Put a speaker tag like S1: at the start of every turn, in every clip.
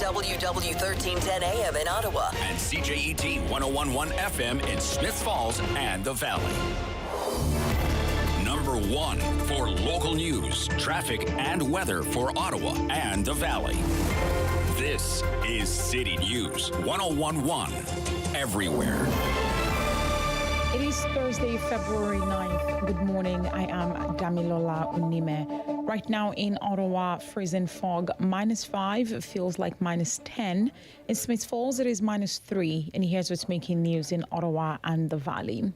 S1: WW 1310 AM in Ottawa.
S2: And CJET 1011 FM in Smiths Falls and the Valley. Number 1 for local news, traffic, and weather for Ottawa and the Valley. This is City News 1011 everywhere.
S3: It is Thursday, February 9th. Good morning. I am Damilola Unime. Right now in Ottawa, freezing fog, -5, feels like -10. In Smiths Falls, it is -3. And here's what's making news in Ottawa and the Valley.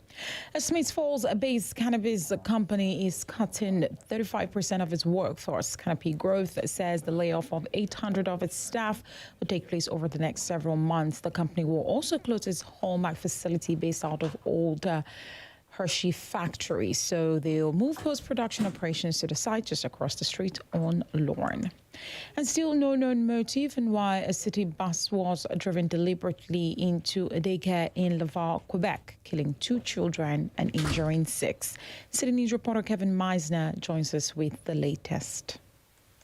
S3: A Smiths Falls-based cannabis company is cutting 35% of its workforce. Canopy Growth says the layoff of 800 of its staff will take place over the next several months. The company will also close its Hallmark facility based out of Old Hershey factory. So they'll move post-production operations to the site just across the street on Lorne. And still no known motive and why a city bus was driven deliberately into a daycare in Laval, Quebec, killing 2 children and injuring 6. City News reporter Kevin Meisner joins us with the latest.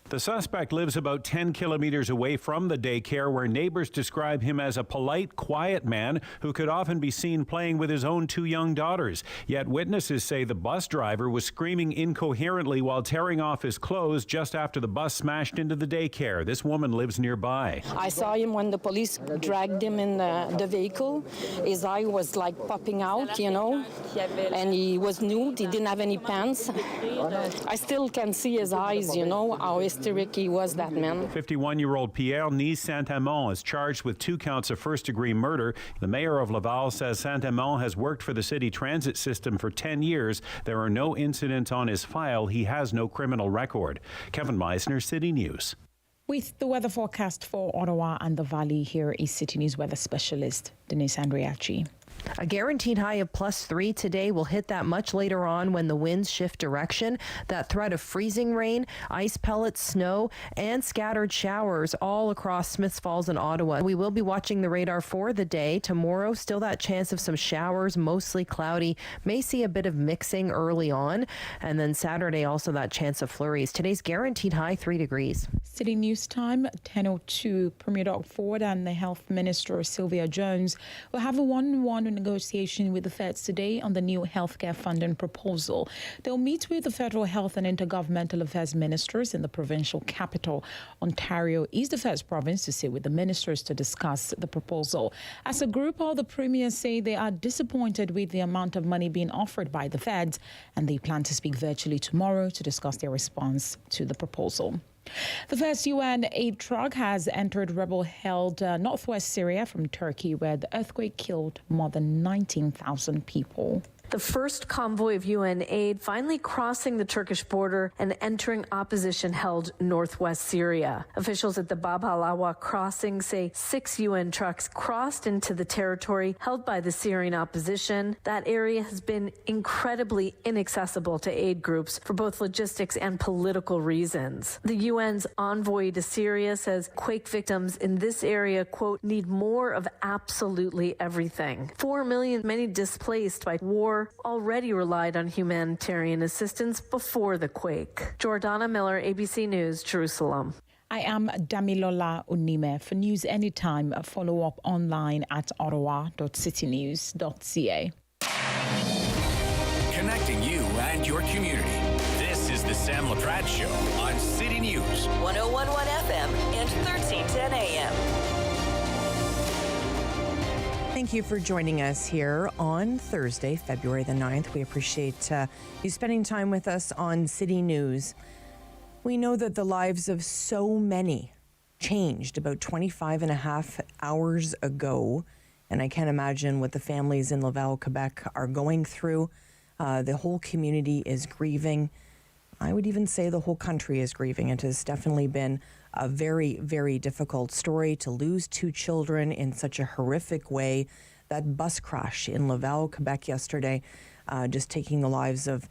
S4: The suspect lives about 10 kilometers away from the daycare, where neighbors describe him as a polite, quiet man who could often be seen playing with his own 2 young daughters. Yet witnesses say the bus driver was screaming incoherently while tearing off his clothes just after the bus smashed into the daycare. This woman lives nearby.
S5: I saw him when the police dragged him in the vehicle. His eye was like popping out, and he was nude. He didn't have any pants. I still can see his eyes, how hysteric he was, that man.
S4: 51-year-old Pierre Nice Saint-Amand is charged with 2 counts of first-degree murder. The mayor of Laval says Saint-Amand has worked for the city transit system for 10 years. There are no incidents on his file. He has no criminal record. Kevin Meisner, City News.
S3: With the weather forecast for Ottawa and the Valley, here is City News weather specialist Denise Andriachi.
S6: A guaranteed high of +3 today. Will hit that much later on when the winds shift direction. That threat of freezing rain, ice pellets, snow, and scattered showers all across Smiths Falls and Ottawa. We will be watching the radar for the day. Tomorrow, still that chance of some showers, mostly cloudy. May see a bit of mixing early on. And then Saturday, also that chance of flurries. Today's guaranteed high 3 degrees.
S3: City News time, 10:02. Premier Doug Ford and the Health Minister Sylvia Jones will have a one-on-one negotiation with the feds today on the new healthcare funding proposal. They'll meet with the federal health and intergovernmental affairs ministers in the provincial capital. Ontario is the first province to sit with the ministers to discuss the proposal. As a group, all the premiers say they are disappointed with the amount of money being offered by the feds, and they plan to speak virtually tomorrow to discuss their response to the proposal. The first UN aid truck has entered rebel-held northwest Syria from Turkey, where the earthquake killed more than 19,000 people.
S7: The first convoy of UN aid finally crossing the Turkish border and entering opposition-held northwest Syria. Officials at the Bab al-Awa crossing say 6 UN trucks crossed into the territory held by the Syrian opposition. That area has been incredibly inaccessible to aid groups for both logistics and political reasons. The UN's envoy to Syria says quake victims in this area, quote, need more of absolutely everything. 4 million, many displaced by war, already relied on humanitarian assistance before the quake. Jordana Miller, ABC News, Jerusalem.
S3: I am Damilola Unime. For news anytime, follow up online at ottawa.citynews.ca.
S2: Connecting you and your community. This is the Sam Laprade Show on City News
S1: 1011 FM and 1310 AM.
S8: Thank you for joining us here on Thursday, February the 9th. We appreciate you spending time with us on City News. We know that the lives of so many changed about 25 and a half hours ago, and I can't imagine what the families in Laval, Quebec are going through. The whole community is grieving. I would even say the whole country is grieving. It has definitely been a very, very difficult story to lose 2 children in such a horrific way. That bus crash in Laval, Quebec yesterday, just taking the lives of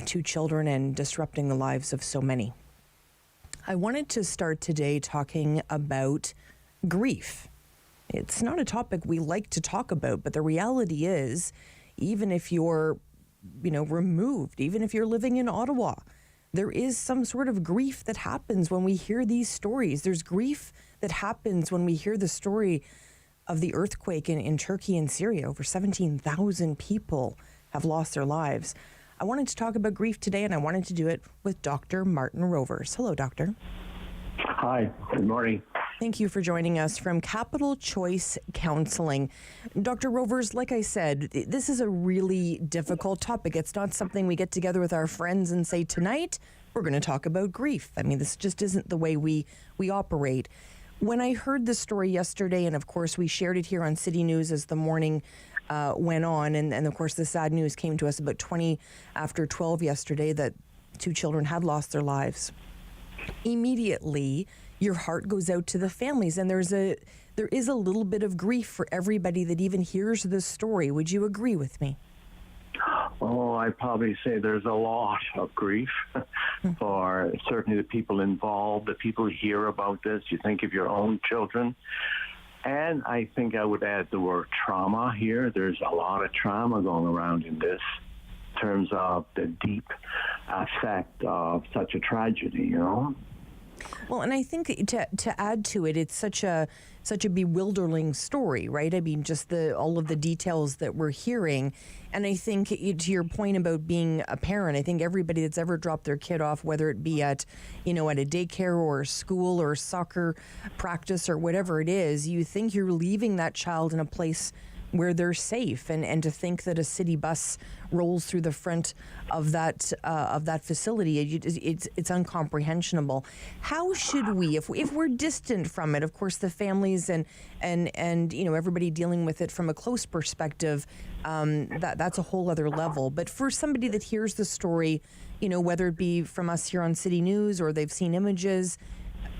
S8: 2 children and disrupting the lives of so many. I wanted to start today talking about grief. It's not a topic we like to talk about, but the reality is, even if you're, removed, even if you're living in Ottawa, there is some sort of grief that happens when we hear these stories. There's grief that happens when we hear the story of the earthquake in Turkey and Syria. Over 17,000 people have lost their lives. I wanted to talk about grief today, and I wanted to do it with Dr. Martin Rovers. Hello, doctor.
S9: Hi, good morning.
S8: Thank you for joining us from Capital Choice Counseling. Dr. Rovers, like I said, this is a really difficult topic. It's not something we get together with our friends and say, tonight, we're going to talk about grief. I mean, this just isn't the way we operate. When I heard the story yesterday, and of course we shared it here on City News as the morning went on, and of course the sad news came to us about 20 after 12 yesterday that 2 children had lost their lives. Immediately, your heart goes out to the families, and there is a little bit of grief for everybody that even hears this story. Would you agree with me?
S9: Oh, I'd probably say there's a lot of grief for certainly the people involved, the people who hear about this. You think of your own children. And I think I would add the word trauma here. There's a lot of trauma going around in this in terms of the deep effect of such a tragedy, you know?
S8: Well, and I think to add to it, it's such a bewildering story, right? I mean, just all of the details that we're hearing. And I think to your point about being a parent, I think everybody that's ever dropped their kid off, whether it be at a daycare or a school or soccer practice or whatever it is, you think you're leaving that child in a place where they're safe, and to think that a city bus rolls through the front of that facility, it's incomprehensible. How should we, if we're distant from it, of course the families and everybody dealing with it from a close perspective, that's a whole other level. But for somebody that hears the story, whether it be from us here on City News or they've seen images,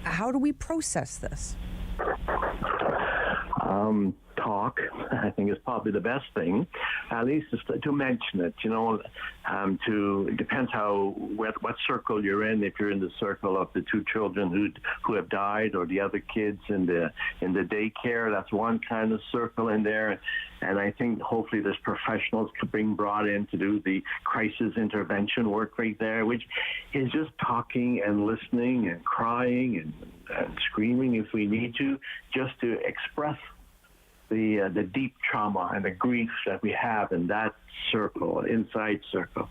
S8: how do we process this?
S9: Talk, I think, is probably the best thing, at least to mention it. It depends what circle you're in. If you're in the circle of the 2 children who have died, or the other kids in the daycare, that's one kind of circle in there. And I think hopefully there's professionals being brought in to do the crisis intervention work right there, which is just talking and listening and crying and screaming if we need to, just to express the deep trauma and the grief that we have in that circle, inside circle.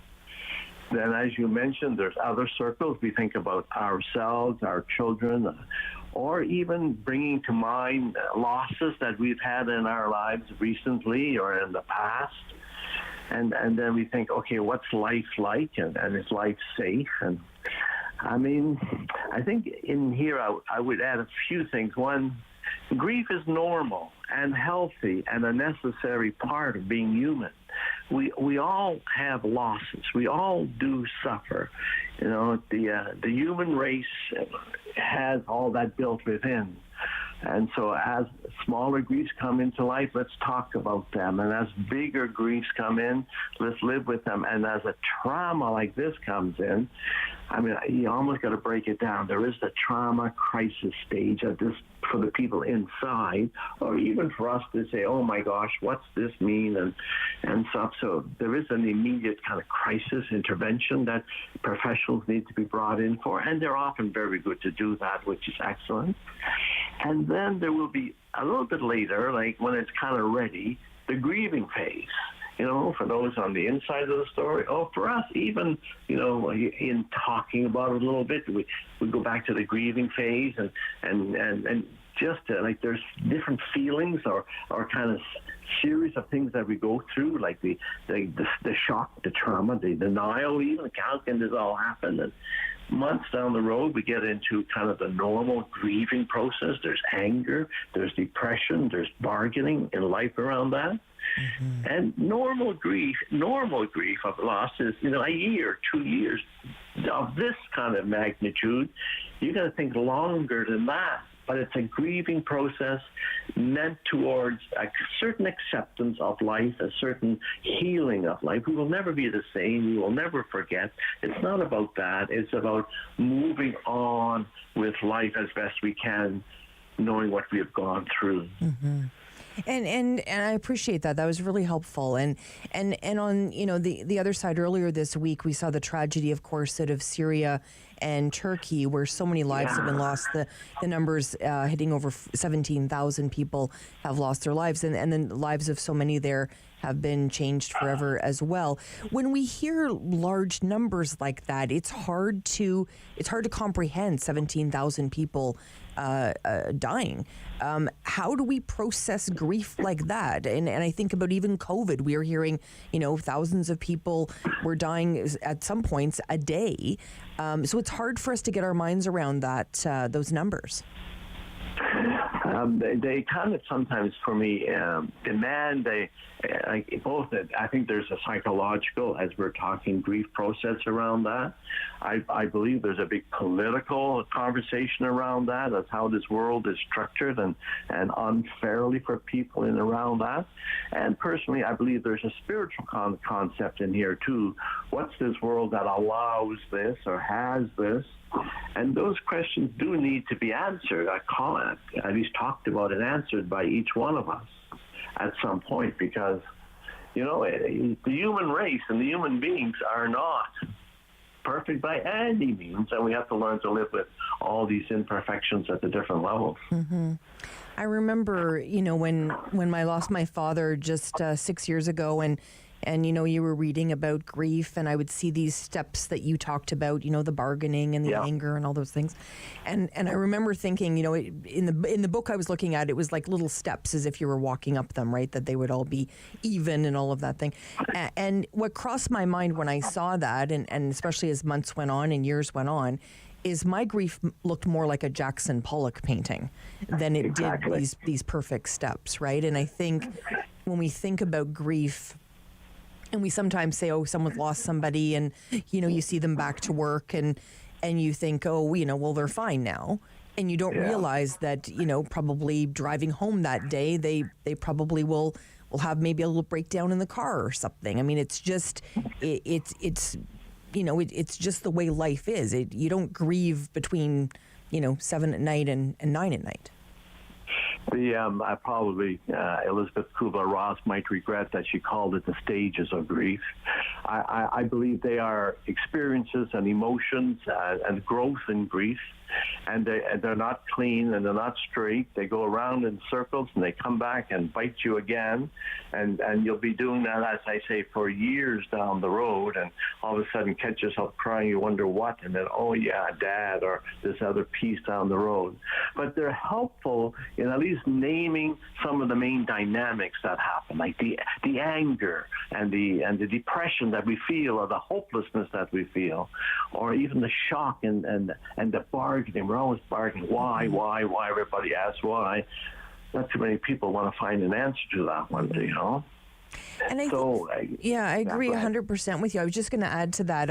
S9: Then, as you mentioned, there's other circles. We think about ourselves, our children, or even bringing to mind losses that we've had in our lives recently or in the past. And then we think, okay, what's life like, and is life safe? And I mean, I think in here I would add a few things. One, grief is normal and healthy and a necessary part of being human. We all have losses. We all do suffer. The human race has all that built within. And so as smaller griefs come into life, let's talk about them. And as bigger griefs come in, let's live with them. And as a trauma like this comes in, I mean, you almost got to break it down. There is the trauma crisis stage at this for the people inside, or even for us to say, oh my gosh, what's this mean? And stuff. So there is an immediate kind of crisis intervention that professionals need to be brought in for, and they're often very good to do that, which is excellent. And then there will be a little bit later, like when it's kind of ready, the grieving phase. For those on the inside of the story, for us, even, in talking about it a little bit, we go back to the grieving phase and just there's different feelings or kind of series of things that we go through, like the shock, the trauma, the denial, even how can this all happen? And months down the road, we get into kind of the normal grieving process. There's anger, there's depression, there's bargaining in life around that. Mm-hmm. And normal grief of loss is, a year, 2 years of this kind of magnitude. You got to think longer than that. But it's a grieving process meant towards a certain acceptance of life, a certain healing of life. We will never be the same. We will never forget. It's not about that. It's about moving on with life as best we can, knowing what we have gone through.
S8: Mm-hmm. And I appreciate that. That was really helpful. And on the other side, earlier this week we saw the tragedy, of course, of Syria and Turkey, where so many lives have been lost. The numbers hitting over 17,000 people have lost their lives, and the lives of so many there have been changed forever as well. When we hear large numbers like that, it's hard to comprehend 17,000 people dying. How do we process grief like that? And I think about even COVID. We are hearing, thousands of people were dying at some points a day. So it's hard for us to get our minds around those numbers.
S9: They kind of sometimes, for me, demand both. I think there's a psychological, as we're talking, grief process around that. I believe there's a big political conversation around that, as how this world is structured and unfairly for people in around that. And personally, I believe there's a spiritual concept in here too. What's this world that allows this or has this? And those questions do need to be answered, at least talked about and answered by each one of us at some point, because, the human race and the human beings are not perfect by any means, and we have to learn to live with all these imperfections at the different levels.
S8: Mm-hmm. I remember, when I lost my father just 6 years ago, and you were reading about grief, and I would see these steps that you talked about, the bargaining and the anger and all those things. And I remember thinking, in the book I was looking at, it was like little steps as if you were walking up them, right? That they would all be even and all of that thing. And what crossed my mind when I saw that, and especially as months went on and years went on, is my grief looked more like a Jackson Pollock painting than it did these perfect steps, right? And I think when we think about grief, and we sometimes say, oh, someone lost somebody, and, you see them back to work, and you think, oh, well, they're fine now. And you don't realize that, probably driving home that day, they probably will have maybe a little breakdown in the car or something. I mean, it's just, it's just the way life is. You don't grieve between, 7 at night and 9 at night.
S9: Elizabeth Kubler-Ross might regret that she called it the stages of grief. I believe they are experiences and emotions and growth in grief, and they're not clean and they're not straight. They go around in circles and they come back and bite you again, and you'll be doing that, as I say, for years down the road, and all of a sudden catch yourself crying. You wonder what, and then, oh yeah, Dad, or this other piece down the road. But they're helpful in at least naming some of the main dynamics that happen, like the anger and the depression that we feel, or the hopelessness that we feel, or even the shock and the bargaining. We're always bargaining. Why? Everybody asks why. Not too many people want to find an answer to that one,
S8: And I agree 100% with you. I was just going to add to that.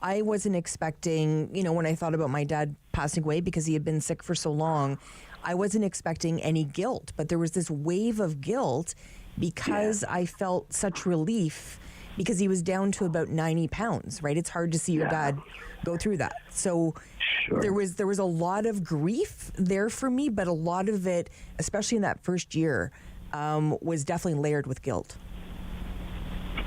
S8: I wasn't expecting, when I thought about my dad passing away because he had been sick for so long, I wasn't expecting any guilt. But there was this wave of guilt because I felt such relief because he was down to about 90 pounds, right? It's hard to see your dad go through that. So there was a lot of grief there for me, but a lot of it, especially in that first year, was definitely layered with guilt.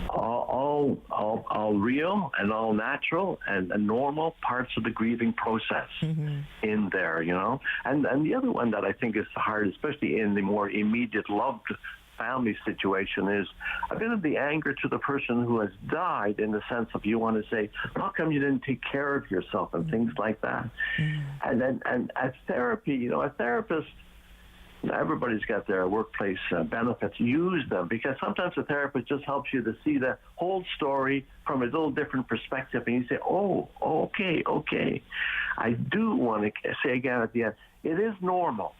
S9: All real and all natural and normal parts of the grieving process in there, And the other one that I think is hard, especially in the more immediate loved family situation, is a bit of the anger to the person who has died, in the sense of, you want to say, how come you didn't take care of yourself and things like that. And as therapy, a therapist, everybody's got their workplace benefits. Use them, because sometimes a therapist just helps you to see the whole story from a little different perspective, and you say, okay. I do want to say again at the end, it is normal.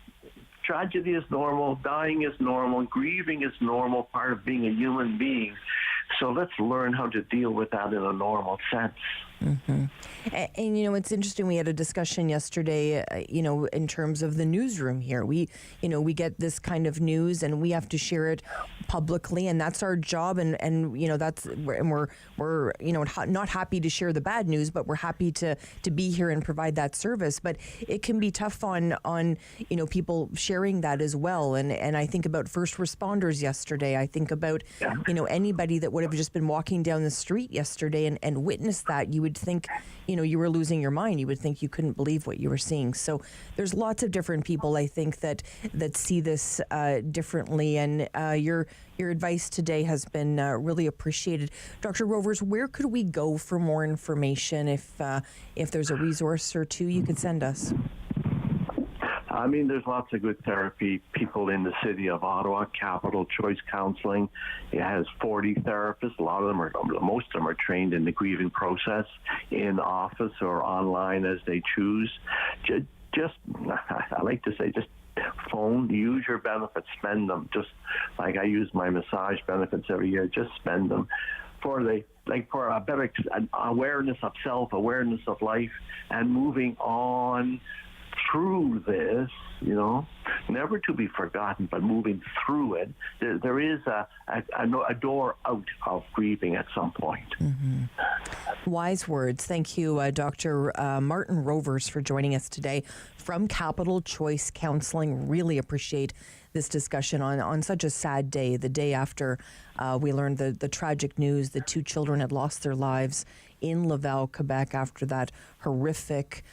S9: Tragedy is normal, dying is normal, grieving is normal, part of being a human being. So let's learn how to deal with that in a normal sense.
S8: Mm-hmm. And it's interesting. We had a discussion yesterday, in terms of the newsroom here. We get this kind of news and we have to share it publicly, and that's our job. And you know, we're you know, not happy to share the bad news, but we're happy to be here and provide that service. But it can be tough on you know, people sharing that as well. And I think about first responders yesterday. I think about you know, anybody that would have just been walking down the street yesterday and witnessed that. You would think, you know, you were losing your mind. You would think you couldn't believe what you were seeing. So there's lots of different people, I think, that see this differently. And your advice today has been really appreciated. Dr. Rovers, where could we go for more information if there's a resource or two you could send us?
S9: I mean, there's lots of good therapy. People in the city of Ottawa, Capital Choice Counseling, it has 40 therapists. Most of them are trained in the grieving process in office or online as they choose. Just I like to say, just phone, use your benefits, spend them. Just like I use my massage benefits every year, just spend them for a better awareness of self, awareness of life, and moving on through this, you know, never to be forgotten, but moving through it. There is a door out of grieving at some point.
S8: Mm-hmm. Wise words. Thank you, Dr. Martin Rovers, for joining us today from Capital Choice Counseling. Really appreciate this discussion on such a sad day, the day after we learned the tragic news that 2 children had lost their lives in Laval, Quebec, after that horrific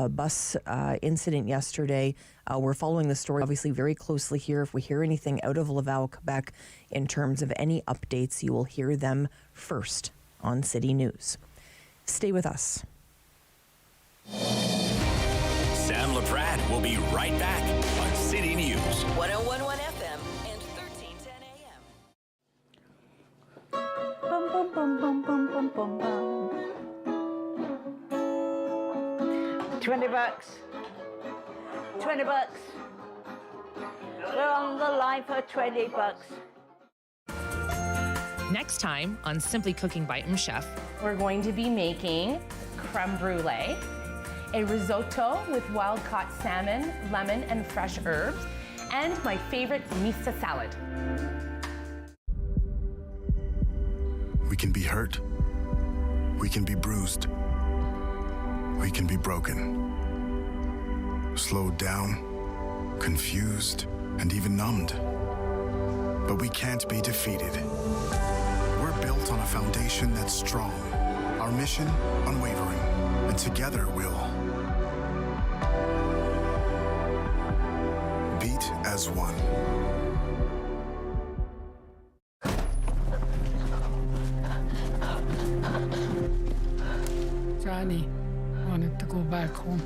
S8: bus incident yesterday. We're following the story obviously very closely here. If we hear anything out of Laval, Quebec, in terms of any updates, you will hear them first on City News. Stay with us.
S2: Sam Laprade will be right back on City News.
S1: 101.1 FM and 1310 AM.
S10: Bum, bum, bum, bum, bum, bum, bum, bum. $20. $20. We're on the line for $20.
S11: Next time on Simply Cooking by Chef,
S12: we're going to be making creme brulee, a risotto with wild-caught salmon, lemon, and fresh herbs, and my favorite mista salad.
S13: We can be hurt. We can be bruised. We can be broken. Slowed down, confused, and even numbed. But we can't be defeated. We're built on a foundation that's strong, our mission unwavering, and together we'll beat as one.
S14: Johnny wanted to go back home.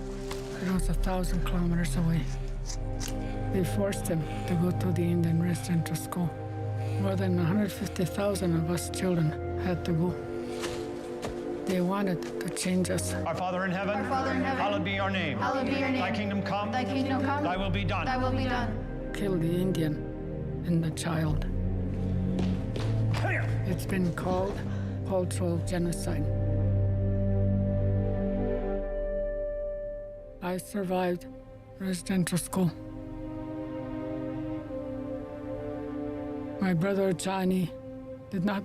S14: It was 1,000 kilometers away. They forced him to go to the Indian residential school. More than 150,000 of us children had to go. They wanted to change us.
S15: Our Father in heaven, hallowed be your name.
S16: Hallowed be your name.
S15: Thy kingdom come.
S16: Thy kingdom come.
S15: Thy will be done.
S16: Thy will be done.
S14: Kill the Indian and the child. It's been called cultural genocide. I survived residential school. My brother Johnny did not.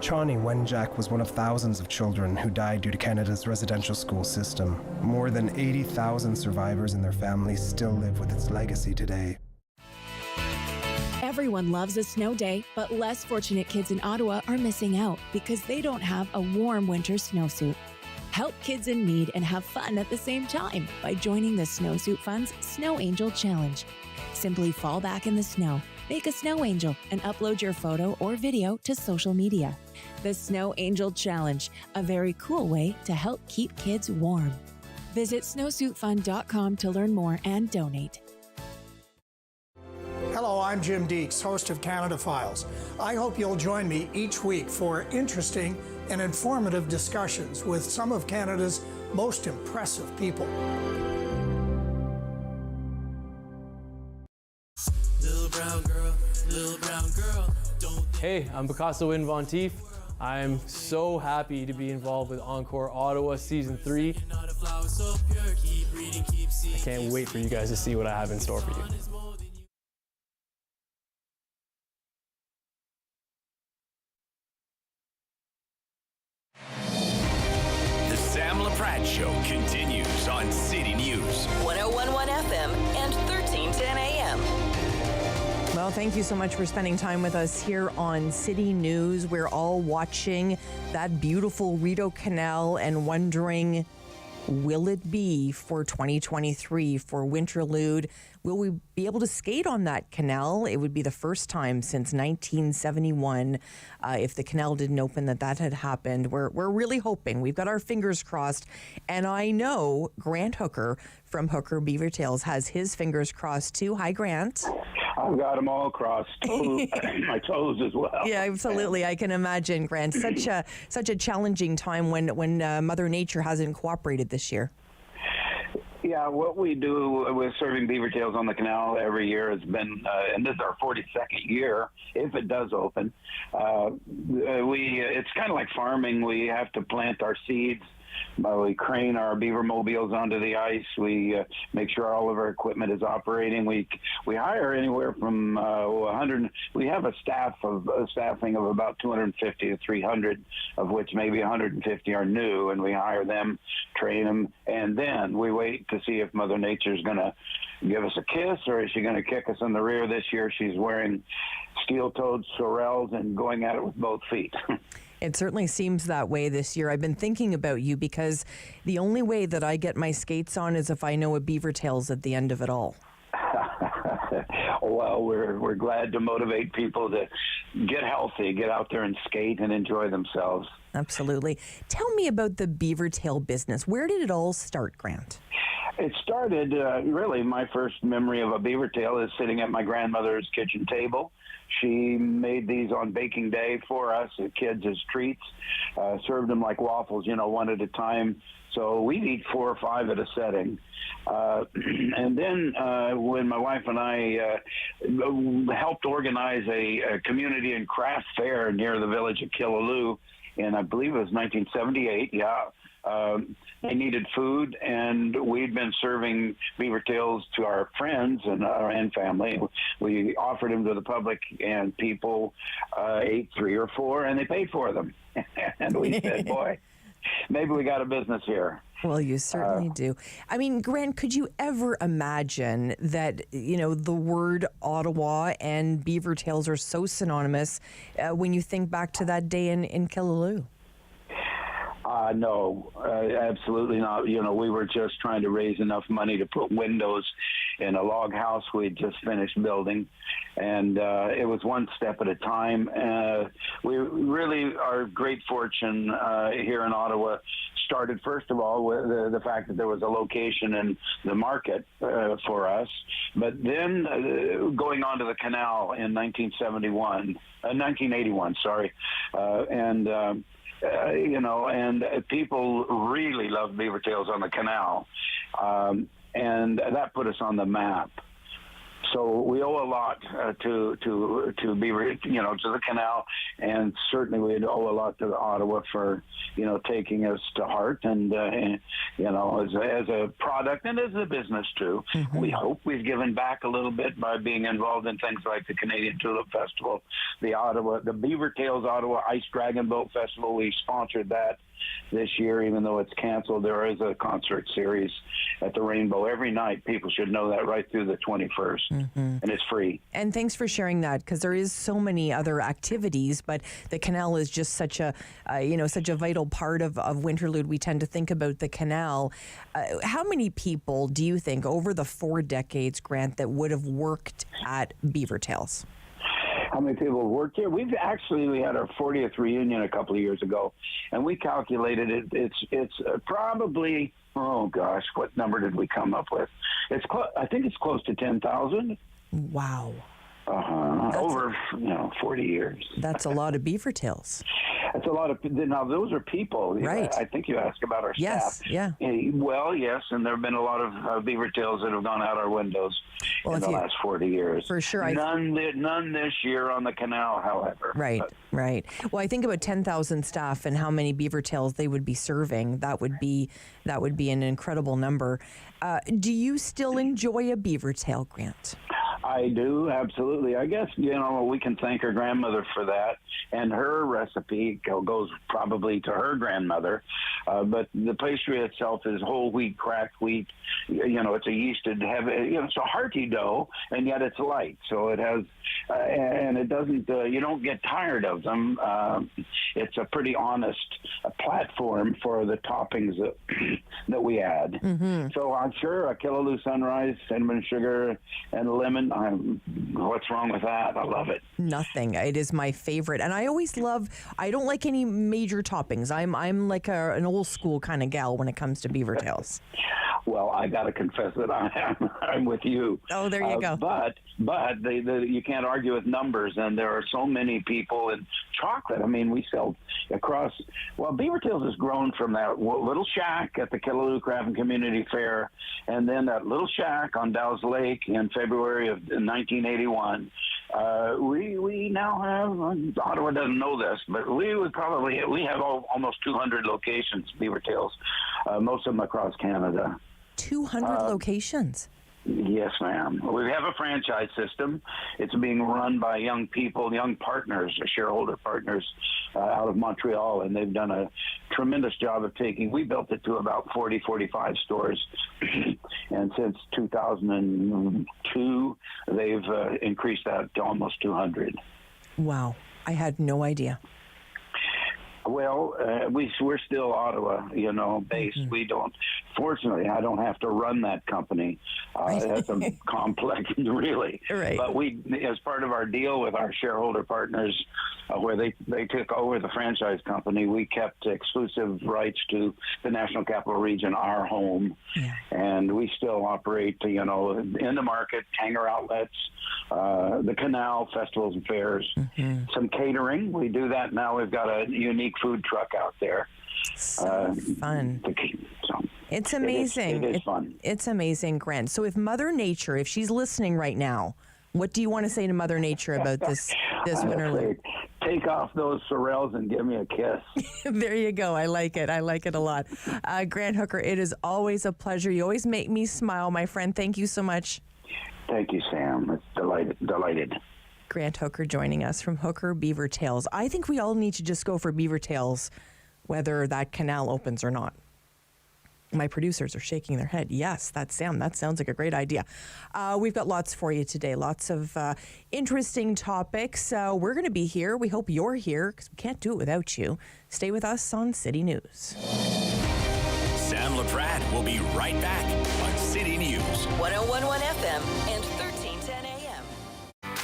S17: Chani Wenjack was one of thousands of children who died due to Canada's residential school system. More than 80,000 survivors and their families still live with its legacy today.
S18: Everyone loves a snow day, but less fortunate kids in Ottawa are missing out because they don't have a warm winter snowsuit. Help kids in need and have fun at the same time by joining the Snowsuit Fund's Snow Angel Challenge. Simply fall back in the snow, make a snow angel, and upload your photo or video to social media. The Snow Angel Challenge, a very cool way to help keep kids warm. Visit snowsuitfund.com to learn more and donate.
S19: Hello, I'm Jim Deeks, host of Canada Files. I hope you'll join me each week for interesting and informative discussions with some of Canada's most impressive people.
S20: Little brown girl,
S21: Hey, I'm Picasso in Vontief. I'm so happy to be involved with Encore Ottawa Season 3. I can't wait for you guys to see what I have in store for you.
S1: 1011 FM and 1310 AM.
S8: Well, thank you so much for spending time with us here on City News. We're all watching that beautiful Rideau Canal and wondering, will it be for 2023 for Winterlude? Will we be able to skate on that canal? It would be the first time since 1971, if the canal didn't open, that had happened. We're really hoping. We've got our fingers crossed. And I know Grant Hooker from Hooker BeaverTails has his fingers crossed too. Hi, Grant.
S16: I've got them all crossed, my toes as well.
S8: Yeah, absolutely. I can imagine, Grant. Such a challenging time when Mother Nature hasn't cooperated this year.
S16: Yeah, what we do with serving beaver tails on the canal every year has been, and this is our 42nd year, if it does open. It's kind of like farming. We have to plant our seeds. We crane our beaver mobiles onto the ice. We make sure all of our equipment is operating. We hire anywhere from 100. We have a staffing of about 250 to 300, of which maybe 150 are new, and we hire them, train them, and then we wait to see if Mother Nature's going to give us a kiss, or is she going to kick us in the rear. This year she's wearing steel-toed sorels and going at it with both feet.
S8: It certainly seems that way this year. I've been thinking about you because the only way that I get my skates on is if I know a BeaverTails at the end of it all.
S16: Well, we're glad to motivate people to get healthy, get out there and skate and enjoy themselves.
S8: Absolutely. Tell me about the BeaverTail business. Where did it all start, Grant?
S16: It started, really, my first memory of a beaver tail is sitting at my grandmother's kitchen table. She made these on baking day for us, the kids, as treats, served them like waffles, one at a time. So we'd eat 4 or 5 at a setting. And then when my wife and I helped organize a community and craft fair near the village of Killaloo in, I believe it was 1978, they needed food, and we'd been serving beaver tails to our friends and family. We offered them to the public, and people ate 3 or 4, and they paid for them. And we said, boy, maybe we got a business here.
S8: Well, you certainly do. I mean, Grant, could you ever imagine that, the word Ottawa and beaver tails are so synonymous when you think back to that day in Killaloo?
S16: No, absolutely not. We were just trying to raise enough money to put windows in a log house we'd just finished building, and it was one step at a time. We really, our great fortune here in Ottawa started, first of all, with the fact that there was a location in the market for us, but then going onto the canal in 1981, sorry, and people really loved beaver tails on the canal, and that put us on the map. So we owe a lot to beaver, to the canal, and certainly we owe a lot to Ottawa for, taking us to heart, and as a product and as a business too. Mm-hmm. We hope we've given back a little bit by being involved in things like the Canadian Tulip Festival, the BeaverTails Ottawa Ice Dragon Boat Festival. We sponsored that this year, even though it's canceled. There is a concert series at the Rainbow every night. People should know that, right through the 21st. Mm-hmm. And it's free.
S8: And thanks for sharing that, because there is so many other activities, but the canal is just such a vital part of Winterlude. We tend to think about the canal. How many people do you think over the 4 decades, Grant, that would have worked at BeaverTails?
S16: How many people have worked here? We had our 40th reunion a couple of years ago, and we calculated it. It's probably, oh gosh, what number did we come up with? I think it's close to 10,000.
S8: Wow.
S16: Over 40 years.
S8: That's a lot of beaver tails.
S16: That's a lot of. Now those are people,
S8: right?
S16: I think you asked about our staff.
S8: Yeah.
S16: Well, yes, and there have been a lot of beaver tails that have gone out our windows in the last 40 years.
S8: For sure,
S16: none this year on the canal, however.
S8: Right. Well, I think about 10,000 staff and how many beaver tails they would be serving. That would be an incredible number. Do you still enjoy a beaver tail, Grant?
S16: I do, absolutely. I guess, we can thank our grandmother for that. and her recipe goes probably to her grandmother. But the pastry itself is whole wheat, cracked wheat. It's a yeasted, heavy, it's a hearty dough, and yet it's light. So it has, and it doesn't, you don't get tired of them. It's a pretty honest platform for the toppings that we add.
S8: Mm-hmm.
S16: So I'm sure a Killaloo Sunrise, cinnamon sugar, and lemon. What's wrong with that? I love it.
S8: Nothing. It is my favorite, and I always love. I don't like any major toppings. I'm like an old school kind of gal when it comes to BeaverTails.
S16: Well, I got to confess that I'm with you.
S8: Oh, there you go.
S16: But you can't argue with numbers, and there are so many people in chocolate. I mean, we sell across. Well, BeaverTails has grown from that little shack at the Killaloo Craft and Community Fair, and then that little shack on Dow's Lake in February of 1981. We now have, Ottawa doesn't know this, but we have almost 200 locations, BeaverTails, most of them across Canada.
S8: 200 locations?
S16: Yes, ma'am. We have a franchise system. It's being run by young people, young partners, shareholder partners out of Montreal, and they've done a tremendous job of we built it to about 40, 45 stores. And since 2002, they've increased that to almost 200.
S8: Wow. I had no idea.
S16: Well, we're still Ottawa, based.
S8: Mm-hmm.
S16: We don't. Fortunately, I don't have to run that company. That's a complex, really.
S8: Right.
S16: But we, as part of our deal with our shareholder partners, where they took over the franchise company, we kept exclusive rights to the National Capital Region, our home, and we still operate, in the market, hangar outlets, the canal, festivals and fairs, some catering. We do that now. We've got a unique food truck out there.
S8: So fun. It's amazing.
S16: It is fun.
S8: It's amazing, Grant. So if Mother Nature, if she's listening right now, what do you want to say to Mother Nature about this Winterlude?
S16: Take off those sorrels and give me a kiss.
S8: There you go. I like it. I like it a lot. Grant Hooker, it is always a pleasure. You always make me smile, my friend. Thank you so much.
S16: Thank you, Sam. It's delighted.
S8: Grant Hooker joining us from Hooker BeaverTails. I think we all need to just go for BeaverTails, whether that canal opens or not. My producers are shaking their head. Yes, that's Sam. That sounds like a great idea. We've got lots for you today. Lots of interesting topics. We're going to be here. We hope you're here because we can't do it without you. Stay with us on City News.
S2: Sam Laprade will be right back on City News.
S1: 101.1 FM and 1310 AM.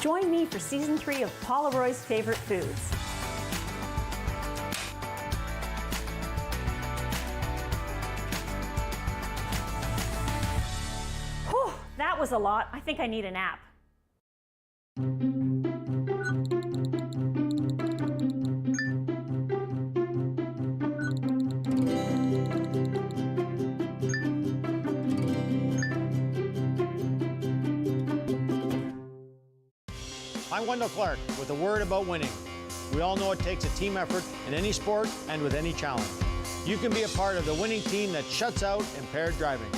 S5: Join me for Season 3 of Paula Roy's Favorite Foods. Whew, that was a lot. I think I need a nap.
S15: I'm Wendell Clark with a word about winning. We all know it takes a team effort in any sport and with any challenge. You can be a part of the winning team that shuts out impaired driving.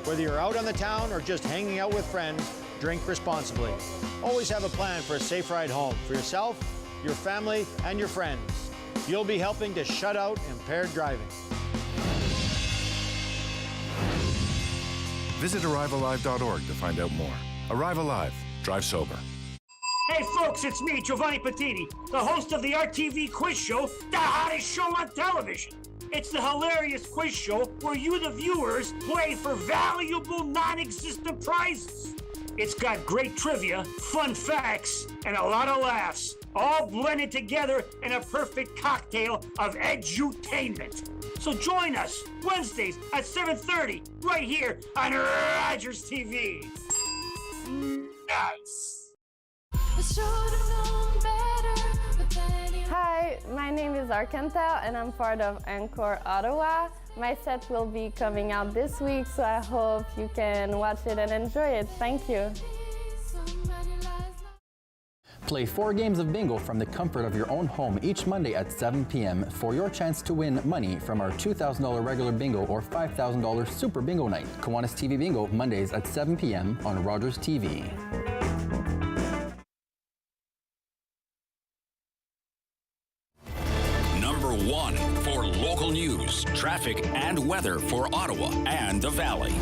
S15: Whether you're out on the town or just hanging out with friends, drink responsibly. Always have a plan for a safe ride home for yourself, your family, and your friends. You'll be helping to shut out impaired driving.
S13: Visit ArriveAlive.org to find out more. Arrive Alive. Drive sober.
S22: Hey folks, it's me, Giovanni Patini, the host of the RTV quiz show, the hottest show on television. It's the hilarious quiz show where you, the viewers, play for valuable non-existent prizes. It's got great trivia, fun facts, and a lot of laughs, all blended together in a perfect cocktail of edutainment. So join us Wednesdays at 7:30 right here on Rogers TV. Nice.
S23: Hi, my name is Arkantel and I'm part of Encore Ottawa. My set will be coming out this week, so I hope you can watch it and enjoy it. Thank you.
S24: Play 4 games of bingo from the comfort of your own home each Monday at 7 p.m. for your chance to win money from our $2,000 regular bingo or $5,000 super bingo night. Kiwanis TV Bingo Mondays at 7 p.m. on Rogers TV.
S2: traffic and weather for Ottawa and the Valley.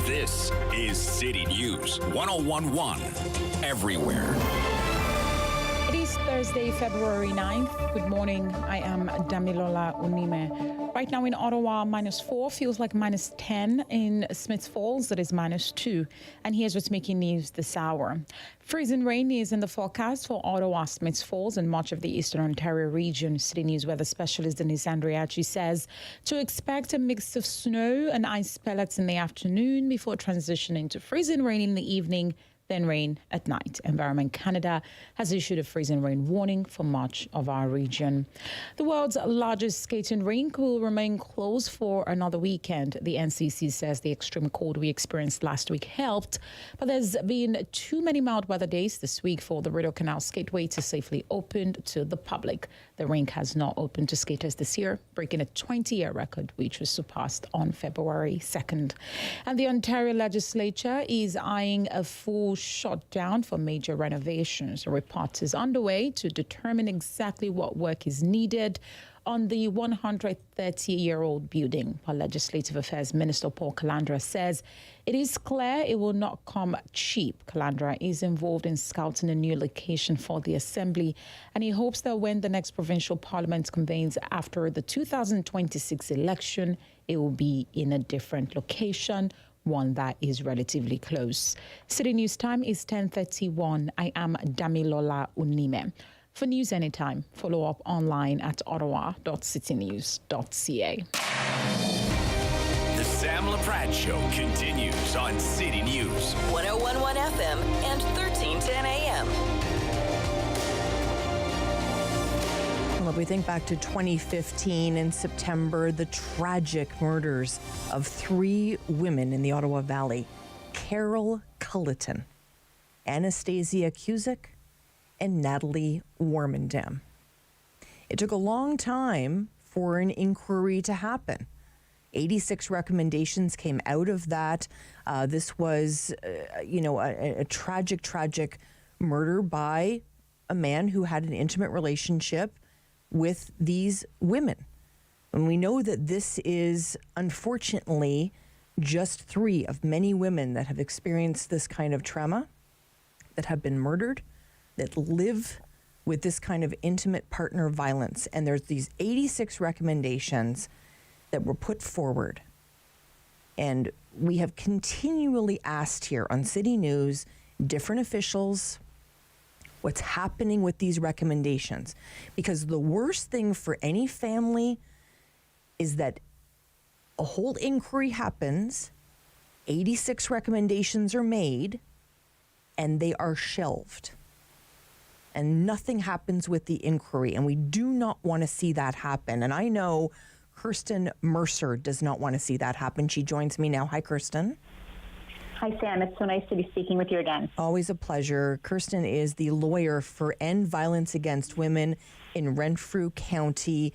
S2: This is City News 101.1 everywhere.
S3: It is Thursday, February 9th. Good morning. I am Damilola Unime. Right now in Ottawa, -4, feels like -10. In Smiths Falls, it is -2. And here's what's making news this hour. Freezing rain is in the forecast for Ottawa, Smiths Falls, and much of the Eastern Ontario region. City News weather specialist Denise Andriachi says to expect a mix of snow and ice pellets in the afternoon before transitioning to freezing rain in the evening, then rain at night. Environment Canada has issued a freezing rain warning for much of our region. The world's largest skating rink will remain closed for another weekend. The NCC says the extreme cold we experienced last week helped, but there's been too many mild weather days this week for the Rideau Canal Skateway to safely open to the public. The rink has not opened to skaters this year, breaking a 20-year record, which was surpassed on February 2nd. And the Ontario legislature is eyeing a full shutdown for major renovations. A report is underway to determine exactly what work is needed on the 130-year-old building. While Legislative Affairs Minister Paul Calandra says it is clear it will not come cheap. Calandra is involved in scouting a new location for the Assembly, and he hopes that when the next provincial parliament convenes after the 2026 election, it will be in a different location, one that is relatively close. City News time is 10:31. I am Damilola Unime. For news anytime, follow up online at ottawa.citynews.ca.
S2: The Sam Laprade Show continues on City News
S1: 101.1 FM and 1310 AM.
S8: Well, if we think back to 2015 in September, the tragic murders of 3 women in the Ottawa Valley, Carol Culleton, Anastasia Cusick, and Natalie Warmendam. It took a long time for an inquiry to happen. 86 recommendations came out of that. This was, a tragic murder by a man who had an intimate relationship with these women. And we know that this is, unfortunately, just 3 of many women that have experienced this kind of trauma, that have been murdered, that live with this kind of intimate partner violence. And there's these 86 recommendations that were put forward. And we have continually asked here on City News, different officials, what's happening with these recommendations. Because the worst thing for any family is that a whole inquiry happens, 86 recommendations are made, and they are shelved. And nothing happens with the inquiry. And we do not want to see that happen. And I know Kirsten Mercer does not want to see that happen. She joins me now. Hi, Kirsten.
S4: Hi, Sam. It's so nice to be speaking with you again.
S8: Always a pleasure. Kirsten is the lawyer for End Violence Against Women in Renfrew County.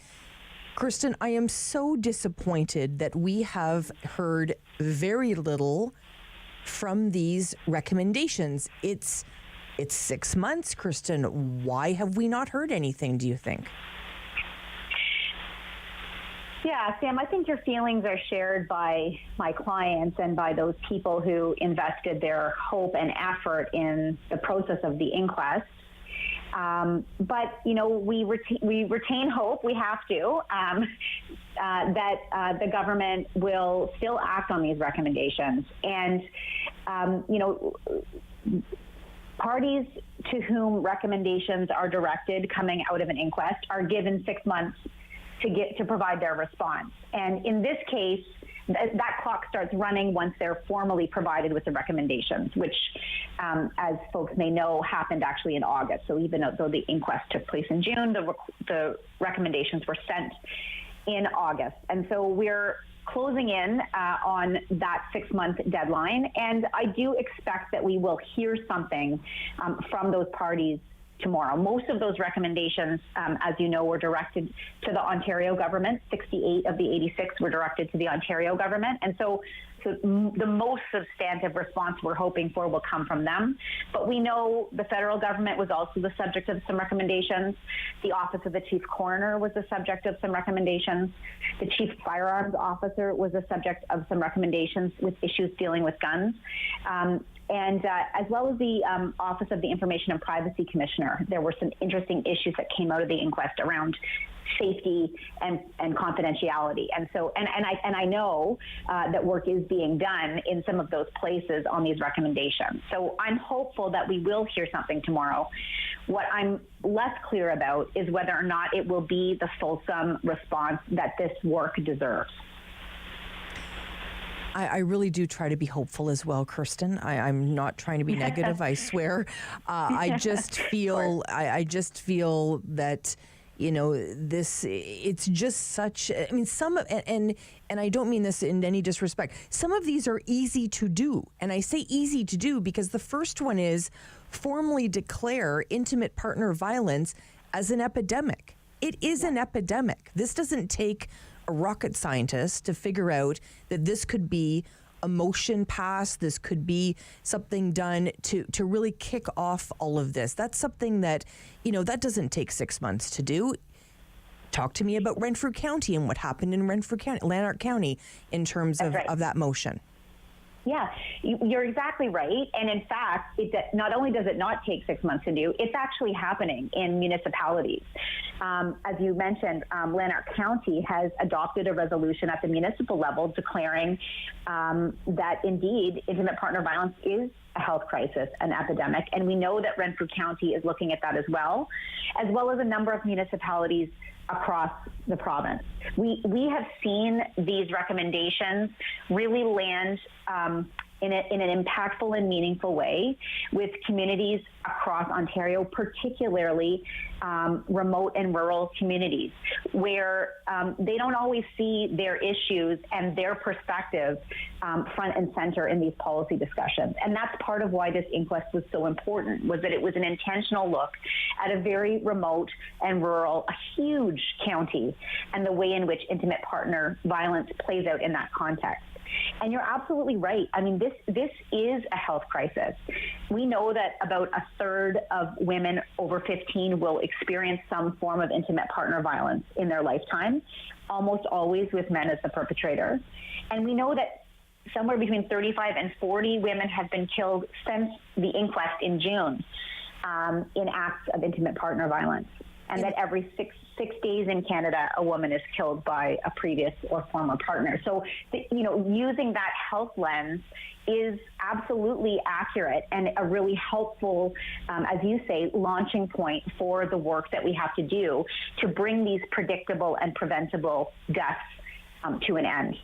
S8: Kirsten, I am so disappointed that we have heard very little from these recommendations. It's 6 months, Kirsten. Why have we not heard anything, do you think?
S4: Yeah, Sam, I think your feelings are shared by my clients and by those people who invested their hope and effort in the process of the inquest. But, we retain hope, we have to, that the government will still act on these recommendations. And, parties to whom recommendations are directed coming out of an inquest are given 6 months to provide their response. And in this case, that clock starts running once they're formally provided with the recommendations, which, as folks may know, happened actually in August. So even though the inquest took place in June, the recommendations were sent in August. And so we're closing in on that 6-month deadline. And I do expect that we will hear something from those parties tomorrow. Most of those recommendations, as you know, were directed to the Ontario government. 68 of the 86 were directed to the Ontario government. And so So the most substantive response we're hoping for will come from them. But we know the federal government was also the subject of some recommendations. The Office of the Chief Coroner was the subject of some recommendations. The Chief Firearms Officer was the subject of some recommendations with issues dealing with guns. And as well as the Office of the Information and Privacy Commissioner, there were some interesting issues that came out of the inquest around safety and confidentiality. And so, and I know that work is being done in some of those places on these recommendations. So I'm hopeful that we will hear something tomorrow. What I'm less clear about is whether or not it will be the fulsome response that this work deserves.
S8: I really do try to be hopeful as well, Kirsten. I'm not trying to be negative, I swear. I just feel that, you know, it's just such, I mean, and I don't mean this in any disrespect, some of these are easy to do. And I say easy to do because the first one is formally declare intimate partner violence as an epidemic. It is an epidemic. This doesn't take a rocket scientist to figure out that this could be a motion pass, this could be something done to really kick off all of this. That's something that, you know, that doesn't take 6 months to do. Talk to me about Renfrew County and what happened in Renfrew County, Lanark County, in terms of that motion.
S4: Yeah, you're exactly right. And in fact, not only does it not take 6 months to do, it's actually happening in municipalities. As you mentioned, Lanark County has adopted a resolution at the municipal level declaring that indeed intimate partner violence is a health crisis, an epidemic. And we know that Renfrew County is looking at that as well as a number of municipalities across the province. We have seen these recommendations really land in an impactful and meaningful way with communities across Ontario, particularly remote and rural communities, where they don't always see their issues and their perspectives front and center in these policy discussions. And that's part of why this inquest was so important, was that it was an intentional look at a very remote and rural, a huge county, and the way in which intimate partner violence plays out in that context. And you're absolutely right. I mean, this is a health crisis. We know that about a third of women over 15 will experience some form of intimate partner violence in their lifetime, almost always with men as the perpetrator. And we know that somewhere between 35 and 40 women have been killed since the inquest in June in acts of intimate partner violence. And that every six days in Canada, a woman is killed by a previous or former partner. So, using that health lens is absolutely accurate and a really helpful, as you say, launching point for the work that we have to do to bring these predictable and preventable deaths to an end.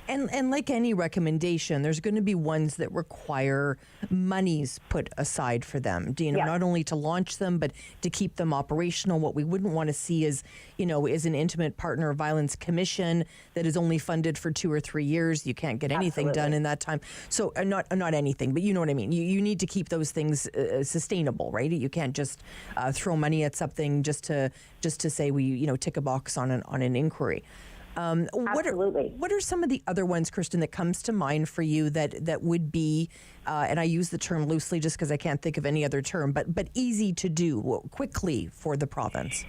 S8: And like any recommendation, there's going to be ones that require monies put aside for them, not only to launch them, but to keep them operational. What we wouldn't want to see is an intimate partner violence commission that is only funded for 2 or 3 years. You can't get anything done in that time. So not anything, but you know what I mean. You need to keep those things sustainable, right? You can't just throw money at something just to say we tick a box on an inquiry.
S4: Absolutely.
S8: What are some of the other ones, Kirsten, that comes to mind for you that would be, and I use the term loosely just because I can't think of any other term, but easy to do quickly for the province?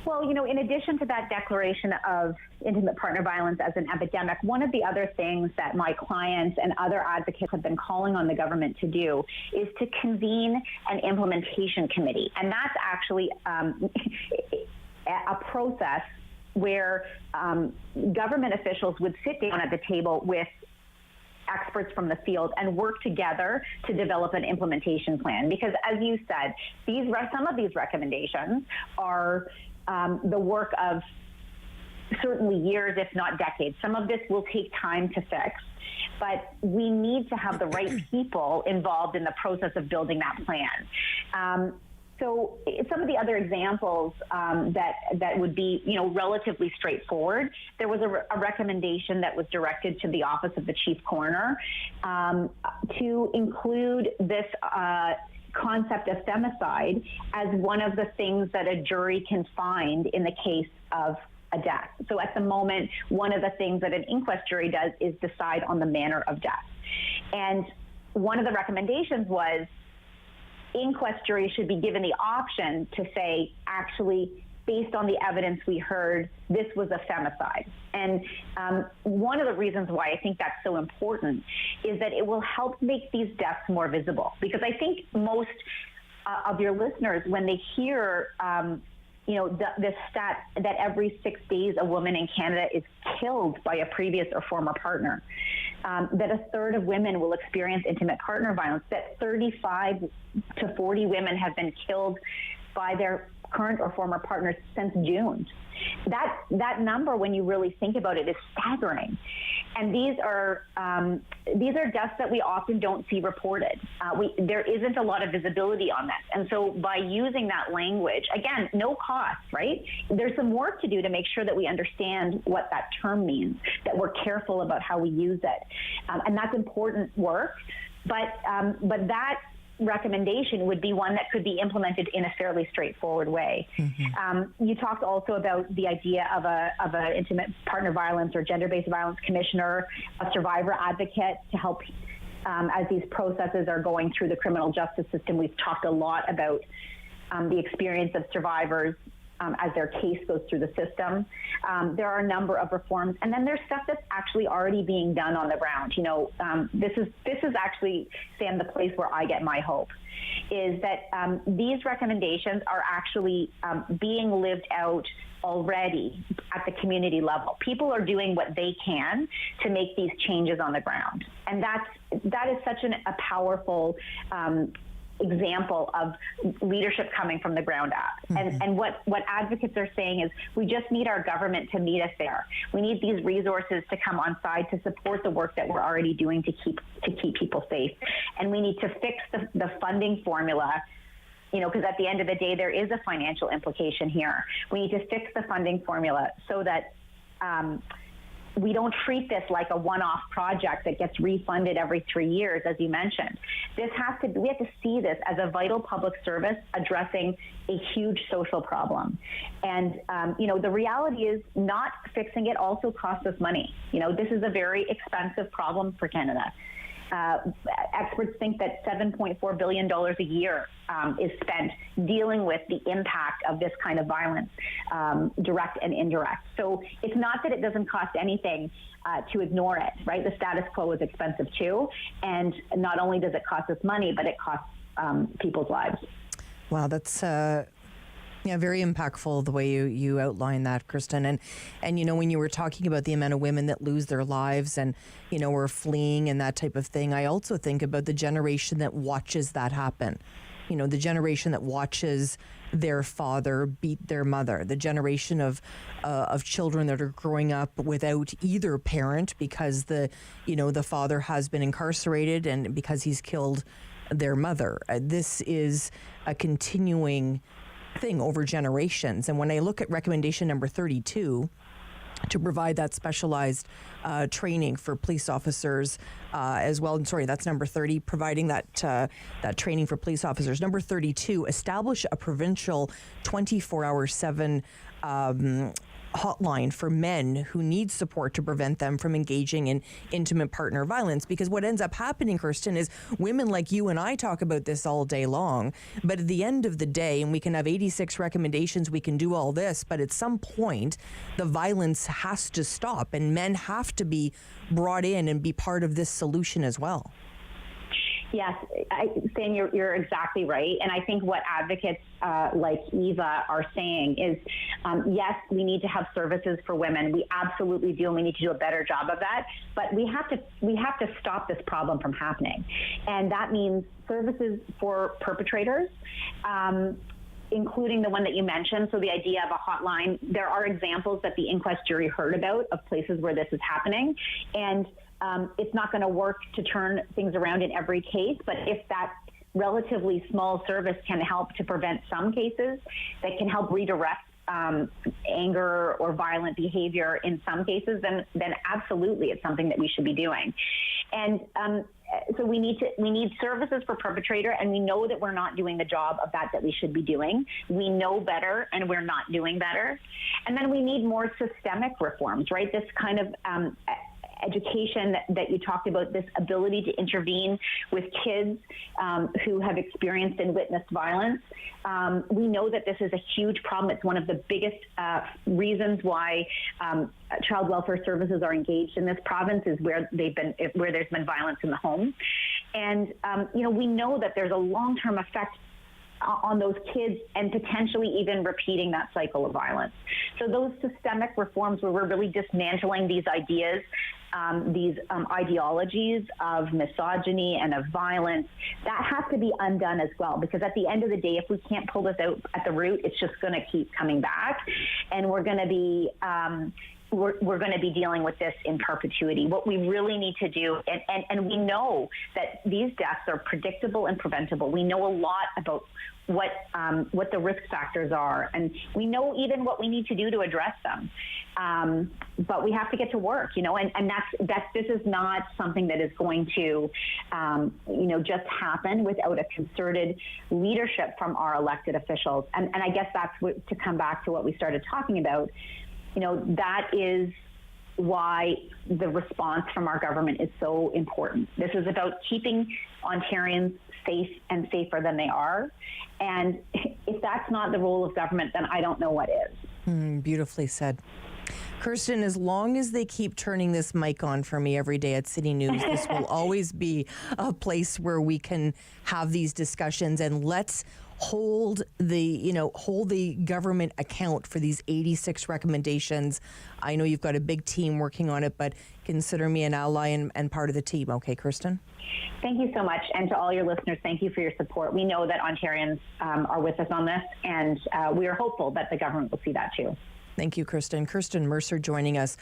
S4: Well, in addition to that declaration of intimate partner violence as an epidemic, one of the other things that my clients and other advocates have been calling on the government to do is to convene an implementation committee. And that's actually a process where government officials would sit down at the table with experts from the field and work together to develop an implementation plan. Because as you said, some of these recommendations are the work of certainly years, if not decades. Some of this will take time to fix, but we need to have the right people involved in the process of building that plan. So some of the other examples that would be, relatively straightforward, there was a recommendation that was directed to the Office of the Chief Coroner to include this concept of femicide as one of the things that a jury can find in the case of a death. So at the moment, one of the things that an inquest jury does is decide on the manner of death. And one of the recommendations was inquest juries should be given the option to say, actually, based on the evidence we heard, this was a femicide. And one of the reasons why I think that's so important is that it will help make these deaths more visible. Because I think most of your listeners, when they hear this stat that every 6 days a woman in Canada is killed by a previous or former partner, that a third of women will experience intimate partner violence, that 35 to 40 women have been killed by their current or former partners since June. That number, when you really think about it, is staggering. And these are deaths that we often don't see reported. There isn't a lot of visibility on this. And so by using that language, again, no cost, right? There's some work to do to make sure that we understand what that term means, that we're careful about how we use it. And that's important work. But that recommendation would be one that could be implemented in a fairly straightforward way. You talked also about the idea of a intimate partner violence or gender-based violence commissioner, a survivor advocate to help as these processes are going through the criminal justice system. We've talked a lot about the experience of survivors as their case goes through the system. There are a number of reforms, and then there's stuff that's actually already being done on the ground. This is actually, Sam, the place where I get my hope, is that these recommendations are actually being lived out already at the community level. People are doing what they can to make these changes on the ground, and that is such a powerful example of leadership coming from the ground up. And what advocates are saying is we just need our government to meet us there. We need these resources to come on side to support the work that we're already doing to keep people safe. And we need to fix the funding formula, because at the end of the day, there is a financial implication here. We need to fix the funding formula so that we don't treat this like a one-off project that gets refunded every 3 years, as you mentioned. We have to see this as a vital public service addressing a huge social problem. And, the reality is not fixing it also costs us money. This is a very expensive problem for Canada. Experts think that $7.4 billion a year is spent dealing with the impact of this kind of violence, direct and indirect. So it's not that it doesn't cost anything to ignore it, right? The status quo is expensive too. And not only does it cost us money, but it costs people's lives.
S8: Wow, that's very impactful the way you outline that, Kristen. And when you were talking about the amount of women that lose their lives and, are fleeing and that type of thing, I also think about the generation that watches that happen. The generation that watches their father beat their mother, the generation of children that are growing up without either parent because the father has been incarcerated and because he's killed their mother. This is a continuing thing over generations. And when I look at recommendation number 32, to provide that specialized training for police officers as well. And sorry, that's number 30, providing that training for police officers. Number 32, establish a provincial 24/7 hotline for men who need support to prevent them from engaging in intimate partner violence. Because what ends up happening, Kirsten, is women like you and I talk about this all day long, but at the end of the day, and we can have 86 recommendations, we can do all this, but at some point, the violence has to stop and men have to be brought in and be part of this solution as well.
S4: Yes, Sam, you're exactly right. And I think what advocates like Eva are saying is, yes, we need to have services for women. We absolutely do, and we need to do a better job of that. But we have to stop this problem from happening. And that means services for perpetrators, including the one that you mentioned. So the idea of a hotline, there are examples that the inquest jury heard about of places where this is happening. And it's not going to work to turn things around in every case, but if that relatively small service can help to prevent some cases, that can help redirect anger or violent behavior in some cases, then absolutely it's something that we should be doing. And so we need services for perpetrator, and we know that we're not doing the job of that we should be doing. We know better, and we're not doing better. And then we need more systemic reforms, right? This kind of education that you talked about, this ability to intervene with kids who have experienced and witnessed violence. We know that this is a huge problem. It's one of the biggest reasons why child welfare services are engaged in this province, is where there's been violence in the home. And we know that there's a long-term effect on those kids, and potentially even repeating that cycle of violence. So those systemic reforms where we're really dismantling these ideas, these ideologies of misogyny and of violence, that has to be undone as well, because at the end of the day, if we can't pull this out at the root, it's just going to keep coming back, and we're going to be we're going to be dealing with this in perpetuity. What we really need to do, and we know that these deaths are predictable and preventable. We know a lot about what the risk factors are, and we know even what we need to do to address them. But we have to get to work, and this is not something that is going to, just happen without a concerted leadership from our elected officials. And I guess that's to come back to what we started talking about. That is why the response from our government is so important. This is about keeping Ontarians safe and safer than they are. And if that's not the role of government, then I don't know what is.
S8: Beautifully said. Kirsten, as long as they keep turning this mic on for me every day at City News, this will always be a place where we can have these discussions, and let's hold the government account for these 86 recommendations. I know you've got a big team working on it, but consider me an ally and part of the team. Okay, Kirsten?
S4: Thank you so much. And to all your listeners, thank you for your support. We know that Ontarians are with us on this, and we are hopeful that the government will see that too.
S8: Thank you, Kirsten. Kirsten Mercer joining us,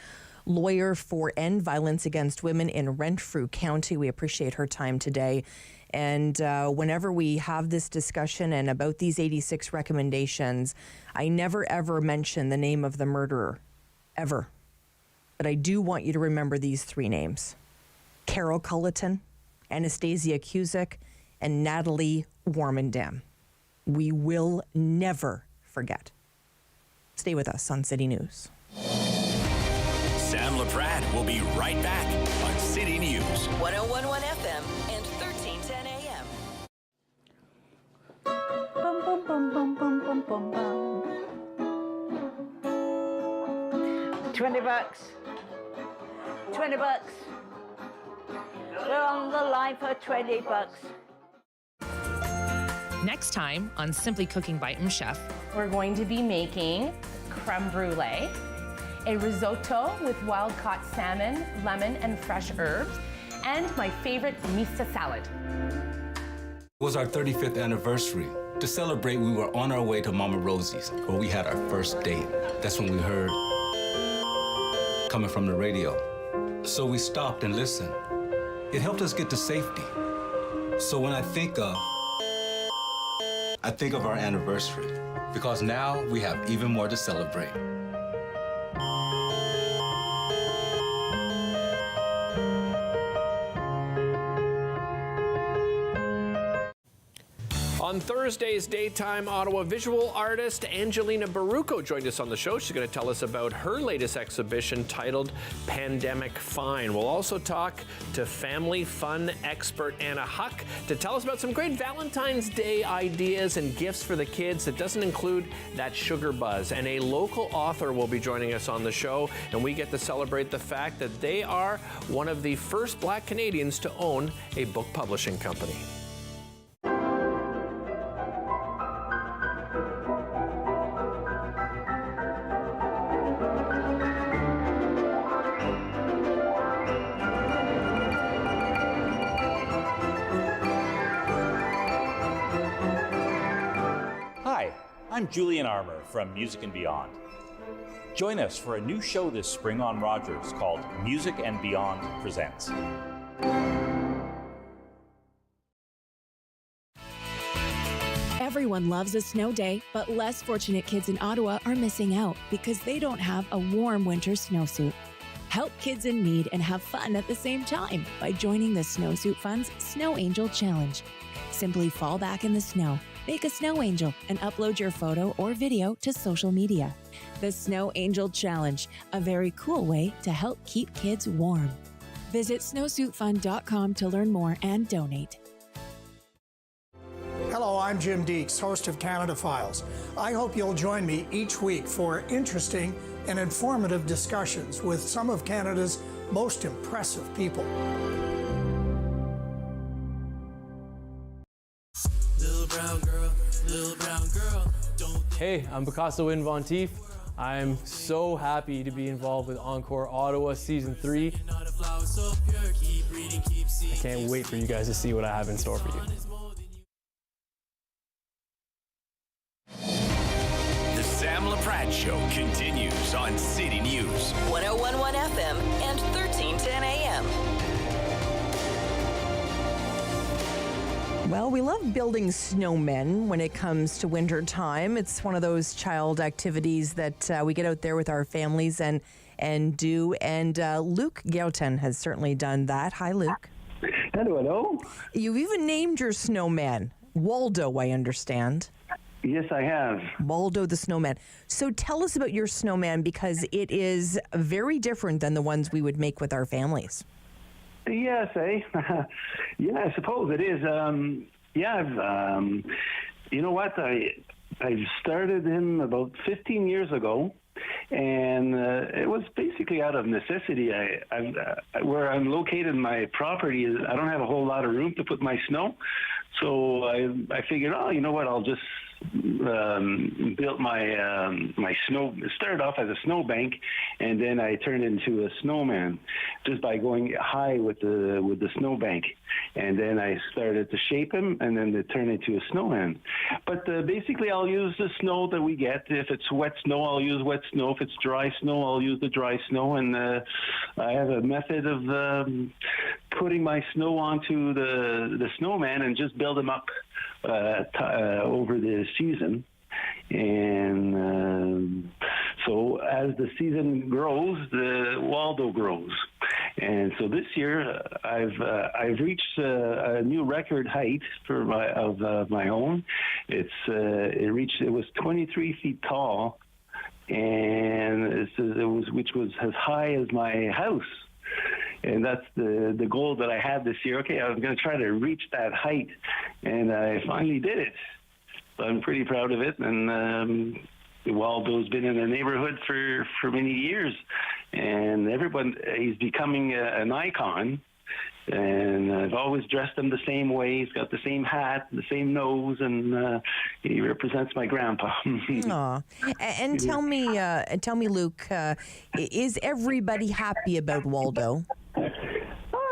S8: lawyer for End Violence Against Women in Renfrew County. We appreciate her time today. And whenever we have this discussion and about these 86 recommendations, I never, ever mention the name of the murderer, ever. But I do want you to remember these three names: Carol Culleton, Anastasia Cusick, and Natalie Warmendam. We will never forget. Stay with us on City News.
S2: Sam Laprade will be right back on City News.
S1: 101.1 FM and 1310 AM.
S5: Bum, bum, bum, bum, bum, bum, bum, bum. $20. $20. We're on the line for $20.
S11: Next time on Simply Cooking by Chef,
S12: we're going to be making creme brulee, a risotto with wild-caught salmon, lemon, and fresh herbs, and my favorite mista salad.
S6: It was our 35th anniversary. To celebrate, we were on our way to Mama Rosie's, where we had our first date. That's when we heard coming from the radio. So we stopped and listened. It helped us get to safety. So when I think of our anniversary, because now we have even more to celebrate.
S7: On Thursday's Daytime Ottawa visual artist Angelina Baruco joined us on the show. She's going to tell us about her latest exhibition titled Pandemic Fine. We'll also talk to family fun expert Anna Huck to tell us about some great Valentine's Day ideas and gifts for the kids that doesn't include that sugar buzz. And a local author will be joining us on the show, and we get to celebrate the fact that they are one of the first Black Canadians to own a book publishing company.
S9: I'm Julian Armour from Music and Beyond. Join us for a new show this spring on Rogers called Music and Beyond Presents.
S10: Everyone loves a snow day, but less fortunate kids in Ottawa are missing out because they don't have a warm winter snowsuit. Help kids in need and have fun at the same time by joining the Snowsuit Fund's Snow Angel Challenge. Simply fall back in the snow, make a snow angel, and upload your photo or video to social media. The Snow Angel Challenge, a very cool way to help keep kids warm. Visit snowsuitfund.com to learn more and donate.
S19: Hello, I'm Jim Deeks, host of Canada Files. I hope you'll join me each week for interesting and informative discussions with some of Canada's most impressive people.
S20: Little brown girl, don't.
S21: Hey, I'm Picasso Win Von Teef. I'm so happy to be involved with Encore Ottawa Season 3. I can't wait for you guys to see what I have in store for you.
S2: The Sam Laprade Show continues on City News.
S1: 1011 FM and 1310 AM.
S8: Well, we love building snowmen when it comes to winter time. It's one of those child activities that we get out there with our families and do. And Luke Gautin has certainly done that. Hi, Luke.
S14: Hello.
S8: You've even named your snowman Waldo, I understand.
S14: Yes, I have.
S8: Waldo the Snowman. So tell us about your snowman, because it is very different than the ones we would make with our families.
S14: Yes, yeah, I suppose it is. You know what? I started him about 15 years ago, and it was basically out of necessity. Where I'm located, my property is I don't have a whole lot of room to put my snow, so I figured, you know what? I'll just built my snow. Started off as a snowbank, and then I turned into a snowman just by going high with the snowbank. And then I started to shape him, and then it turned into a snowman. But basically, I'll use the snow that we get. If it's wet snow, I'll use wet snow. If it's dry snow, I'll use the dry snow. And I have a method of putting my snow onto the snowman and just build him up over the season. And so as the season grows, the Waldo grows. And so this year I've reached a new record height for my own. It was 23 feet tall, and which was as high as my house. And that's the goal that I had this year. Okay, I was going to try to reach that height, and I finally did it. So I'm pretty proud of it. And Waldo's been in the neighborhood for many years, and he's becoming an icon. And I've always dressed him the same way. He's got the same hat, the same nose, and he represents my grandpa.
S8: Aw. And tell me, Luke, is everybody happy about Waldo?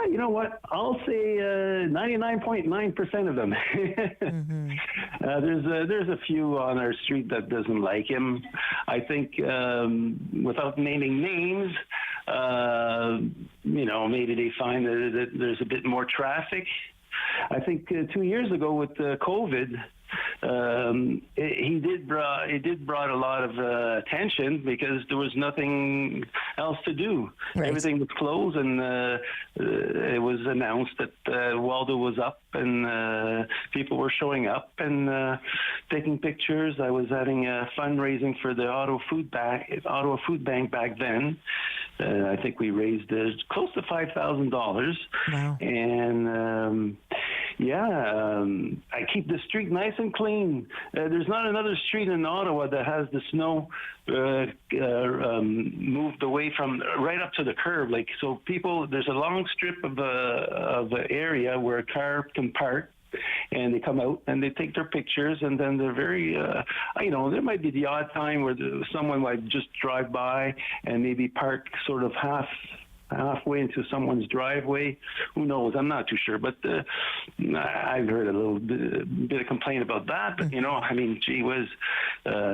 S14: You know what? I'll say 99.9% of them.
S8: Mm-hmm.
S14: There's a few on our street that doesn't like him. I think without naming names, maybe they find that there's a bit more traffic. I think 2 years ago with COVID, it did brought a lot of attention because there was nothing else to do. Right. Everything was closed, and it was announced that Waldo was up, and people were showing up and taking pictures. I was having a fundraising for the Ottawa Food Bank back then. I think we raised close to $5,000. Wow. And I keep the street nice and clean. There's not another street in Ottawa that has the snow moved away from right up to the curb. Like, so there's a long strip of area where a car can park, and they come out and they take their pictures, and then they're very, there might be the odd time where someone might just drive by and maybe park sort of half halfway into someone's driveway. Who knows? I'm not too sure, but I've heard a little bit of complaint about that. But, I mean, gee whiz,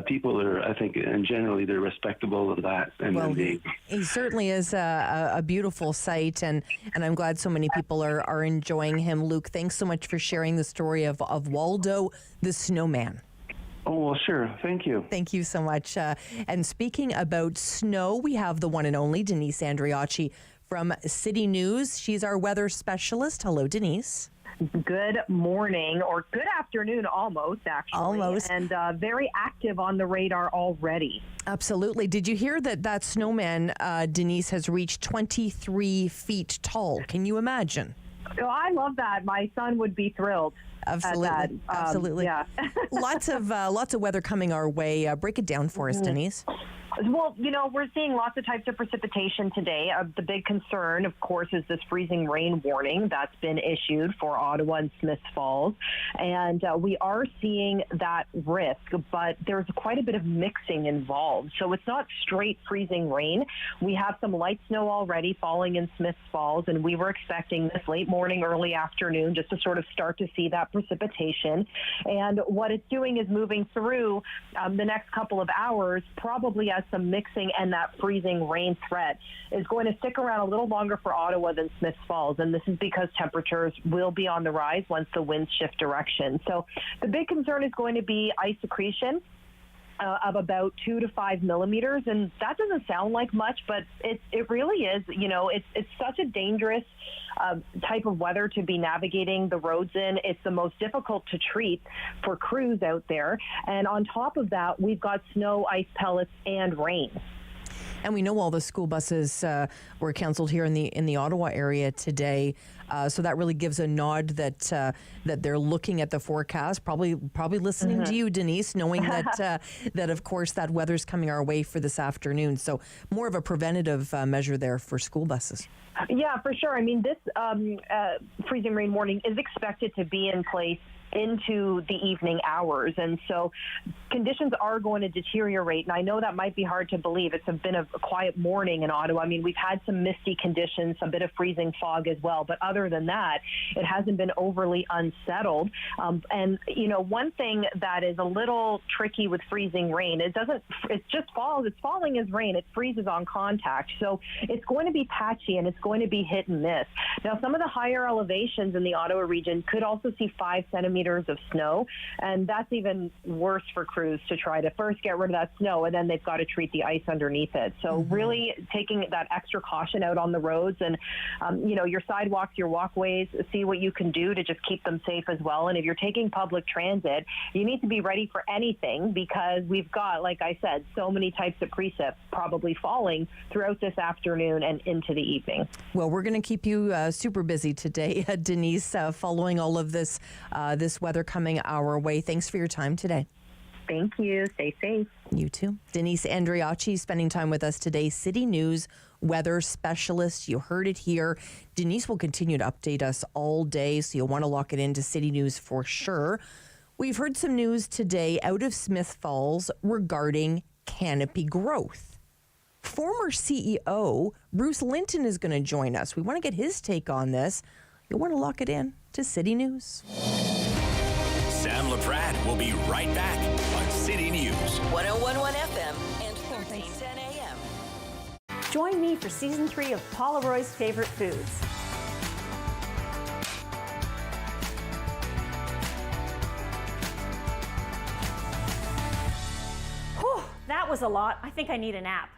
S14: people are, I think, and generally they're respectable of that. And
S8: well, he certainly is a beautiful sight, and I'm glad so many people are enjoying him. Luke, thanks so much for sharing the story of Waldo the Snowman.
S14: Oh, well, sure. Thank you.
S8: Thank you so much. And speaking about snow, we have the one and only Denise Andriacci from City News. She's our weather specialist. Hello, Denise.
S15: Good morning, or good afternoon almost, actually.
S8: Almost.
S15: And very active on the radar already.
S8: Absolutely. Did you hear that snowman, Denise, has reached 23 feet tall? Can you imagine?
S15: Oh, I love that. My son would be thrilled.
S8: Absolutely. Absolutely.
S15: Yeah.
S8: lots of weather coming our way. Break it down for us, Denise.
S15: Well, we're seeing lots of types of precipitation today. The big concern, of course, is this freezing rain warning that's been issued for Ottawa and Smiths Falls. And we are seeing that risk, but there's quite a bit of mixing involved. So it's not straight freezing rain. We have some light snow already falling in Smiths Falls, and we were expecting this late morning, early afternoon, just to sort of start to see that precipitation. And what it's doing is moving through the next couple of hours, probably as some mixing, and that freezing rain threat is going to stick around a little longer for Ottawa than Smiths Falls. And this is because temperatures will be on the rise once the winds shift direction. So the big concern is going to be ice accretion of about 2 to 5 millimeters. And that doesn't sound like much, but it really is. It's such a dangerous type of weather to be navigating the roads in. It's the most difficult to treat for crews out there. And on top of that, we've got snow, ice pellets, and rain.
S8: And we know all the school buses were canceled here in the Ottawa area today. So that really gives a nod that they're looking at the forecast, probably listening to you, Denise, knowing that of course that weather's coming our way for this afternoon. So more of a preventative measure there for school buses.
S15: Yeah, for sure. I mean, this freezing rain warning is expected to be in place into the evening hours. And so conditions are going to deteriorate. And I know that might be hard to believe. It's been a quiet morning in Ottawa. I mean, we've had some misty conditions, a bit of freezing fog as well. But other than that, it hasn't been overly unsettled. And, one thing that is a little tricky with freezing rain, it just falls. It's falling as rain. It freezes on contact. So it's going to be patchy and it's going to be hit and miss. Now, some of the higher elevations in the Ottawa region could also see 5 centimeters of snow, and that's even worse for crews to try to first get rid of that snow, and then they've got to treat the ice underneath it. So really taking that extra caution out on the roads, and your sidewalks, your walkways, see what you can do to just keep them safe as well. And if you're taking public transit, you need to be ready for anything, because we've got, like I said, so many types of precip probably falling throughout this afternoon and into the evening.
S8: Well, we're going to keep you super busy today, Denise, following all of this weather coming our way. Thanks for your time today.
S15: Thank you. Stay safe.
S8: You too. Denise Andriacci spending time with us today, City News weather specialist. You heard it here. Denise will continue to update us all day, so you'll want to lock it into City News for sure. We've heard some news today out of Smiths Falls regarding Canopy growth. Former CEO Bruce Linton is going to join us. We want to get his take on this. You'll want to lock it in to City News.
S2: Sam Laprade will be right back on City News.
S1: 101.1 FM and 1310 AM.
S5: Join me for Season 3 of Paula Roy's Favorite Foods. Whew, that was a lot. I think I need a nap.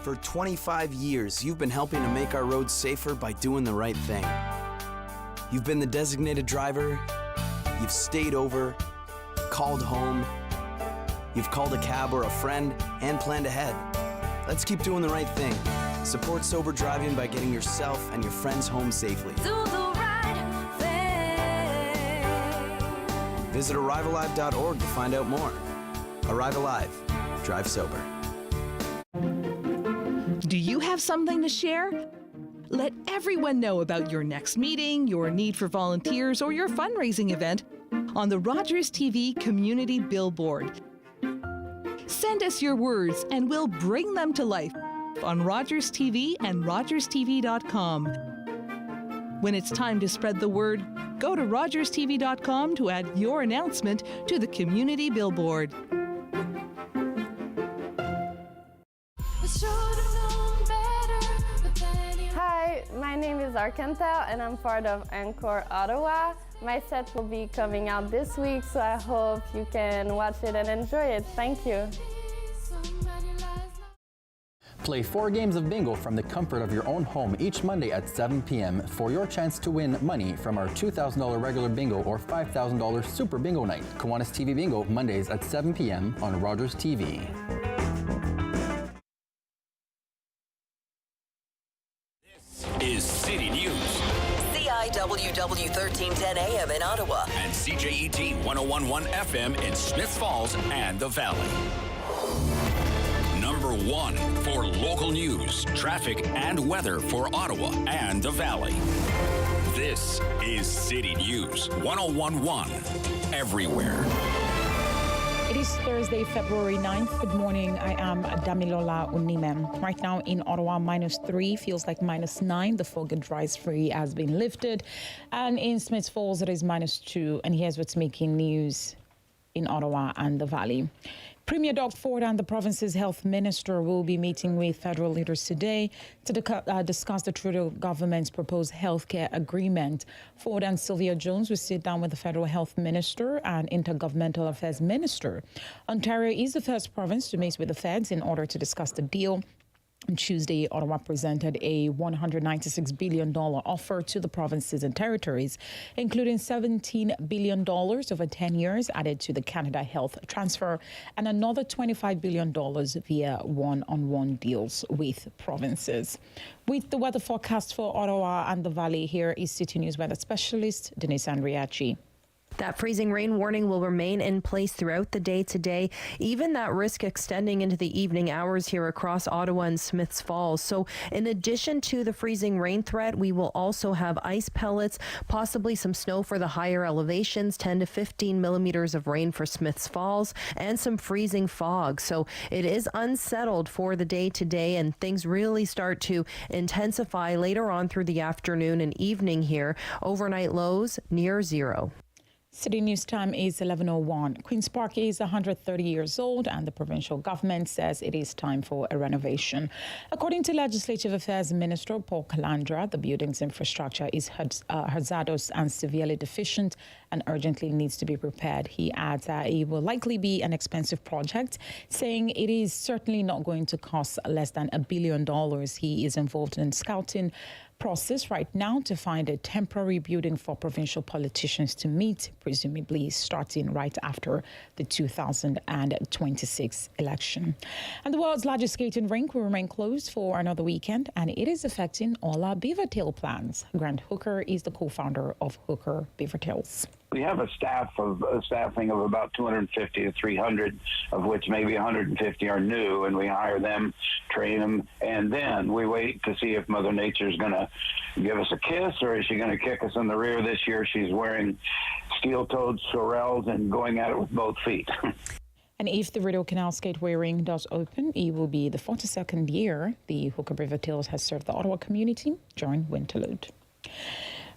S16: For 25 years, you've been helping to make our roads safer by doing the right thing. You've been the designated driver, you've stayed over, called home, you've called a cab or a friend, and planned ahead. Let's keep doing the right thing. Support sober driving by getting yourself and your friends home safely.
S17: Do the right thing.
S16: Visit ArriveAlive.org to find out more. Arrive Alive. Drive sober.
S13: Do you have something to share? Let everyone know about your next meeting, your need for volunteers, or your fundraising event on the Rogers TV Community Billboard. Send us your words and we'll bring them to life on Rogers TV and rogerstv.com. When it's time to spread the word, go to rogerstv.com to add your announcement to the community billboard.
S18: Hi, my name is Arkantel and I'm part of Encore Ottawa. My set will be coming out this week, so I hope you can watch it and enjoy it. Thank you.
S24: Play 4 games of bingo from the comfort of your own home each Monday at 7 p.m. for your chance to win money from our $2,000 regular bingo or $5,000 super bingo night. Kiwanis TV Bingo Mondays at 7 p.m. on Rogers TV.
S2: Is City News.
S1: CIWW 1310 AM in Ottawa.
S2: And CJET 1011 FM in Smiths Falls and the Valley. Number 1 for local news, traffic, and weather for Ottawa and the Valley. This is City News 1011 everywhere.
S3: It is Thursday, February 9th. Good morning. I am Damilola Unime. Right now in Ottawa, -3, feels like -9. The fog and dry free has been lifted. And in Smiths Falls, it is -2. And here's what's making news in Ottawa and the Valley. Premier Doug Ford and the province's health minister will be meeting with federal leaders today to discuss the Trudeau government's proposed healthcare agreement. Ford and Sylvia Jones will sit down with the federal health minister and intergovernmental affairs minister. Ontario is the first province to meet with the feds in order to discuss the deal. On Tuesday, Ottawa presented a $196 billion offer to the provinces and territories, including $17 billion over 10 years added to the Canada Health Transfer and another $25 billion via one-on-one deals with provinces. With the weather forecast for Ottawa and the Valley, here is City News weather specialist Denise Andriachi.
S22: That freezing rain warning will remain in place throughout the day today, even that risk extending into the evening hours here across Ottawa and Smiths Falls. So in addition to the freezing rain threat, we will also have ice pellets, possibly some snow for the higher elevations, 10 to 15 millimeters of rain for Smiths Falls, and some freezing fog. So it is unsettled for the day today, and things really start to intensify later on through the afternoon and evening here. Overnight lows near zero.
S3: City News time is 11:01. Queen's Park is 130 years old and the provincial government says it is time for a renovation. According to Legislative Affairs Minister Paul Calandra, the building's infrastructure is hazardous and severely deficient and urgently needs to be repaired. He adds that it will likely be an expensive project, saying it is certainly not going to cost less than $1 billion. He is involved in scouting process right now to find a temporary building for provincial politicians to meet, presumably starting right after the 2026 election. And the world's largest skating rink will remain closed for another weekend, and it is affecting all our BeaverTail plans. Grant Hooker is the co-founder of Hooker BeaverTails.
S23: We have a staffing of about 250 to 300, of which maybe 150 are new, and we hire them, train them, and then we wait to see if Mother Nature is going to give us a kiss or is she going to kick us in the rear. This year she's wearing steel-toed sorels and going at it with both feet.
S3: And if the Rideau Canal Skateway Ring does open, it will be the 42nd year the Hooker BeaverTails has served the Ottawa community during Winterlude.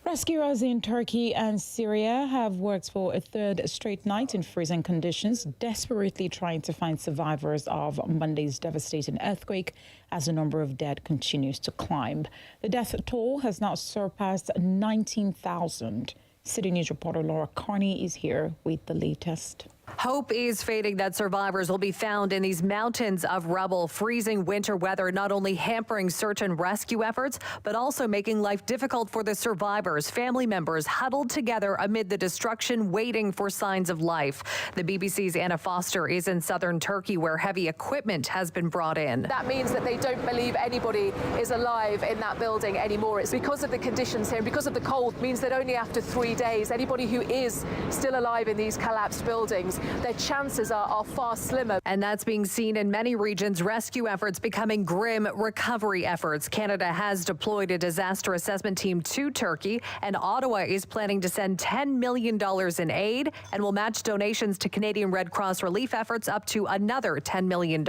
S3: Rescuers in Turkey and Syria have worked for a third straight night in freezing conditions, desperately trying to find survivors of Monday's devastating earthquake as the number of dead continues to climb. The death toll has now surpassed 19,000. City News reporter Laura Carney is here with the latest.
S25: Hope is fading that survivors will be found in these mountains of rubble. Freezing winter weather not only hampering search and rescue efforts, but also making life difficult for the survivors. Family members huddled together amid the destruction, waiting for signs of life. The BBC's Anna Foster is in southern Turkey, where heavy equipment has been brought in.
S26: That means that they don't believe anybody is alive in that building anymore. It's because of the conditions here and because of the cold, means that only after 3 days, anybody who is still alive in these collapsed buildings their chances are far slimmer.
S25: And that's being seen in many regions, rescue efforts becoming grim recovery efforts. Canada has deployed a disaster assessment team to Turkey, and Ottawa is planning to send $10 million in aid and will match donations to Canadian Red Cross relief efforts up to another $10 million.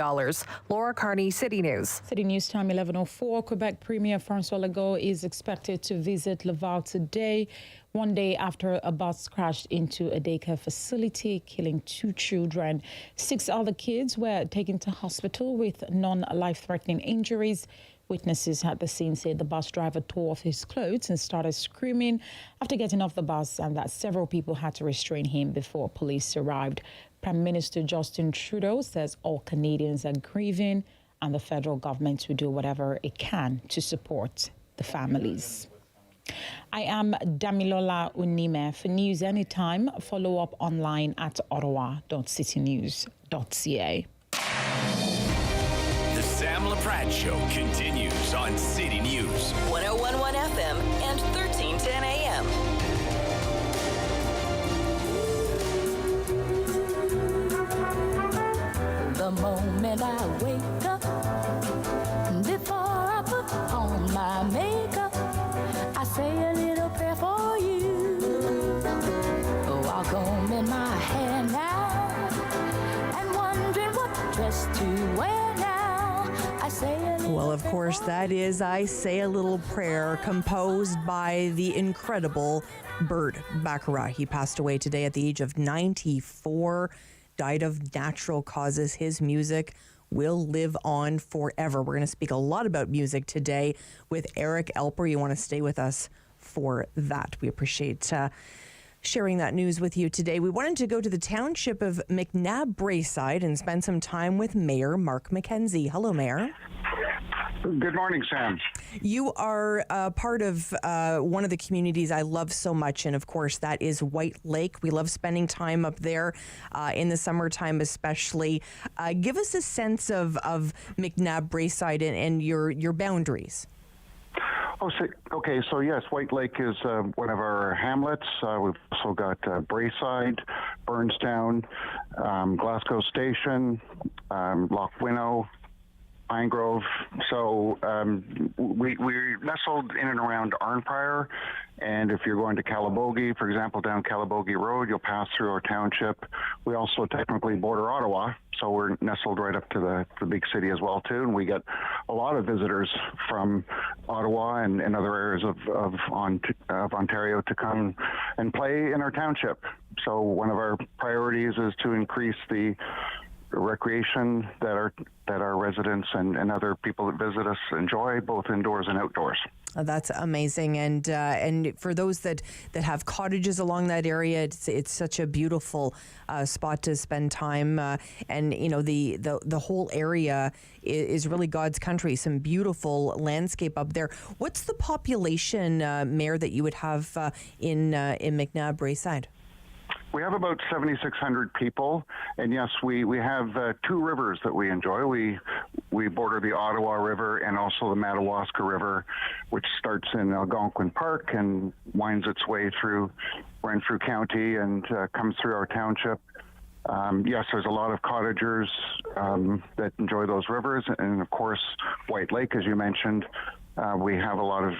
S25: Laura Carney, City News.
S3: City News time 11:04. Quebec Premier François Legault is expected to visit Laval today, one day after a bus crashed into a daycare facility, killing 2 children. 6 other kids were taken to hospital with non-life-threatening injuries. Witnesses at the scene said the bus driver tore off his clothes and started screaming after getting off the bus, and that several people had to restrain him before police arrived. Prime Minister Justin Trudeau says all Canadians are grieving and the federal government will do whatever it can to support the families. I am Damilola Unime. For news anytime, follow up online at ottawa.citynews.ca.
S2: The Sam Laprade Show continues on City News.
S1: 1011 FM and 1310 AM.
S4: The moment I wake up, before I put on my makeup, I say a little prayer for you. While combing my hair now and wondering what dress to wear now, I say a little.
S8: Well, of course, that is I Say a Little Prayer, composed by the incredible Bert Bacharach. He passed away today at the age of 94, died of natural causes. His music will live on forever. We're going to speak a lot about music today with Eric Elper. You want to stay with us for that. We appreciate sharing that news with you today. We wanted to go to the township of McNabb-Braeside and spend some time with Mayor Mark McKenzie. Hello, Mayor.
S6: Good morning, Sam.
S8: You are part of one of the communities I love so much, and of course that is White Lake. We love spending time up there in the summertime especially. Give us a sense of McNabb-Braeside and your boundaries.
S6: So yes, White Lake is one of our hamlets. We've also got Braeside, Burnstown, Glasgow Station, Loch Winnow, Pine Grove. So we're nestled in and around Arnprior, and if you're going to Calabogie, for example, down Calabogie Road, you'll pass through our township. We also technically border Ottawa, so we're nestled right up to the big city as well too, and we get a lot of visitors from Ottawa and other areas of Ontario to come and play in our township. So one of our priorities is to increase the recreation that our residents and other people that visit us enjoy, both indoors and outdoors.
S8: That's amazing, and for those that have cottages along that area, it's such a beautiful spot to spend time, and you know the whole area is really God's country. Some beautiful landscape up there. What's the population, Mayor, that you would have in McNabb-Braeside?
S6: We have about 7,600 people, and yes, we have 2 rivers that we enjoy. We border the Ottawa River and also the Madawaska River, which starts in Algonquin Park and winds its way through Renfrew County and comes through our township. Yes, there's a lot of cottagers that enjoy those rivers, and of course, White Lake, as you mentioned. We have a lot of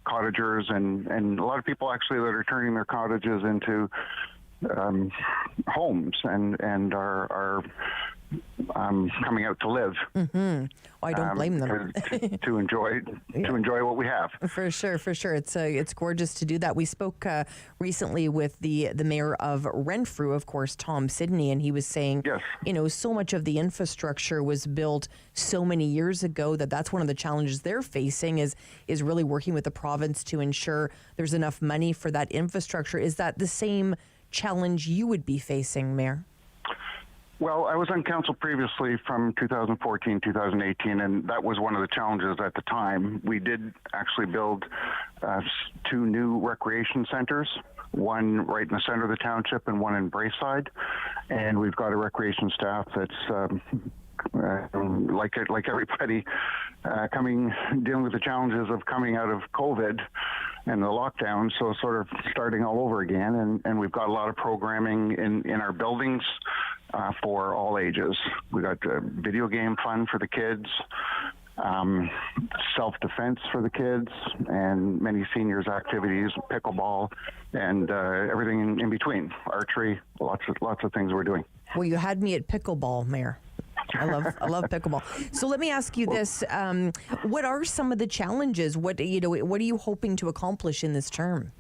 S6: cottagers and a lot of people actually that are turning their cottages into homes and are coming out to live.
S8: Mm-hmm. Well, I don't blame them.
S6: to enjoy what we have. For sure.
S8: It's gorgeous to do that. We spoke recently with the mayor of Renfrew, of course, Tom Sidney, and he was saying, yes, you know, so much of the infrastructure was built so many years ago that's one of the challenges they're facing is really working with the province to ensure there's enough money for that infrastructure. Is that the same challenge you would be facing, Mayor?
S6: Well, I was on council previously from 2014, 2018, and that was one of the challenges at the time. We did actually build 2 new recreation centers, one right in the center of the township and one in Braeside. And we've got a recreation staff that's like everybody dealing with the challenges of coming out of COVID. and the lockdown, so sort of starting all over again. And we've got a lot of programming in our buildings for all ages. We got video game fun for the kids, self-defense for the kids, and many seniors activities, pickleball, and everything in between. Archery, lots of things we're doing.
S8: Well, you had me at pickleball, Mayor. I love pickleball. So let me ask you this: what are some of the challenges? What are you hoping to accomplish in this term?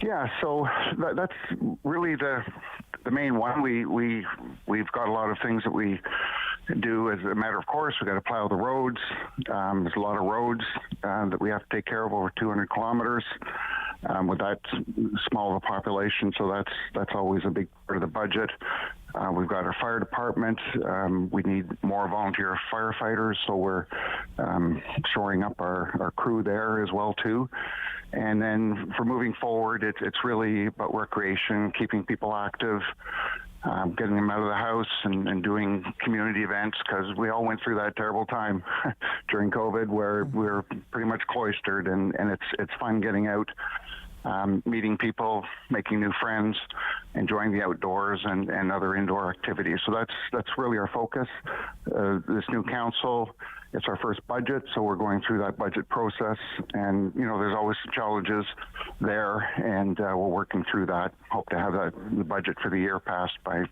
S6: Yeah, so that's really the main one. We've got a lot of things that we do as a matter of course. We've got to plow the roads. There's a lot of roads that we have to take care of, over 200 kilometers. With that small of a population, so that's always a big part of the budget. We've got our fire department. We need more volunteer firefighters, so we're shoring up our crew there as well too. And then for moving forward, it's really about recreation, keeping people active, getting them out of the house and doing community events, because we all went through that terrible time during COVID where we were pretty much cloistered, and it's fun getting out, meeting people, making new friends, enjoying the outdoors and other indoor activities. So that's really our focus. This new council, it's our first budget, so we're going through that budget process, and there's always some challenges there, and we're working through that. Hope to have the budget for the year passed by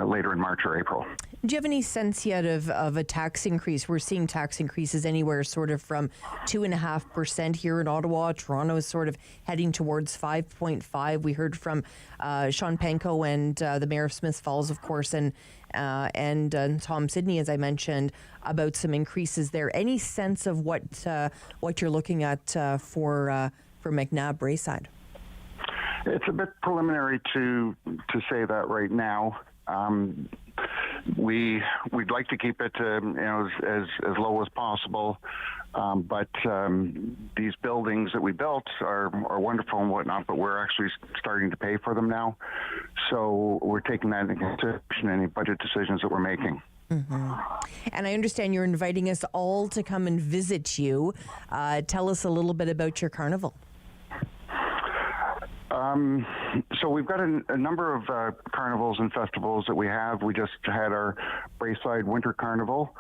S6: later in March or April.
S8: Do you have any sense yet of a tax increase? We're seeing tax increases anywhere sort of from 2.5% here in Ottawa. Toronto is sort of heading towards 5.5. We heard from Sean Panko and the Mayor of Smiths Falls, of course, and Tom Sidney, as I mentioned, about some increases there. Any sense of what you're looking at for McNabb Braeside?
S6: It's a bit preliminary to say that right now. We'd like to keep it as low as possible, but these buildings that we built are wonderful and whatnot, but we're actually starting to pay for them now, so we're taking that into consideration in any budget decisions that we're making.
S8: Mm-hmm. And I understand you're inviting us all to come and visit you. Tell us a little bit about your carnival.
S6: So we've got a number of carnivals and festivals that we have. We just had our Braeside Winter Carnival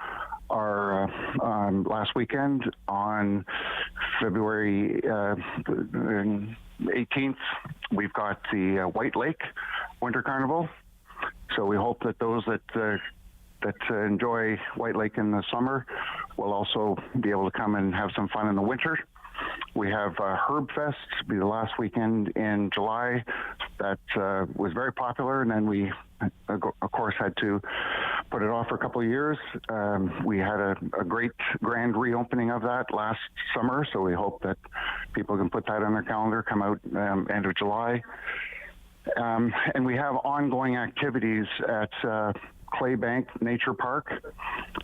S6: our last weekend on February 18th. We've got the White Lake Winter Carnival. So we hope that those that enjoy White Lake in the summer will also be able to come and have some fun in the winter. We have Herb Fest, be the last weekend in July. That was very popular, and then we, of course, had to put it off for a couple of years. We had a great grand reopening of that last summer, so we hope that people can put that on their calendar, come out end of July. And we have ongoing activities at Claybank Nature Park.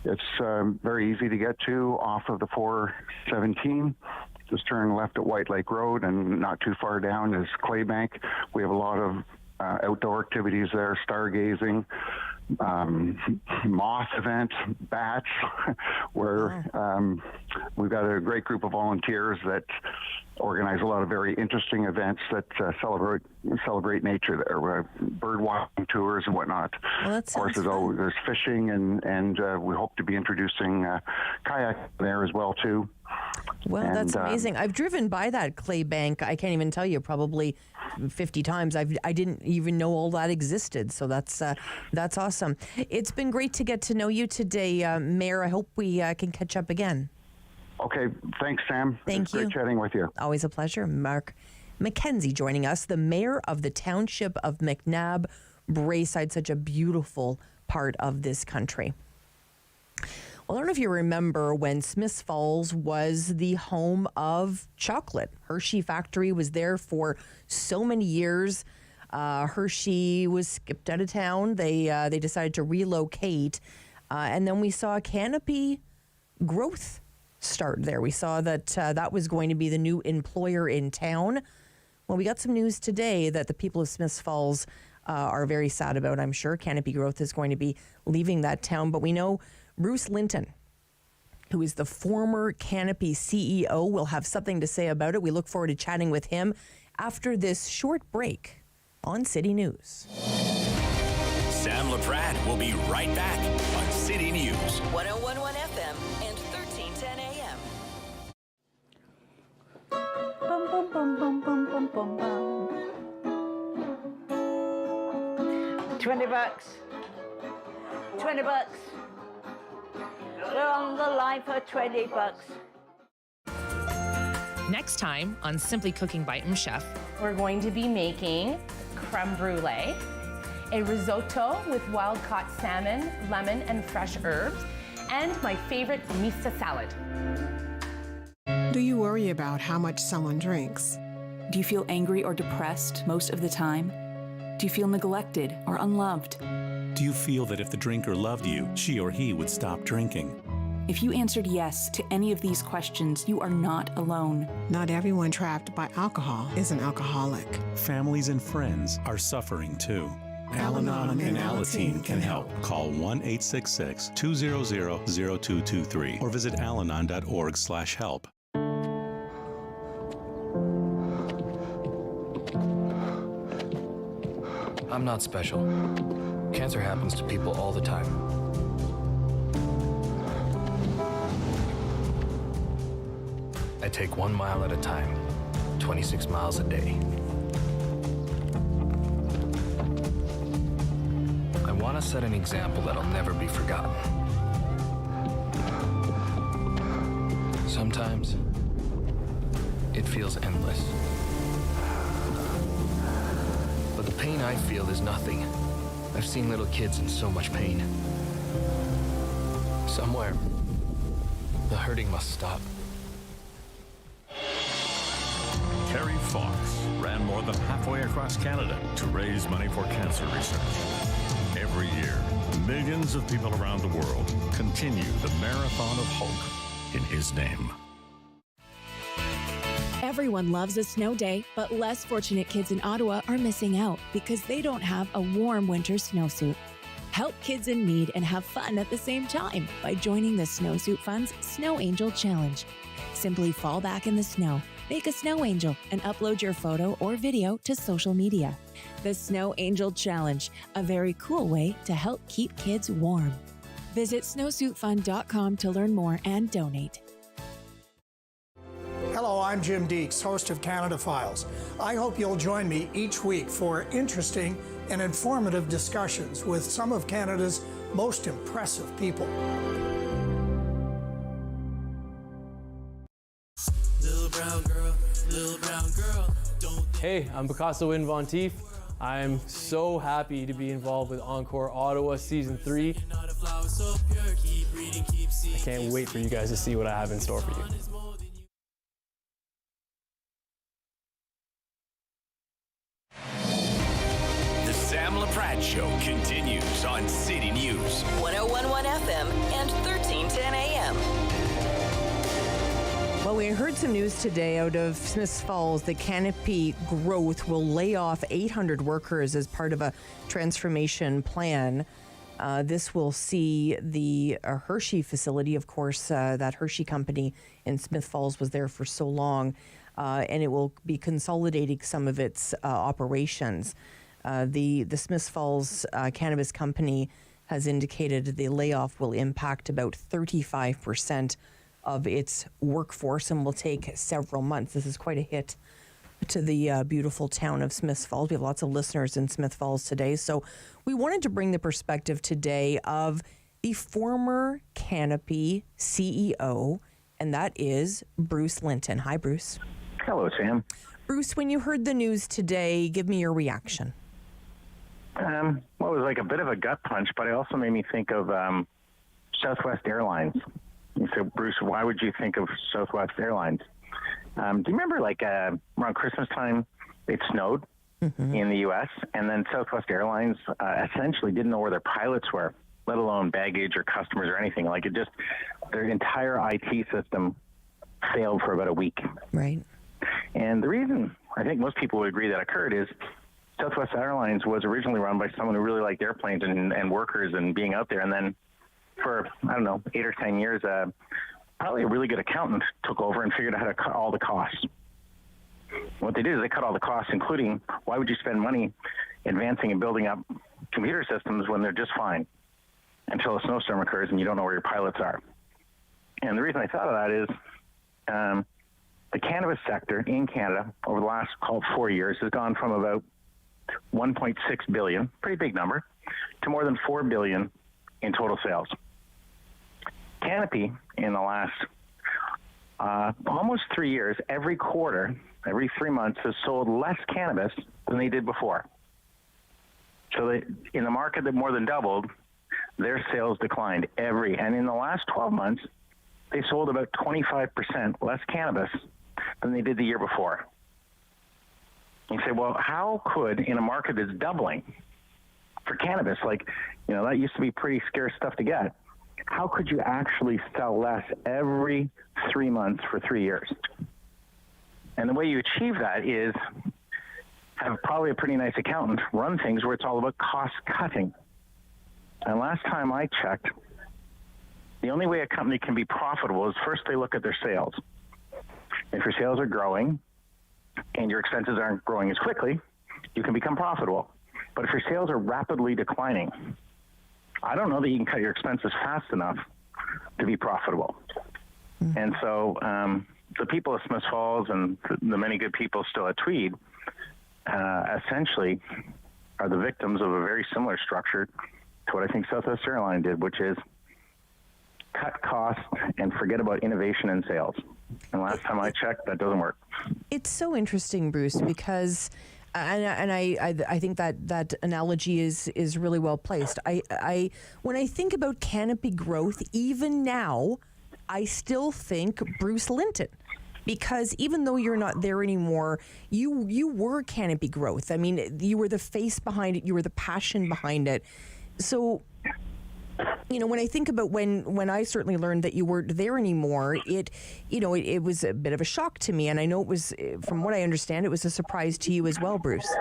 S6: It's very easy to get to off of the 417. Just turn left at White Lake Road, and not too far down is Claybank. We have a lot of outdoor activities there, stargazing, moth event, bats, where we've got a great group of volunteers that organize a lot of very interesting events that celebrate nature there, bird watching tours and whatnot.
S8: Well,
S6: of course, there's fishing, and we hope to be introducing kayak there as well too.
S8: Well, that's amazing. I've driven by that clay bank. I can't even tell you, probably 50 times. I didn't even know all that existed. So that's awesome. It's been great to get to know you today, Mayor. I hope we can catch up again.
S6: Okay. Thanks, Sam.
S8: Thank you.
S6: Great chatting with you.
S8: Always a pleasure. Mark McKenzie joining us, the Mayor of the Township of McNabb Braeside, such a beautiful part of this country. Well, I don't know if you remember when Smiths Falls was the home of chocolate. Hershey Factory was there for so many years. Hershey was skipped out of town. They decided to relocate. And then we saw Canopy growth start there. We saw that that was going to be the new employer in town. Well, we got some news today that the people of Smiths Falls are very sad about, I'm sure. Canopy Growth is going to be leaving that town. But we know Bruce Linton, who is the former Canopy CEO, will have something to say about it. We look forward to chatting with him after this short break on City News.
S2: Sam Laprade will be right back on City News.
S1: 1011 FM and 1310 AM.
S5: Bum, bum, bum, bum, bum, bum, bum, bum. $20. $20. We're on the line for $20.
S7: Next time on Simply Cooking by Chef,
S9: we're going to be making creme brulee, a risotto with wild-caught salmon, lemon, and fresh herbs, and my favorite mista salad.
S10: Do you worry about how much someone drinks?
S11: Do you feel angry or depressed most of the time? Do you feel neglected or unloved?
S12: Do you feel that if the drinker loved you, she or he would stop drinking?
S11: If you answered yes to any of these questions, you are not alone.
S10: Not everyone trapped by alcohol is an alcoholic.
S12: Families and friends are suffering too. Al-Anon and Alateen can help. Call 1-866-200-0223 or visit alanon.org/help.
S19: I'm not special. Cancer happens to people all the time. I take 1 mile at a time, 26 miles a day. I want to set an example that'll never be forgotten. Sometimes it feels endless. But the pain I feel is nothing. I've seen little kids in so much pain. Somewhere, the hurting must stop.
S27: Terry Fox ran more than halfway across Canada to raise money for cancer research. Every year, millions of people around the world continue the marathon of hope in his name.
S28: Everyone loves a snow day, but less fortunate kids in Ottawa are missing out because they don't have a warm winter snowsuit. Help kids in need and have fun at the same time by joining the Snowsuit Fund's Snow Angel Challenge. Simply fall back in the snow, make a snow angel, and upload your photo or video to social media. The Snow Angel Challenge, a very cool way to help keep kids warm. Visit snowsuitfund.com to learn more and donate.
S29: Hello, I'm Jim Deeks, host of Canada Files. I hope you'll join me each week for interesting and informative discussions with some of Canada's most impressive people.
S20: Little brown girl, don't.
S21: Hey, I'm Bacharach Von Teef. I'm so happy to be involved with Encore Ottawa Season 3. I can't wait for you guys to see what I have in store for you.
S2: The Sam Laprade Show continues on City News.
S1: 1011 FM and 1310 AM.
S8: Well, we heard some news today out of Smiths Falls that Canopy Growth will lay off 800 workers as part of a transformation plan. This will see the Hershey facility, of course, that Hershey company in Smiths Falls was there for so long, and it will be consolidating some of its operations. The Smiths Falls Cannabis Company has indicated the layoff will impact about 35% of its workforce and will take several months. This is quite a hit to the beautiful town of Smiths Falls. We have lots of listeners in Smiths Falls today. So we wanted to bring the perspective today of the former Canopy CEO, and that is Bruce Linton. Hi, Bruce.
S23: Hello, Sam.
S8: Bruce, when you heard the news today, give me your reaction.
S23: Well, it was like a bit of a gut punch, but it also made me think of Southwest Airlines. So, Bruce, why would you think of Southwest Airlines? Do you remember, like, around Christmas time, it snowed in the U.S., and then Southwest Airlines essentially didn't know where their pilots were, let alone baggage or customers or anything. Like, it just, their entire IT system failed for about a week.
S8: Right.
S23: And the reason I think most people would agree that occurred is Southwest Airlines was originally run by someone who really liked airplanes and workers and being out there, and then for, I don't know, 8 or 10 years,
S13: probably a really good accountant took over and figured out how to cut all the costs. What they did is they cut all the costs, including why would you spend money advancing and building up computer systems when they're just fine until a snowstorm occurs and you don't know where your pilots are. And the reason I thought of that is the cannabis sector in Canada over the last, call it 4 years, has gone from about 1.6 billion, pretty big number, to more than 4 billion in total sales. Canopy, in the last almost 3 years, every quarter, every 3 months, has sold less cannabis than they did before. So they, in the market that more than doubled, their sales declined and in the last 12 months, they sold about 25% less cannabis than they did the year before. You say, well, how could, in a market that's doubling for cannabis, like, you know, that used to be pretty scarce stuff to get, how could you actually sell less every 3 months for 3 years? And the way you achieve that is have probably a pretty nice accountant run things where it's all about cost cutting. And last time I checked, the only way a company can be profitable is first they look at their sales. If your sales are growing and your expenses aren't growing as quickly, you can become profitable. But if your sales are rapidly declining, I don't know that you can cut your expenses fast enough to be profitable. And so the people of Smiths Falls and the many good people still at Tweed essentially are the victims of a very similar structure to what I think Southwest Airlines did, which is cut costs and forget about innovation and sales. And last time I checked, that doesn't work.
S8: It's so interesting, Bruce, because I think that analogy is really well placed. I when I think about Canopy growth, even now, I still think Bruce Linton. Because even though you're not there anymore, you were Canopy growth. I mean, you were the face behind it. You were the passion behind it. So, you know, when I think about when I certainly learned that you weren't there anymore, it was a bit of a shock to me. And I know it was, from what I understand, it was a surprise to you as well, Bruce.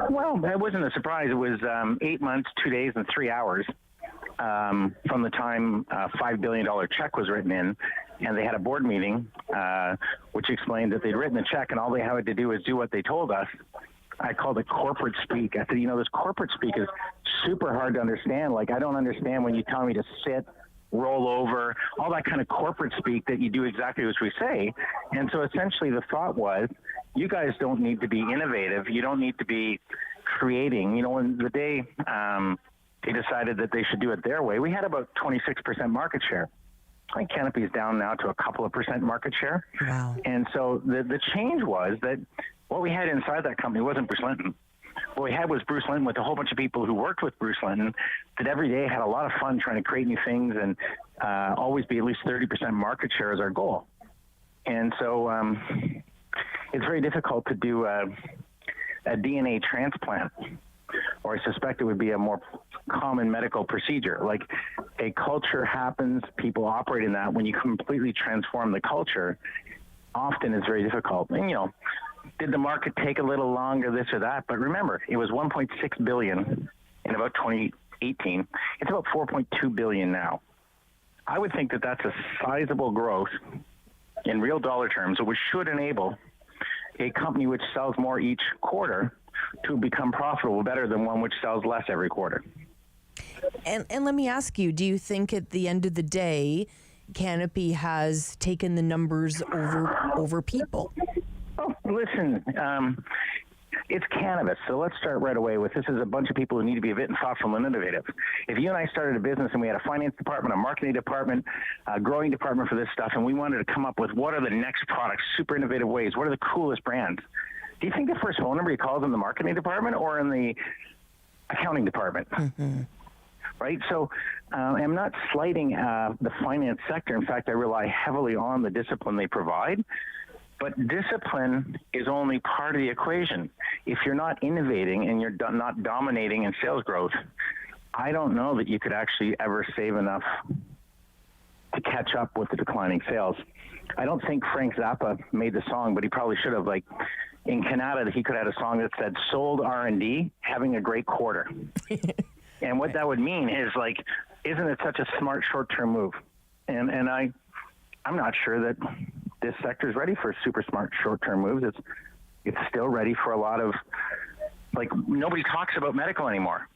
S13: Well, that wasn't a surprise. It was 8 months, 2 days, and 3 hours from the time a $5 billion check was written in. And they had a board meeting, which explained that they'd written the check and all they had to do was do what they told us. I called it corporate speak. I said, you know, this corporate speak is super hard to understand. Like, I don't understand when you tell me to sit, roll over, all that kind of corporate speak that you do exactly as we say. And so essentially the thought was, you guys don't need to be innovative. You don't need to be creating. You know, when the day they decided that they should do it their way, we had about 26% market share. I think Canopy is down now to a couple of percent market share.
S8: Wow.
S13: And so the change was that what we had inside that company wasn't Bruce Linton. What we had was Bruce Linton with a whole bunch of people who worked with Bruce Linton that every day had a lot of fun trying to create new things and always be at least 30% market share as our goal. And so it's very difficult to do a DNA transplant, or I suspect it would be a more common medical procedure. Like, a culture happens, people operate in that. When you completely transform the culture, often it's very difficult. And, you know, did the market take a little longer, this or that? But remember, it was 1.6 billion in about 2018. It's about 4.2 billion now. I would think that that's a sizable growth in real dollar terms, which should enable a company which sells more each quarter to become profitable better than one which sells less every quarter.
S8: And let me ask you, do you think at the end of the day, Canopy has taken the numbers over people?
S13: Oh, listen, it's cannabis, so let's start right away with this is a bunch of people who need to be a bit thoughtful and innovative. If you and I started a business and we had a finance department, a marketing department, a growing department for this stuff, and we wanted to come up with what are the next products, super innovative ways, what are the coolest brands, do you think the first phone number you call is in the marketing department or in the accounting department? Mm-hmm. Right? So I'm not slighting the finance sector. In fact, I rely heavily on the discipline they provide. But discipline is only part of the equation. If you're not innovating and you're not dominating in sales growth, I don't know that you could actually ever save enough to catch up with the declining sales. I don't think Frank Zappa made the song, but he probably should have. Like, in Canada, he could have had a song that said, sold R&D, having a great quarter. And what that would mean is, like, isn't it such a smart short-term move? And I I'm not sure that this sector is ready for super smart short-term moves. It's still ready for a lot of, like, nobody talks about medical anymore.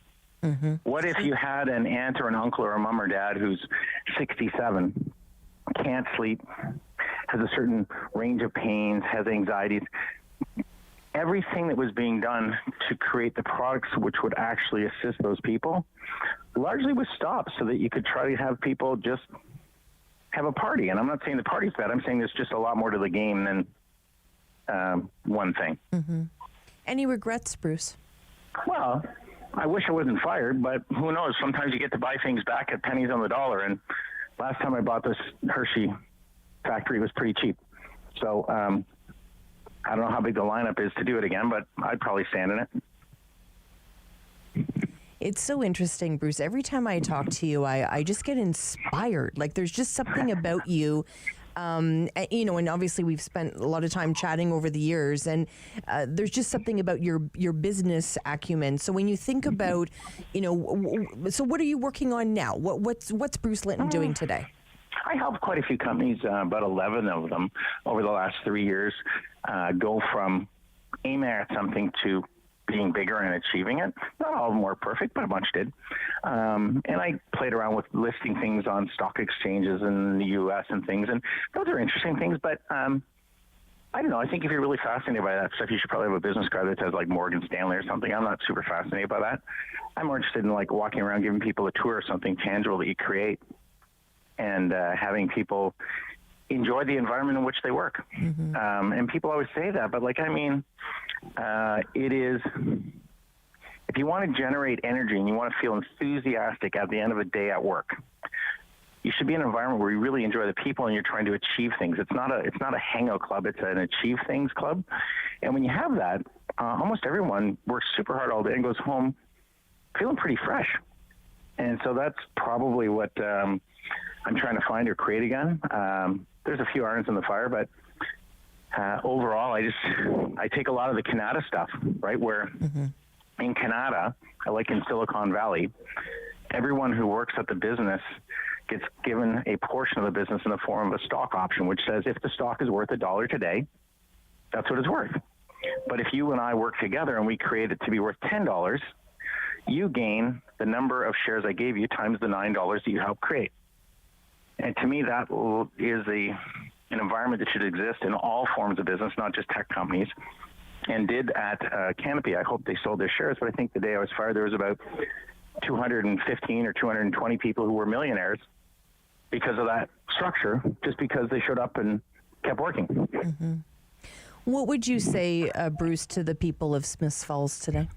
S13: Mm-hmm. What if you had an aunt or an uncle or a mom or dad who's 67, can't sleep, has a certain range of pains, has anxieties? Everything that was being done to create the products which would actually assist those people largely was stopped so that you could try to have people just have a party. And I'm not saying the party's bad. I'm saying there's just a lot more to the game than one thing.
S8: Mm-hmm. Any regrets, Bruce?
S13: Well, I wish I wasn't fired, but who knows? Sometimes you get to buy things back at pennies on the dollar. And last time I bought this Hershey factory, it was pretty cheap. So I don't know how big the lineup is to do it again, but I'd probably stand in it.
S8: It's so interesting, Bruce. Every time I talk to you, I just get inspired. Like, there's just something about you. And obviously we've spent a lot of time chatting over the years, and there's just something about your business acumen. So when you think about, so what are you working on now? What's Bruce Linton doing today?
S13: I helped quite a few companies, about 11 of them over the last 3 years, go from aiming at something to being bigger and achieving it. Not all of them were perfect, but a bunch did. And I played around with listing things on stock exchanges in the U.S. and things, and those are interesting things, but I don't know. I think if you're really fascinated by that stuff, you should probably have a business card that says, like, Morgan Stanley or something. I'm not super fascinated by that. I'm more interested in, like, walking around giving people a tour of something tangible that you create and having people enjoy the environment in which they work. Mm-hmm. And people always say that, but, like, I mean, it is, if you want to generate energy and you want to feel enthusiastic at the end of a day at work, you should be in an environment where you really enjoy the people and you're trying to achieve things. It's not a hangout club, it's an achieve things club. And when you have that, almost everyone works super hard all day and goes home feeling pretty fresh. And so that's probably what I'm trying to find or create again. There's a few irons in the fire, but overall, I take a lot of the Canada stuff, right? Where in Canada, like in Silicon Valley, everyone who works at the business gets given a portion of the business in the form of a stock option, which says if the stock is worth $1 today, that's what it's worth. But if you and I work together and we create it to be worth $10, you gain the number of shares I gave you times the $9 that you helped create. And to me, that is an environment that should exist in all forms of business, not just tech companies, and did at Canopy. I hope they sold their shares, but I think the day I was fired, there was about 215 or 220 people who were millionaires because of that structure, just because they showed up and kept working.
S8: Mm-hmm. What would you say, Bruce, to the people of Smiths Falls today?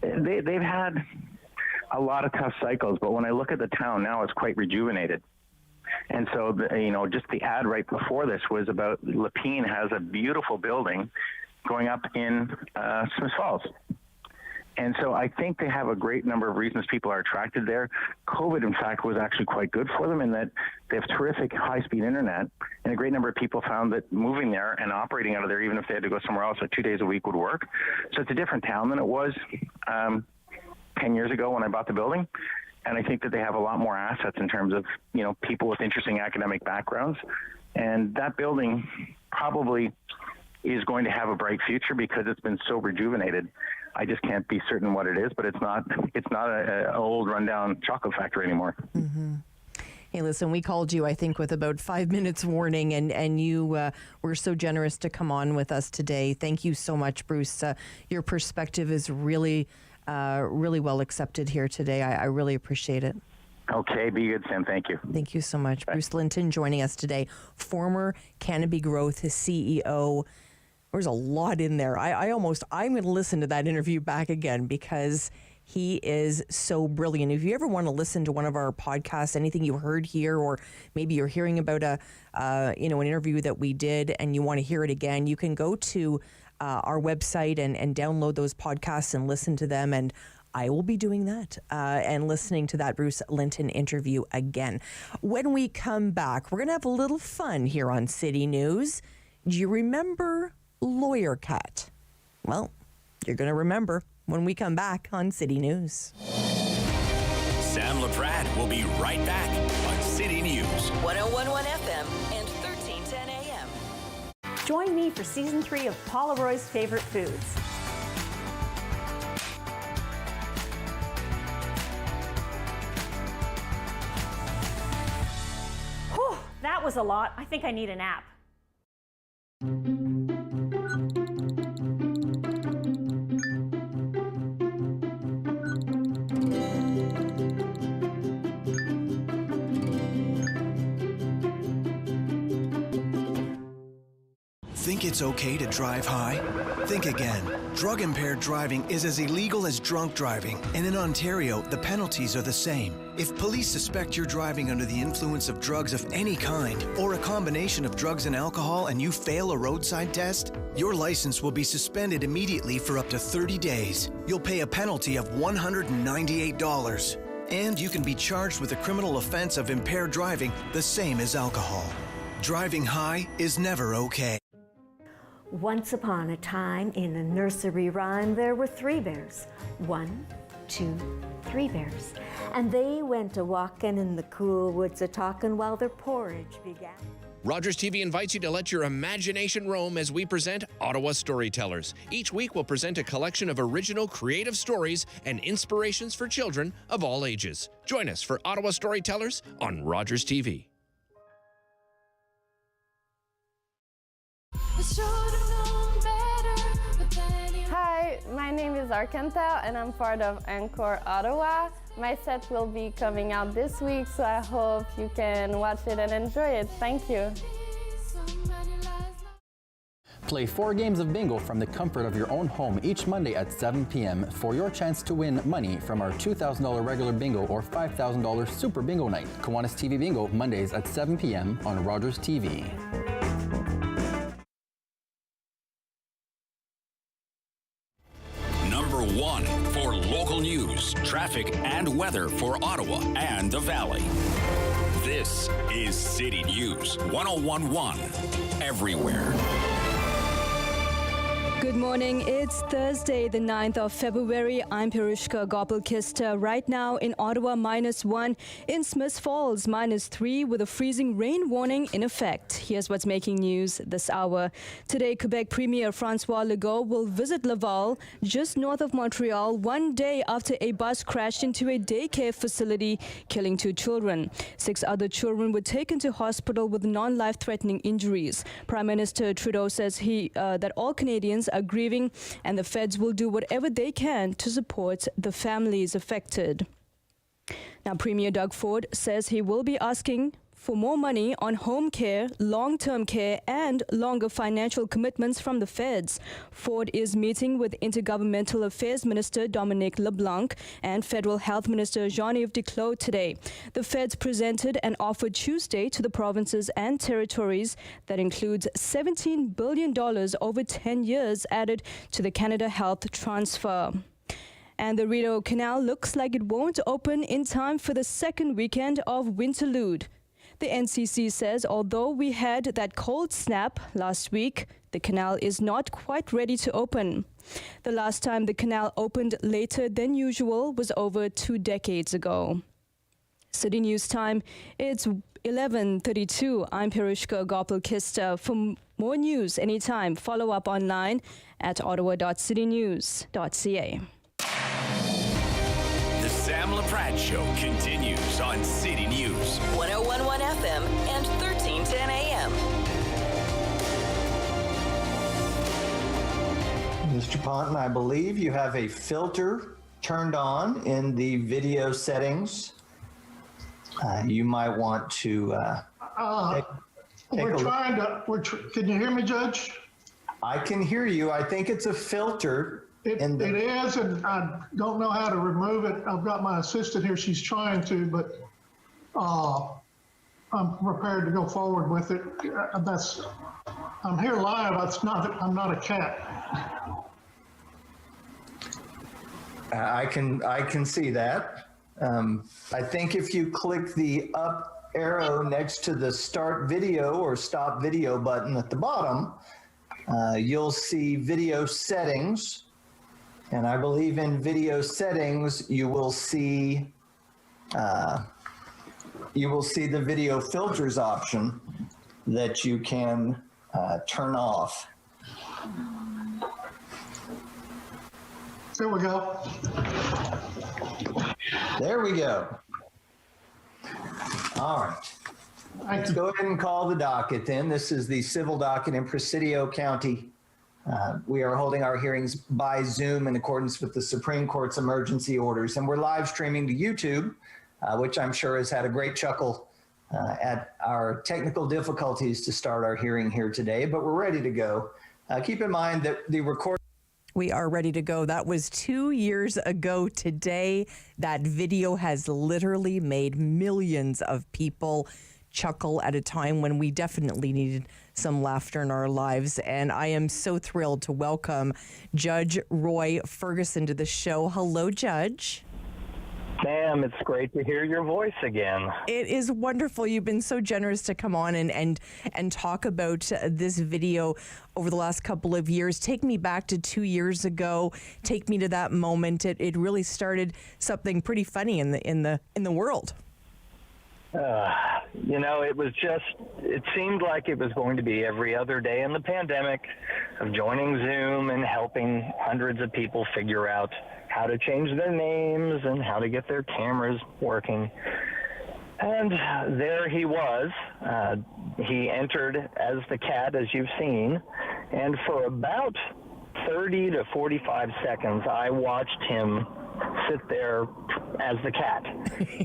S13: They've had a lot of tough cycles, but when I look at the town now, it's quite rejuvenated. And so, just the ad right before this was about Laprade has a beautiful building going up in Smiths Falls. And so I think they have a great number of reasons people are attracted there. COVID, in fact, was actually quite good for them in that they have terrific high-speed internet, and a great number of people found that moving there and operating out of there, even if they had to go somewhere else, 2 days a week would work. So it's a different town than it was 10 years ago when I bought the building. And I think that they have a lot more assets in terms of, people with interesting academic backgrounds. And that building probably is going to have a bright future because it's been so rejuvenated. I just can't be certain what it is, but it's not an old rundown chocolate factory anymore. Mm-hmm.
S8: Hey, listen, we called you, I think, with about 5 minutes warning, and you were so generous to come on with us today. Thank you so much, Bruce. Your perspective is really well accepted here today. I really appreciate it.
S13: Okay, be good, Sam. Thank you.
S8: Thank you so much. Bye. Bruce Linton joining us today, former Canopy Growth CEO. There's a lot in there. I'm going to listen to that interview back again because he is so brilliant. If you ever want to listen to one of our podcasts, anything you heard here, or maybe you're hearing about an interview that we did and you want to hear it again, you can go to our website and download those podcasts and listen to them. And I will be doing that and listening to that Bruce Linton interview again. When we come back, we're going to have a little fun here on City News. Do you remember Lawyer Cat? Well, you're going to remember when we come back on City News.
S2: Sam Laprade will be right back on City News.
S1: 1011 FM and 1310 AM.
S5: Join me for Season 3 of Paula Roy's Favorite Foods. Whew, that was a lot. I think I need a nap.
S14: Think it's okay to drive high? Think again. Drug-impaired driving is as illegal as drunk driving, and in Ontario, the penalties are the same. If police suspect you're driving under the influence of drugs of any kind, or a combination of drugs and alcohol, and you fail a roadside test, your license will be suspended immediately for up to 30 days. You'll pay a penalty of $198. And you can be charged with a criminal offense of impaired driving, the same as alcohol. Driving high is never okay.
S5: Once upon a time, in a nursery rhyme, there were 3 bears. 1, 2, 3 bears. And they went a-walking in the cool woods a-talking while their porridge began.
S15: Rogers TV invites you to let your imagination roam as we present Ottawa Storytellers. Each week we'll present a collection of original creative stories and inspirations for children of all ages. Join us for Ottawa Storytellers on Rogers TV.
S16: Hi, my name is Arkantel and I'm part of Encore Ottawa. My set will be coming out this week, so I hope you can watch it and enjoy it. Thank you.
S17: Play 4 games of bingo from the comfort of your own home each Monday at 7 p.m. for your chance to win money from our $2,000 regular bingo or $5,000 super bingo night. Kiwanis TV Bingo, Mondays at 7 p.m. on Rogers TV.
S2: Number 1 for local news, traffic, and weather for Ottawa and the Valley. This is City News 1011 everywhere.
S18: Good morning. It's Thursday, the 9th of February. I'm Pirushka Gopal-Kista. Right now in Ottawa, -1. In Smiths Falls, -3 with a freezing rain warning in effect. Here's what's making news this hour. Today, Quebec Premier François Legault will visit Laval, just north of Montreal, one day after a bus crashed into a daycare facility, killing 2 children. 6 other children were taken to hospital with non-life-threatening injuries. Prime Minister Trudeau says that all Canadians are grieving and the feds will do whatever they can to support the families affected. Now, Premier Doug Ford says he will be asking for more money on home care, long-term care, and longer financial commitments from the feds. Ford is meeting with Intergovernmental Affairs Minister Dominic LeBlanc and Federal Health Minister Jean-Yves Duclos today. The feds presented an offer Tuesday to the provinces and territories that includes $17 billion over 10 years added to the Canada Health Transfer. And the Rideau Canal looks like it won't open in time for the second weekend of Winterlude. The NCC says although we had that cold snap last week, the canal is not quite ready to open. The last time the canal opened later than usual was over 2 decades ago. City News Time, it's 11:32. I'm Pirushka Gopal-Kista. For more news anytime, follow up online at ottawa.citynews.ca.
S2: The Sam Laprade Show continues on City News
S1: 1011 FM and 1310 AM.
S22: Mr. Ponton, I believe you have a filter turned on in the video settings. You might want to
S24: can you hear me, Judge?
S22: I can hear you. I think it's a filter.
S24: It is, and I don't know how to remove it. I've got my assistant here. She's trying to, but I'm prepared to go forward with it. I'm here live. I'm not a cat.
S22: I can see that. I think if you click the up arrow next to the start video or stop video button at the bottom, you'll see video settings. And I believe in video settings, you will see you will see the video filters option that you can turn off.
S24: There we go.
S22: There we go. All right. Let's go ahead and call the docket then. This is the civil docket in Presidio County. We are holding our hearings by Zoom in accordance with the Supreme Court's emergency orders, and we're live streaming to YouTube, which I'm sure has had a great chuckle at our technical difficulties to start our hearing here today, but we're ready to go. Keep in mind that the recording.
S8: We are ready to go. That was 2 years ago today. That video has literally made millions of people chuckle at a time when we definitely needed some laughter in our lives. And I am so thrilled to welcome Judge Roy Ferguson to the show. Hello, Judge.
S3: Sam, it's great to hear your voice again.
S8: It is wonderful. You've been so generous to come on and talk about this video over the last couple of years. Take me back to 2 years ago. Take me to that moment. It really started something pretty funny in the world.
S3: It seemed like it was going to be every other day in the pandemic of joining Zoom and helping hundreds of people figure out how to change their names and how to get their cameras working. And there he was. He entered as the cat, as you've seen, and for about 30 to 45 seconds, I watched him sit there as the cat.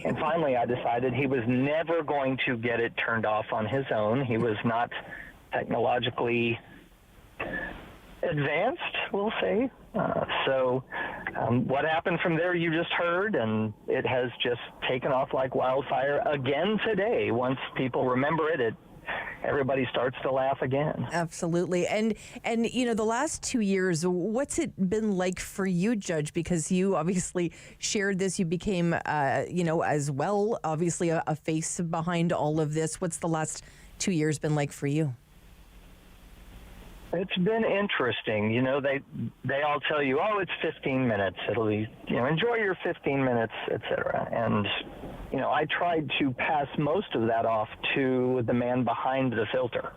S3: And finally, I decided he was never going to get it turned off on his own. He was not technologically advanced, we'll say. What happened from there, you just heard, and it has just taken off like wildfire again today. Once people remember it, everybody starts to laugh again.
S8: Absolutely. And the last 2 years, what's it been like for you, Judge? Because you obviously shared this. You became, as well, obviously a face behind all of this. What's the last 2 years been like for you?
S3: It's been interesting. They all tell you, oh, it's 15 minutes. It'll be, enjoy your 15 minutes, etc. And, I tried to pass most of that off to the man behind the filter.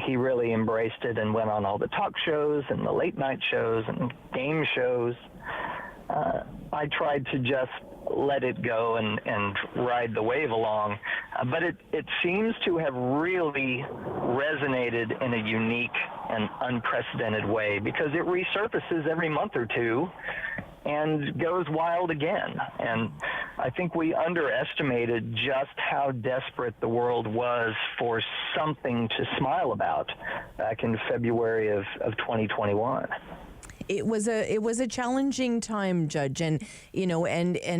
S3: He really embraced it and went on all the talk shows and the late night shows and game shows. I tried to just let it go and ride the wave along. But it seems to have really resonated in a unique and unprecedented way because it resurfaces every month or two and goes wild again. And I think we underestimated just how desperate the world was for something to smile about back in February of 2021.
S8: It was a challenging time, Judge, and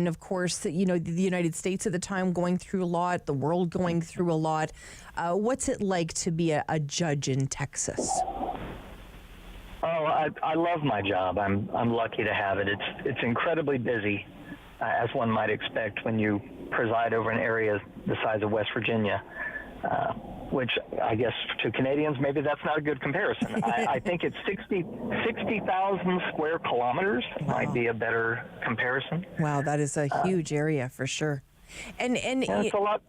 S8: of course, the United States at the time going through a lot, the world going through a lot. What's it like to be a judge in Texas?
S3: Oh, I love my job. I'm lucky to have it. It's incredibly busy, as one might expect when you preside over an area the size of West Virginia. Which I guess to Canadians, maybe that's not a good comparison. I think it's 60,000 square kilometers might be a better comparison.
S8: Wow, that is a huge area for sure. And
S3: it's a lot.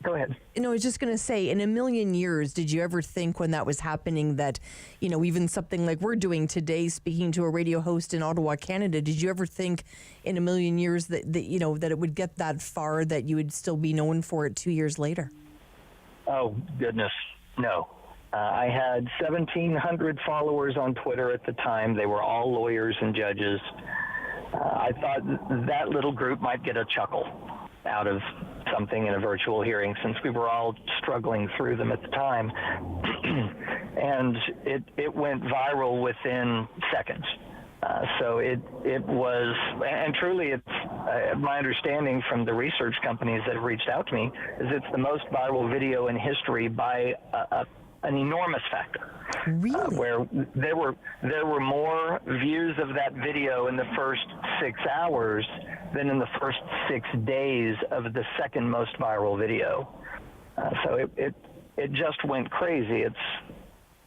S3: Go ahead.
S8: I was just going to say, in a million years, did you ever think when that was happening that, even something like we're doing today, speaking to a radio host in Ottawa, Canada, did you ever think in a million years that it would get that far, that you would still be known for it 2 years later?
S3: Oh, goodness, no. I had 1,700 followers on Twitter at the time. They were all lawyers and judges. I thought that little group might get a chuckle out of something in a virtual hearing since we were all struggling through them at the time. And it went viral within seconds. So it was, and truly it's my understanding from the research companies that have reached out to me, is it's the most viral video in history by an enormous factor.
S8: Really?
S3: Where there were more views of that video in the first 6 hours than in the first 6 days of the second most viral video. So it just went crazy. Its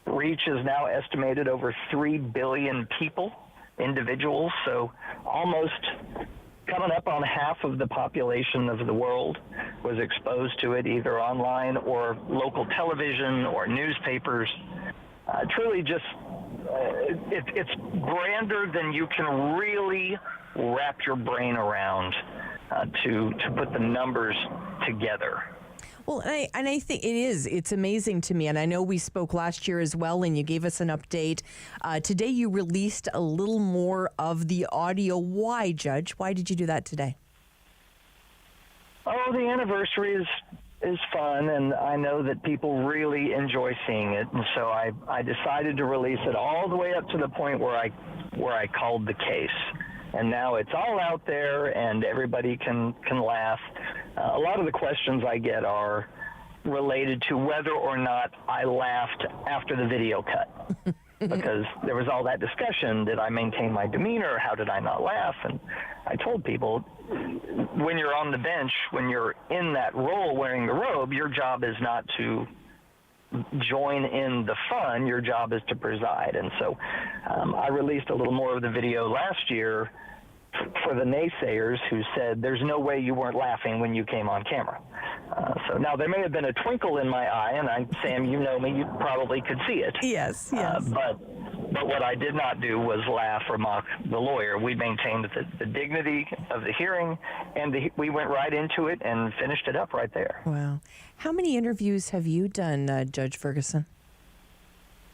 S3: reach is now estimated over 3 billion people. Individuals, so almost coming up on half of the population of the world was exposed to it either online or local television or newspapers. Truly just, it's grander than you can really wrap your brain around to put the numbers together.
S8: Well, and I think it's amazing to me. And I know we spoke last year as well, and you gave us an update. Today you released a little more of the audio. Why, Judge? Why did you do that today?
S3: Oh, the anniversary is fun, and I know that people really enjoy seeing it. And so I decided to release it all the way up to the point where I called the case. And now it's all out there, and everybody can laugh. A lot of the questions I get are related to whether or not I laughed after the video cut. Because there was all that discussion. Did I maintain my demeanor? How did I not laugh? And I told people, when you're on the bench, when you're in that role wearing the robe, your job is not to join in the fun. Your job is to preside. And so I released a little more of the video last year for the naysayers who said there's no way you weren't laughing when you came on camera. So now there may have been a twinkle in my eye, and Sam, you know me, you probably could see it.
S8: Yes.
S3: But what I did not do was laugh or mock the lawyer. We maintained the dignity of the hearing, and we went right into it and finished it up right there.
S8: Wow. How many interviews have you done, Judge Ferguson?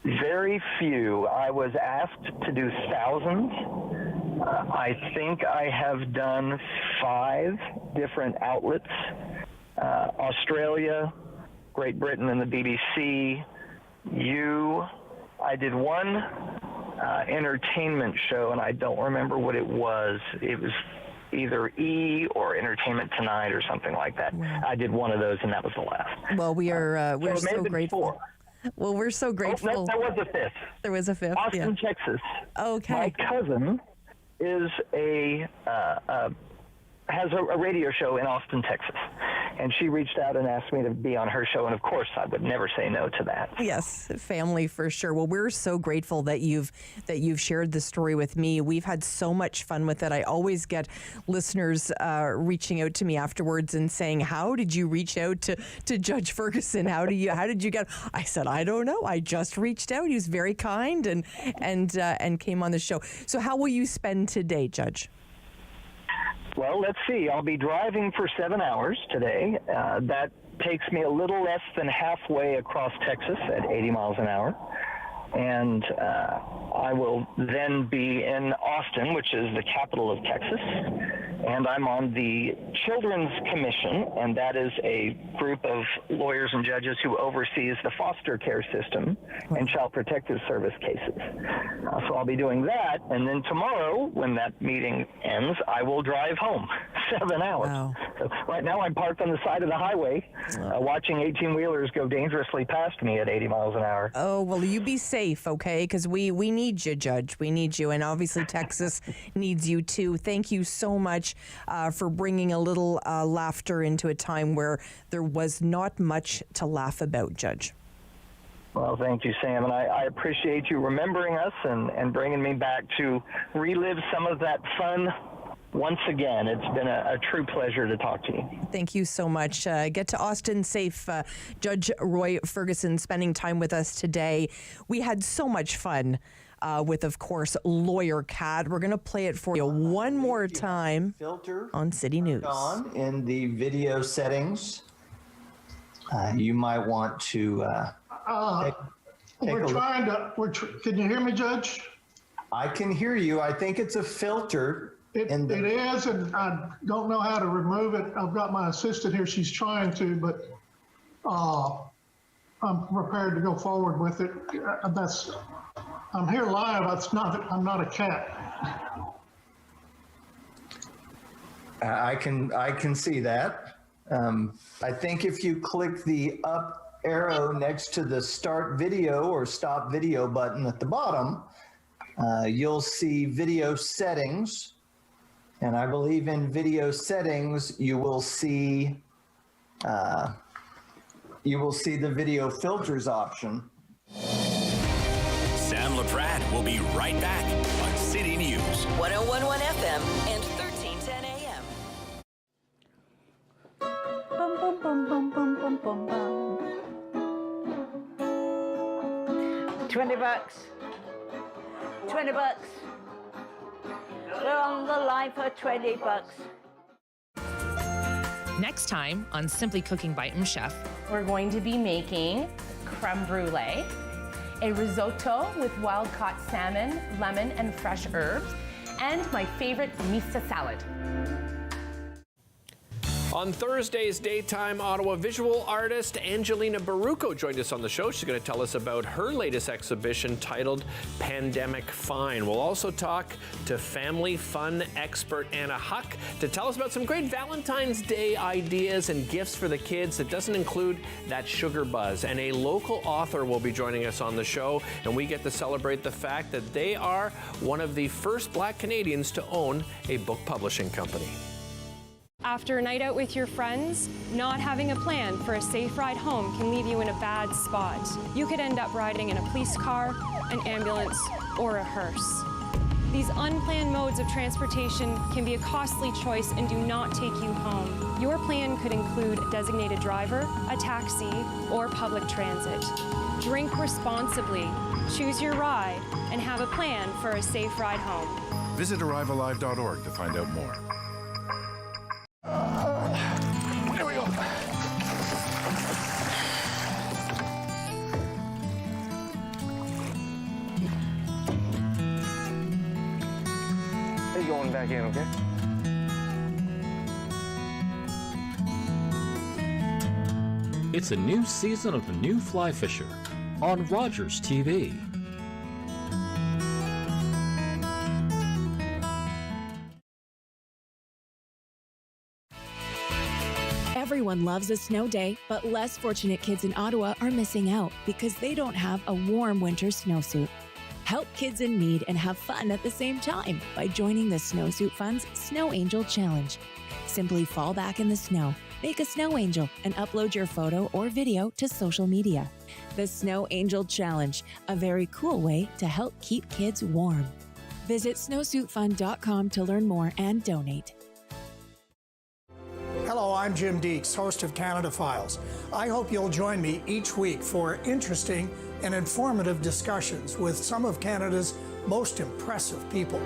S3: Very few. I was asked to do thousands. I think I have done 5 different outlets. Australia, Great Britain and the BBC, I did one entertainment show, and I don't remember what it was. It was either E or Entertainment Tonight or something like that. Wow. I did one of those, and that was the last.
S8: Well, we're so grateful.
S3: 4.
S8: Well, we're so grateful.
S3: Oh, there was a 5th.
S8: There was a 5th.
S3: Austin, Texas.
S8: Okay.
S3: My cousin is has a radio show in Austin, Texas, and she reached out and asked me to be on her show, and of course I would never say no to that.
S8: Yes, family for sure. Well, we're so grateful that you've shared the story with me. We've had so much fun with it. I always get listeners reaching out to me afterwards and saying, "How did you reach out to Judge Ferguson? How did you get?" I said, "I don't know. I just reached out. He was very kind and came on the show." So, how will you spend today, Judge?
S3: Well, let's see. I'll be driving for 7 hours today. That takes me a little less than halfway across Texas at 80 miles an hour. And I will then be in Austin, which is the capital of Texas. And I'm on the Children's Commission, and that is a group of lawyers and judges who oversees the foster care system and child protective service cases. So I'll be doing that, and then tomorrow, when that meeting ends, I will drive home 7 hours.
S8: Wow.
S3: So right now I'm parked on the side of the highway, watching 18-wheelers go dangerously past me at 80 miles an hour.
S8: Oh, well, you be safe, okay? Because we need you, Judge. We need you, and obviously Texas needs you too. Thank you so much for bringing a little laughter into a time where there was not much to laugh about, Judge.
S3: Well, thank you, Sam, and I appreciate you remembering us and bringing me back to relive some of that fun once again. It's been a true pleasure to talk to you.
S8: Thank you so much. Get to Austin safe. Judge Roy Ferguson spending time with us today. We had so much fun with, of course, Lawyer Cat. We're going to play it for you one more time on City News.
S22: On in the video settings, you might want to take
S24: we're
S22: a
S24: trying to. Can you hear me, Judge?
S22: I can hear you. I think it's a filter.
S24: It is, and I don't know how to remove it. I've got my assistant here. She's trying to, but I'm prepared to go forward with it. I'm here live. I'm not a cat.
S22: I can see that. I think if you click the up arrow next to the start video or stop video button at the bottom, you'll see video settings. And I believe in video settings, you will see the video filters option.
S2: Sam Laprade will be right back on City News.
S1: 101.1 FM and 1310 AM.
S4: bucks. 20 bucks. We're on the line for 20 bucks.
S6: Next time on Simply Cooking by Chef,
S7: we're going to be making creme brulee, a risotto with wild-caught salmon, lemon, and fresh herbs, and my favorite mista salad.
S15: On Thursday's Daytime Ottawa visual artist Angelina Baruco joined us on the show. She's going to tell us about her latest exhibition titled Pandemic Fine. We'll also talk to family fun expert Anna Huck to tell us about some great Valentine's Day ideas and gifts for the kids that doesn't include that sugar buzz. And a local author will be joining us on the show, and we get to celebrate the fact that they are one of the first Black Canadians to own a book publishing company.
S9: After a night out with your friends, not having a plan for a safe ride home can leave you in a bad spot. You could end up riding in a police car, an ambulance, or a hearse. These unplanned modes of transportation can be a costly choice and do not take you home. Your plan could include a designated driver, a taxi, or public transit. Drink responsibly, choose your ride, and have a plan for a safe ride home.
S10: Visit arrivealive.org to find out more. There we go.
S11: You're going back in, okay?
S27: It's a new season of The New Fly Fisher on Rogers TV.
S28: Everyone loves a snow day, but less fortunate kids in Ottawa are missing out because they don't have a warm winter snowsuit. Help kids in need and have fun at the same time by joining the Snowsuit Fund's Snow Angel Challenge. Simply fall back in the snow, make a snow angel, and upload your photo or video to social media. The Snow Angel Challenge, a very cool way to help keep kids warm. Visit snowsuitfund.com to learn more and donate.
S29: Hello, I'm Jim Deeks, host of Canada Files. I hope you'll join me each week for interesting and informative discussions with some of Canada's most impressive people.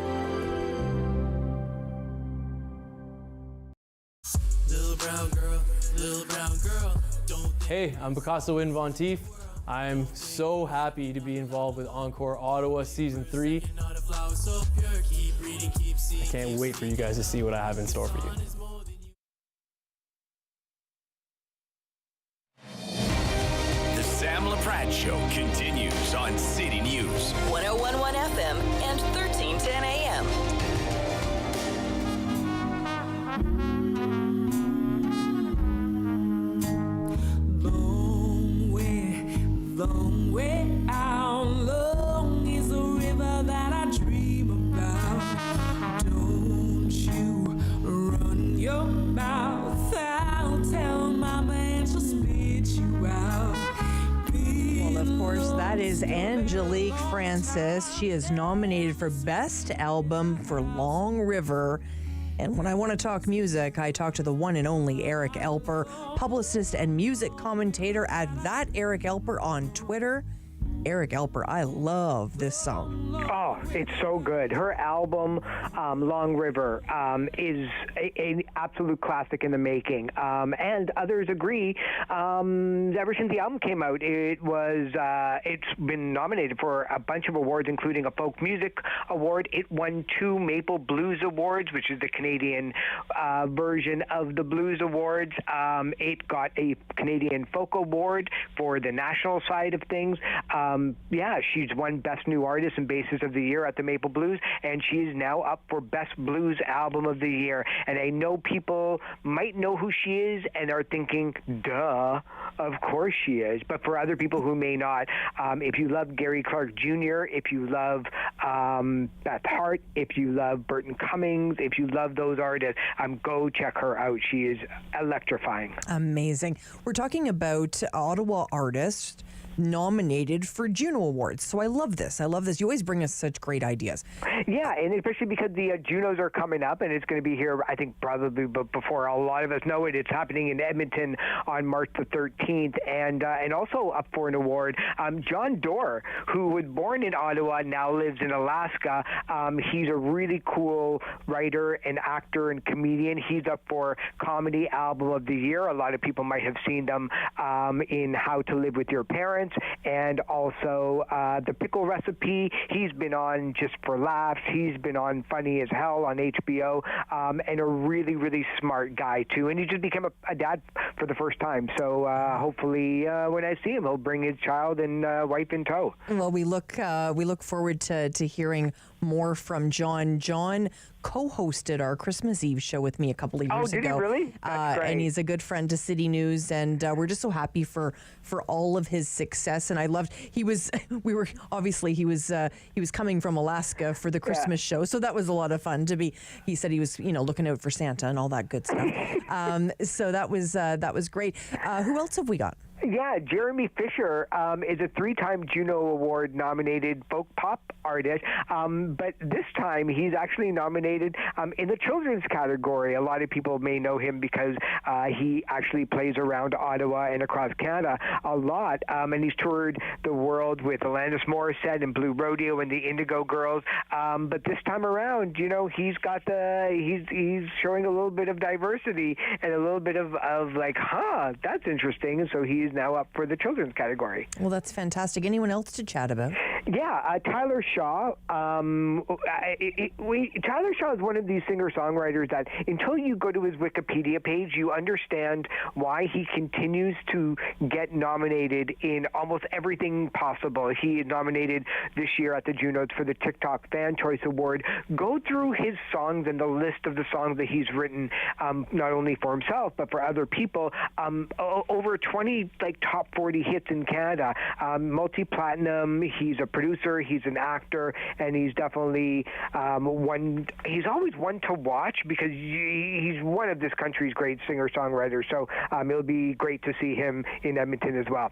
S20: Little brown girl, don't.
S21: Hey, I'm Picasso Win Von Teef. I'm so happy to be involved with Encore Ottawa Season 3. I can't wait for you guys to see what I have in store for you.
S2: Laprade Show continues on City News.
S1: 1011 FM and 1310 AM.
S20: Long way out, long is the river that I dream about. Don't you run your mouth, I'll tell Mama and she'll spit you out.
S8: Well, of course, that is Angelique Francis. She is nominated for Best Album for Long River. And when I want to talk music, I talk to the one and only Eric Elper, publicist and music commentator at That Eric Elper on Twitter. Eric Elper, I love this song.
S12: Oh, it's so good. Her album, Long River, is an absolute classic in the making. And others agree. Ever since the album came out, it's been nominated for a bunch of awards, including a Folk Music Award. It won 2 Maple Blues Awards, which is the Canadian version of the Blues Awards. It got a Canadian Folk Award for the national side of things. She's won Best New Artist and Bassist of the Year at the Maple Blues, and she is now up for Best Blues Album of the Year. And I know people might know who she is and are thinking, duh, of course she is. But for other people who may not, if you love Gary Clark Jr., if you love Beth Hart, if you love Burton Cummings, if you love those artists, go check her out. She is electrifying.
S8: Amazing. We're talking about Ottawa artist nominated for Juno Awards. So I love this. I love this. You always bring us such great ideas.
S12: Yeah, and especially because the Junos are coming up, and it's going to be here, I think, probably before a lot of us know it. It's happening in Edmonton on March the 13th, and also up for an award. John Doerr, who was born in Ottawa, now lives in Alaska. He's a really cool writer and actor and comedian. He's up for Comedy Album of the Year. A lot of people might have seen them in How to Live with Your Parents, and also The Pickle Recipe. He's been on Just for Laughs. He's been on Funny as Hell on HBO, and a really, really smart guy, too. And he just became a dad for the first time. So hopefully when I see him, he'll bring his child and wife in tow.
S8: Well, we look forward to hearing more from John. John co-hosted our Christmas Eve show with me a couple of years ago.
S12: Oh, did he really? That's great.
S8: And he's a good friend to City News, and we're just so happy for all of his success. And I loved he was coming from Alaska for the Christmas show, so that was a lot of fun to be. He said he was looking out for Santa and all that good stuff. So that was great. Who else have we got?
S12: Yeah, Jeremy Fisher is a 3-time Juno Award nominated folk pop artist, but this time he's actually nominated in the children's category. A lot of people may know him because he actually plays around Ottawa and across Canada a lot, and he's toured the world with Alanis Morissette and Blue Rodeo and the Indigo Girls. But this time around, he's got he's showing a little bit of diversity and a little bit of like, that's interesting. And so he's now up for the children's category.
S8: Well, that's fantastic. Anyone else to chat about?
S12: Yeah, Tyler Shaw. Tyler Shaw is one of these singer-songwriters that until you go to his Wikipedia page, you understand why he continues to get nominated in almost everything possible. He is nominated this year at the Junos for the TikTok Fan Choice Award. Go through his songs and the list of the songs that he's written, not only for himself, but for other people. Over 20 top 40 hits in Canada, multi-platinum. He's a producer, he's an actor, and he's definitely he's always one to watch because he's one of this country's great singer-songwriters. So it'll be great to see him in Edmonton as well.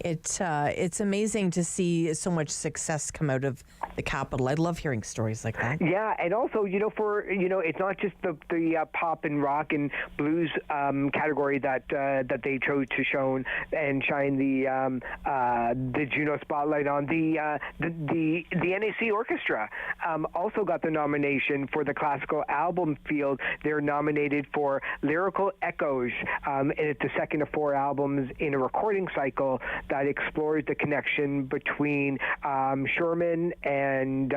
S8: It's amazing to see so much success come out of the capital. I love hearing stories like that.
S12: Yeah, and also, it's not just the pop and rock and blues category that they chose to shine the Juno spotlight on. The NAC Orchestra also got the nomination for the classical album field. They're nominated for Lyrical Echoes, and it's the second of 4 albums in a recording cycle that explores the connection between Sherman and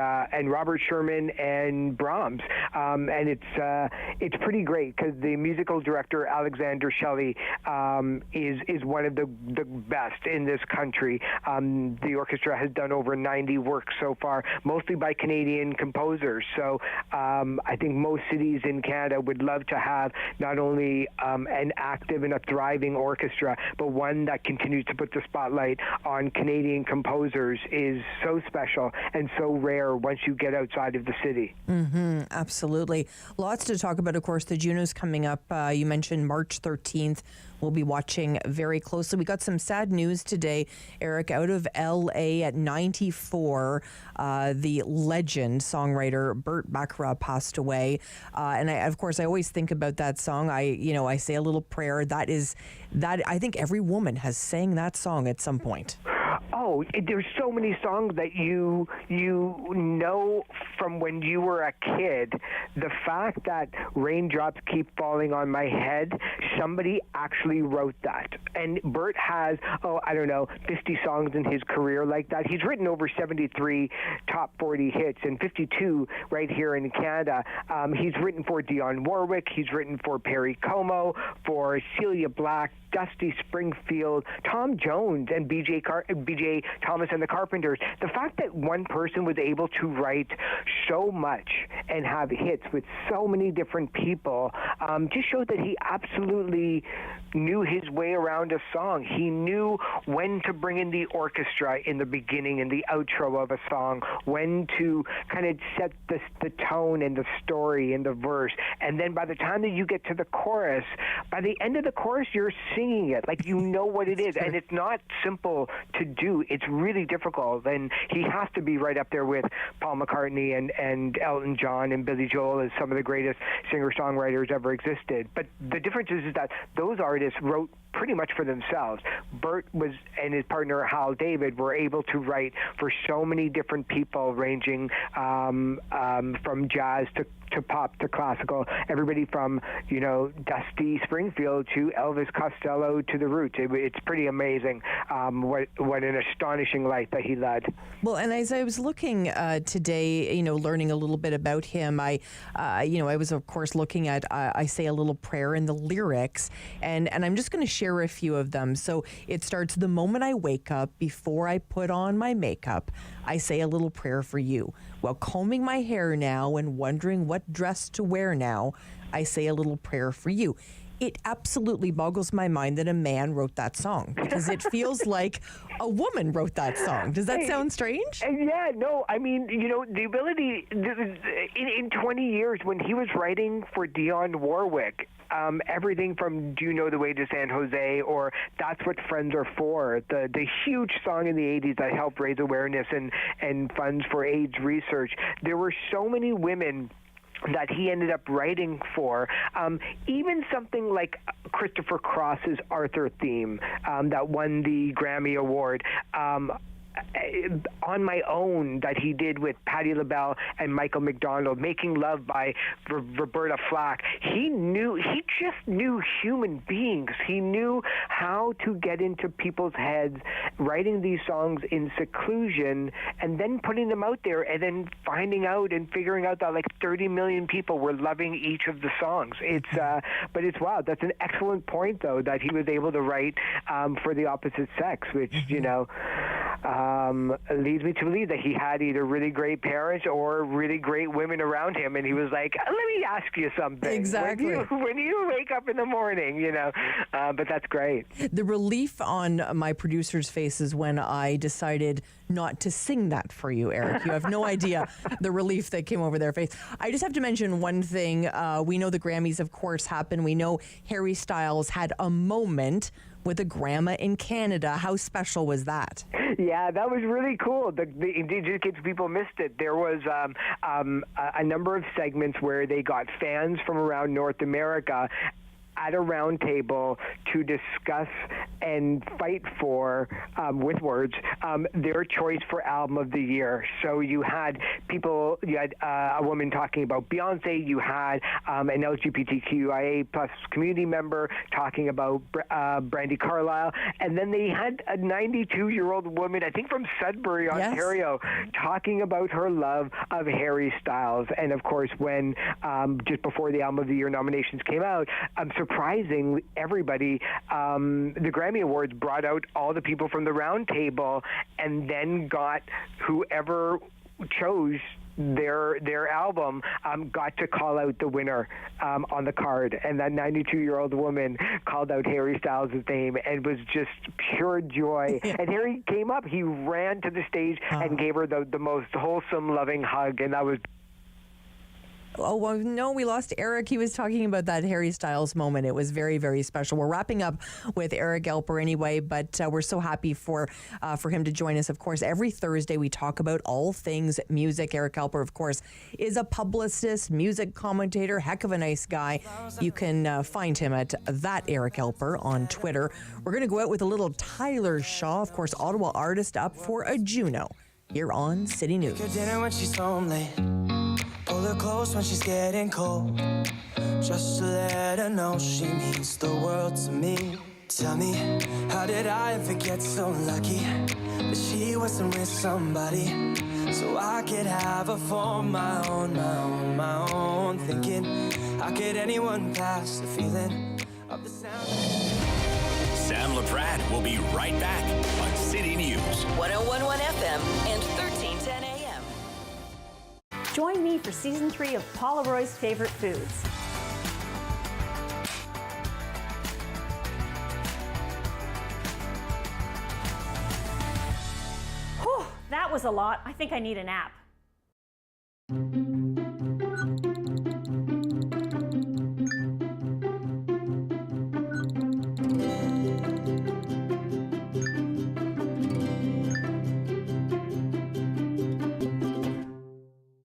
S12: Robert Sherman and Brahms, and it's pretty great because the musical director Alexander Shelley is one of the best in this country. The orchestra has done over 90 works so far, mostly by Canadian composers. So I think most cities in Canada would love to have not only an active and a thriving orchestra, but one that continues to put the spotlight on Canadian composers. Is so special and so rare once you get outside of the city.
S8: Absolutely. Lots to talk about, of course. The Junos coming up. You mentioned March 13th. We'll be watching very closely. We got some sad news today, Eric, out of L.A. at 94. The legend songwriter Burt Bacharach passed away. And of course, I always think about that song. I say a little prayer. That I think every woman has sang that song at some point.
S12: Oh, there's so many songs that you know from when you were a kid. The fact that Raindrops Keep Falling on My Head, somebody actually wrote that. And Bert has, 50 songs in his career like that. He's written over 73 top 40 hits and 52 right here in Canada. He's written for Dionne Warwick. He's written for Perry Como, for Celia Black, Dusty Springfield, Tom Jones, and B.J. Thomas and the Carpenters. The fact that one person was able to write so much and have hits with so many different people just showed that he absolutely knew his way around a song. He knew when to bring in the orchestra in the beginning and the outro of a song, when to kind of set the tone and the story and the verse. And then by the time that you get to the chorus, by the end of the chorus, you're singing it. Like, you know what it is. And it's not simple to do. It's really difficult. And he has to be right up there with Paul McCartney and Elton John and Billy Joel as some of the greatest singer-songwriters ever existed. But the difference is that those artists wrote pretty much for themselves. Bert and his partner Hal David were able to write for so many different people, ranging from jazz to pop to classical, everybody from, you know, Dusty Springfield to Elvis Costello to the Roots. It's pretty amazing what an astonishing life that he led.
S8: Well, and as I was looking today, you know, learning a little bit about him, I was of course looking at I Say a Little Prayer in the lyrics, and I'm just going to share a few of them. So it starts, the moment I wake up, before I put on my makeup, I say a little prayer for you. While combing my hair now and wondering what dress to wear now, I say a little prayer for you. It absolutely boggles my mind that a man wrote that song, because it feels like a woman wrote that song. Does that sound strange?
S12: Yeah, no, I mean, you know, the ability, in 20 years when he was writing for Dionne Warwick, everything from Do You Know the Way to San Jose or That's What Friends Are For, the huge song in the 80s that helped raise awareness and funds for AIDS research. There were so many women that he ended up writing for. Even something like Christopher Cross's Arthur theme that won the Grammy Award. On My Own, that he did with Patti LaBelle and Michael McDonald, Making Love by Roberta Flack. He just knew human beings. He knew how to get into people's heads, writing these songs in seclusion and then putting them out there, and then finding out and figuring out that like 30 million people were loving each of the songs. But it's wild. That's an excellent point, though, that he was able to write for the opposite sex, which, you know, leads me to believe that he had either really great parents or really great women around him, and he was like, let me ask you something.
S8: Exactly.
S12: When you wake up in the morning, you know, but that's great.
S8: The relief on my producer's faces when I decided not to sing that for you, Eric. You have no idea the relief that came over their face. I just have to mention one thing. We know the Grammys, of course, happened. We know Harry Styles had a moment with a grandma in Canada. How special was that?
S12: Yeah, that was really cool. The Indigenous kids people missed it. There was a number of segments where they got fans from around North America at a round table to discuss and fight for, with words, their choice for album of the year. So you had a woman talking about Beyonce, you had an LGBTQIA plus community member talking about Brandi Carlile, and then they had a 92-year-old woman, I think from Sudbury, Ontario, talking about her love of Harry Styles. And of course, when just before the album of the year nominations came out, surprising everybody, the Grammy Awards brought out all the people from the round table and then got whoever chose their album got to call out the winner on the card, and that 92-year-old woman called out Harry Styles' name and was just pure joy. And Harry came up, he ran to the stage and gave her the most wholesome, loving hug, and that was...
S8: Oh, well, no, we lost Eric. He was talking about that Harry Styles moment. It was very, very special. We're wrapping up with Eric Alper anyway, but we're so happy for him to join us. Of course, every Thursday we talk about all things music. Eric Alper, of course, is a publicist, music commentator, heck of a nice guy. You can find him at that Eric Alper on Twitter. We're going to go out with a little Tyler Shaw, of course, Ottawa artist, up for a Juno here on City News.
S5: Dinner when she's home late. Pull her close when she's getting cold, just to let her know she means the world to me. Tell me, how did I ever get so lucky that she wasn't with somebody so I could have her for my own? Thinking, how could anyone pass the feeling of the sound?
S2: Sam Laprade will be right back on City News
S1: 101.1 FM and 1310 AM.
S4: Join me for Season 3 of Paula Roy's Favorite Foods.
S11: was a lot. I think I need a nap.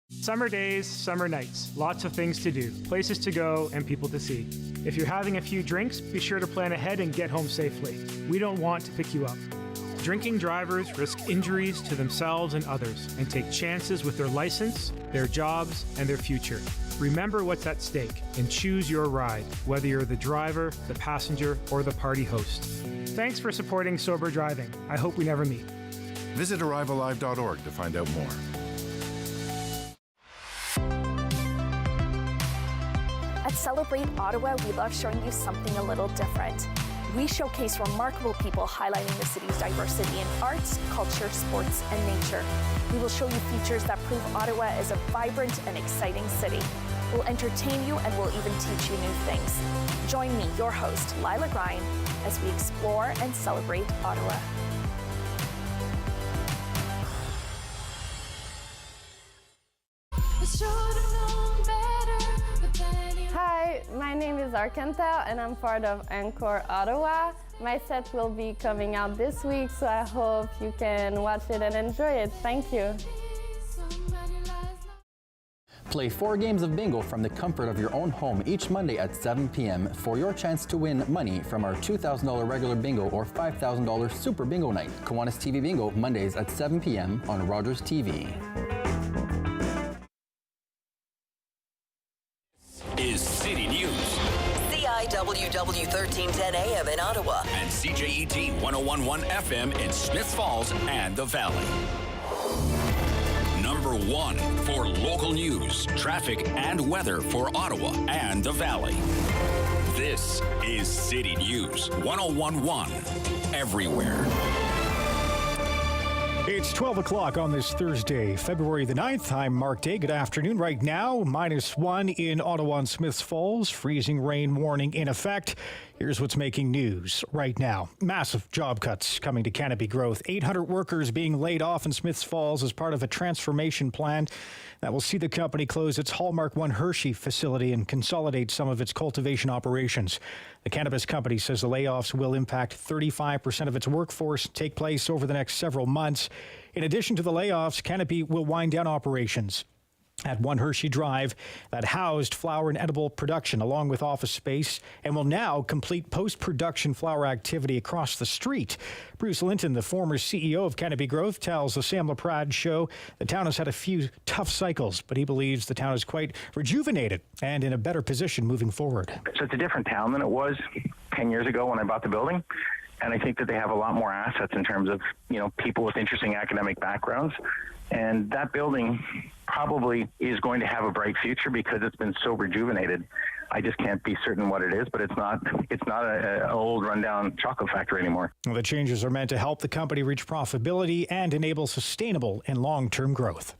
S13: Summer days, summer nights, lots of things to do, places to go, and people to see. If you're having a few drinks, be sure to plan ahead and get home safely. We don't want to pick you up. Drinking drivers risk injuries to themselves and others and take chances with their license, their jobs, and their future. Remember what's at stake and choose your ride, whether you're the driver, the passenger, or the party host. Thanks for supporting sober driving. I hope we never meet.
S10: Visit arrivealive.org to find out more.
S14: At Celebrate Ottawa, we love showing you something a little different. We showcase remarkable people highlighting the city's diversity in arts, culture, sports, and nature. We will show you features that prove Ottawa is a vibrant and exciting city. We'll entertain you and we'll even teach you new things. Join me, your host, Lila Grine, as we explore and celebrate Ottawa.
S16: Hi, my name is Arkantel and I'm part of Encore Ottawa. My set will be coming out this week, so I hope you can watch it and enjoy it. Thank you.
S17: Play 4 games of bingo from the comfort of your own home each Monday at 7 p.m. for your chance to win money from our $2,000 regular bingo or $5,000 super bingo night. Kiwanis TV Bingo, Mondays at 7 p.m. on Rogers TV.
S2: Is City News.
S1: CIWW 1310 AM in Ottawa.
S2: And CJET 1011 FM in Smiths Falls and the Valley. Number 1 for local news, traffic, and weather for Ottawa and the Valley. This is City News 1011 everywhere.
S19: It's 12 o'clock on this Thursday, February the 9th. I'm Mark Day. Good afternoon. Right now, -1 in Ottawa and Smiths Falls. Freezing rain warning in effect. Here's what's making news right now. Massive job cuts coming to Canopy Growth. 800 workers being laid off in Smiths Falls as part of a transformation plan that will see the company close its Hallmark 1 Hershey facility and consolidate some of its cultivation operations. The cannabis company says the layoffs will impact 35% of its workforce, take place over the next several months. In addition to the layoffs, Canopy will wind down operations at 1 Hershey Drive that housed flower and edible production along with office space and will now complete post-production flower activity across the street. Bruce Linton, the former CEO of Canopy Growth, tells the Sam Laprade show the town has had a few tough cycles, but he believes the town is quite rejuvenated and in a better position moving forward.
S23: So it's a different town than it was 10 years ago when I bought the building. And I think that they have a lot more assets in terms of, people with interesting academic backgrounds. And that building probably is going to have a bright future because it's been so rejuvenated. I just can't be certain what it is, but it's not an old rundown chocolate factory anymore.
S19: Well, the changes are meant to help the company reach profitability and enable sustainable and long-term growth.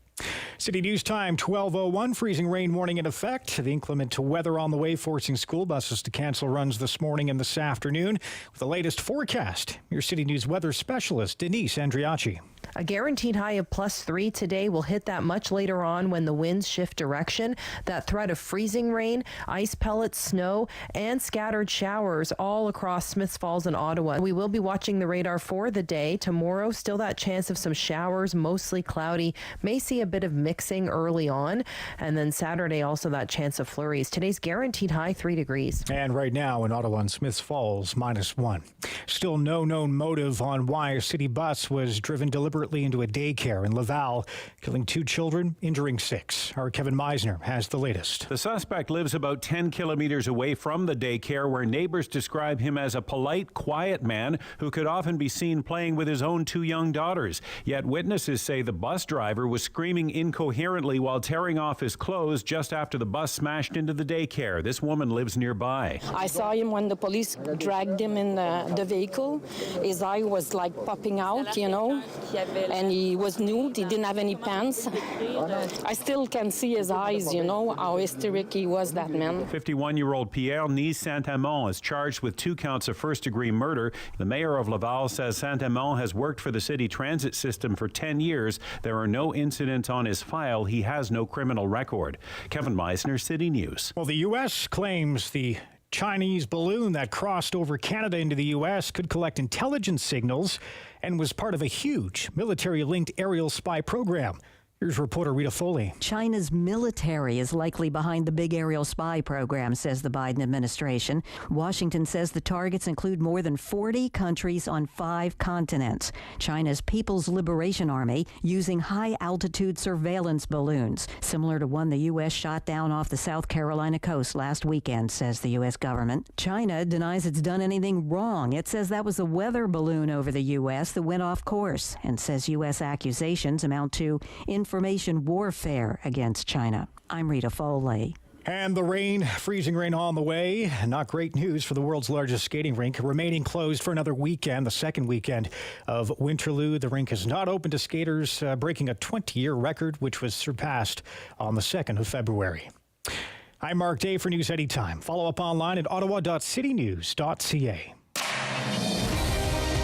S19: City News Time, 12:01, freezing rain warning in effect. The inclement weather on the way, forcing school buses to cancel runs this morning and this afternoon. With the latest forecast, your City News weather specialist, Denise Andriachi.
S25: A guaranteed high of +3 today. Will hit that much later on when the winds shift direction. That threat of freezing rain, ice pellets, snow, and scattered showers all across Smiths Falls and Ottawa. We will be watching the radar for the day. Tomorrow, still that chance of some showers, mostly cloudy. May see a bit of mixing early on. And then Saturday, also that chance of flurries. Today's guaranteed high 3 degrees.
S19: And right now in Ottawa and Smiths Falls, -1. Still no known motive on why a city bus was driven deliberately into a daycare in Laval, killing 2 children, injuring 6. Our Kevin Meisner has the latest.
S26: The suspect lives about 10 kilometers away from the daycare, where neighbors describe him as a polite, quiet man who could often be seen playing with his own 2 young daughters. Yet witnesses say the bus driver was screaming incoherently while tearing off his clothes just after the bus smashed into the daycare. This woman lives nearby.
S30: I saw him when the police dragged him in the vehicle. His eye was like popping out,
S3: and he was nude. He didn't have any pants. I still can see his eyes, you know, how hysteric he was, that man.
S26: 51-year-old Pierre Nice Saint-Amand is charged with 2 counts of first-degree murder. The mayor of Laval says Saint-Amand has worked for the city transit system for 10 years. There are no incidents on his file. He has no criminal record. Kevin Meisner, City News.
S19: Well, the U.S. claims the Chinese balloon that crossed over Canada into the U.S. could collect intelligence signals and was part of a huge military-linked aerial spy program. Here's reporter Rita Foley.
S6: China's military is likely behind the big aerial spy program, says the Biden administration. Washington says the targets include more than 40 countries on 5 continents. China's People's Liberation Army using high-altitude surveillance balloons, similar to one the U.S. shot down off the South Carolina coast last weekend, says the U.S. government. China denies it's done anything wrong. It says that was a weather balloon over the U.S. that went off course, and says U.S. accusations amount to information warfare against China. I'm Rita Foley.
S19: And the rain, freezing rain on the way. Not great news for the world's largest skating rink, remaining closed for another weekend, the second weekend of Winterlude. The rink is not open to skaters, breaking a 20-year record, which was surpassed on the 2nd of February. I'm Mark Day for News Anytime. Follow up online at ottawa.citynews.ca.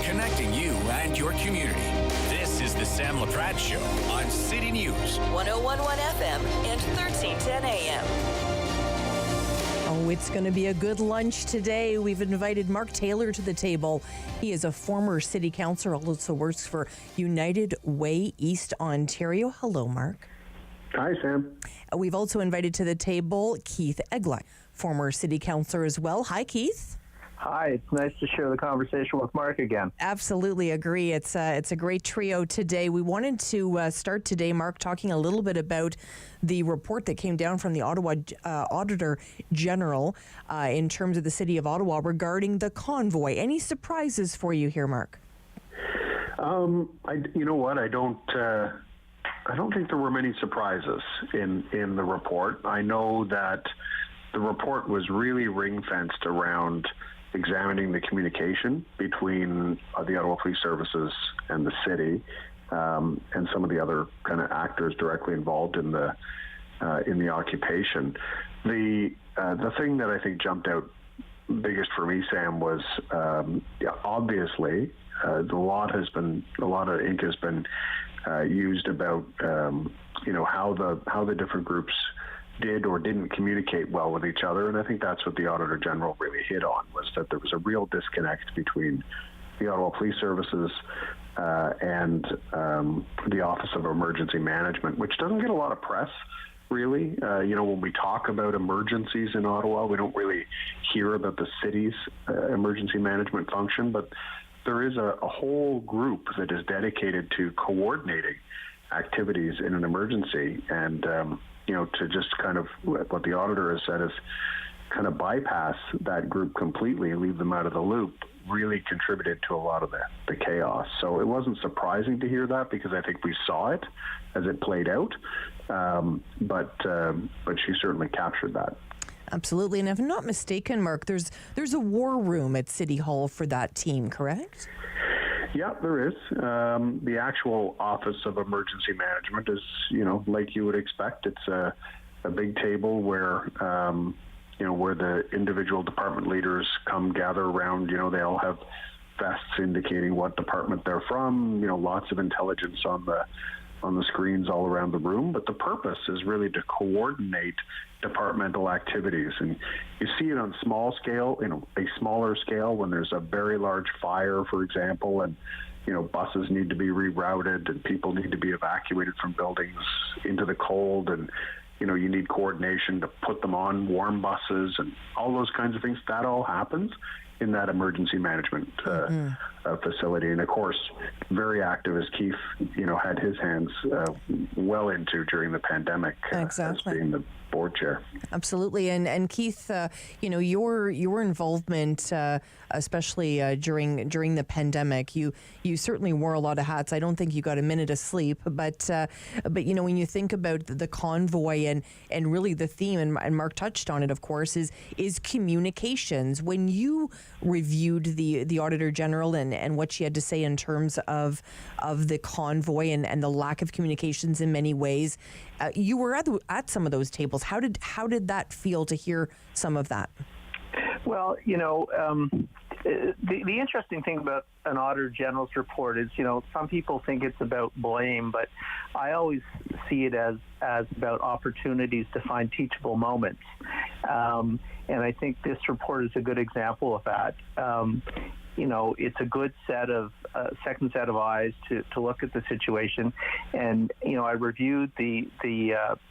S2: Connecting you and your community. This is the Sam Laprade Show on City News.
S1: 101.1 FM and 1310 AM.
S8: Oh, it's going to be a good lunch today. We've invited Mark Taylor to the table. He is a former city councillor, also works for United Way East Ontario. Hello, Mark.
S7: Hi, Sam.
S8: We've also invited to the table Keith Egla, former city councillor as well. Hi, Keith.
S7: Hi, it's nice to share the conversation with Mark again.
S8: Absolutely agree. It's a great trio today. We wanted to start today, Mark, talking a little bit about the report that came down from the Ottawa Auditor General in terms of the City of Ottawa regarding the convoy. Any surprises for you here, Mark?
S7: You know what? I don't think there were many surprises in the report. I know that the report was really ring-fenced around examining the communication between the Ottawa Police Services and the city, and some of the other kind of actors directly involved in the occupation. The thing that I think jumped out biggest for me, Sam, was obviously a lot of ink has been used about how the different groups did or didn't communicate well with each other, and I think that's what the Auditor General really hit on, was that there was a real disconnect between the Ottawa Police Services and the Office of Emergency Management, which doesn't get a lot of press, really. When we talk about emergencies in Ottawa, we don't really hear about the city's emergency management function, but there is a whole group that is dedicated to coordinating activities in an emergency, and to just kind of, what the auditor has said is kind of bypass that group completely and leave them out of the loop, really contributed to a lot of the chaos. So it wasn't surprising to hear that, because I think we saw it as it played out, but she certainly captured that.
S8: Absolutely. And if I'm not mistaken, Mark, there's a war room at City Hall for that team, correct?
S7: Yeah, there is. The actual Office of Emergency Management is, like you would expect. It's a big table where, where the individual department leaders come gather around. They all have vests indicating what department they're from. Lots of intelligence on the screens all around the room. But the purpose is really to coordinate departmental activities, and you see it on small scale, a smaller scale, when there's a very large fire, for example, and buses need to be rerouted and people need to be evacuated from buildings into the cold, and you need coordination to put them on warm buses and all those kinds of things. That all happens in that emergency management facility, and of course very active, as Keith had his hands well into during the pandemic,
S8: exactly.
S7: as being the report, Chair.
S8: Absolutely. And Keith, your involvement, especially during the pandemic, you certainly wore a lot of hats. I don't think you got a minute of sleep, but when you think about the convoy and really the theme, and Mark touched on it, of course, is communications. When you reviewed the Auditor General and what she had to say in terms of the convoy and the lack of communications in many ways, you were at some of those tables. How did that feel to hear some of that?
S9: Well, the interesting thing about an Auditor General's report is, some people think it's about blame, but I always see it as about opportunities to find teachable moments. And I think this report is a good example of that. It's a good second set of eyes to look at the situation. And, I reviewed the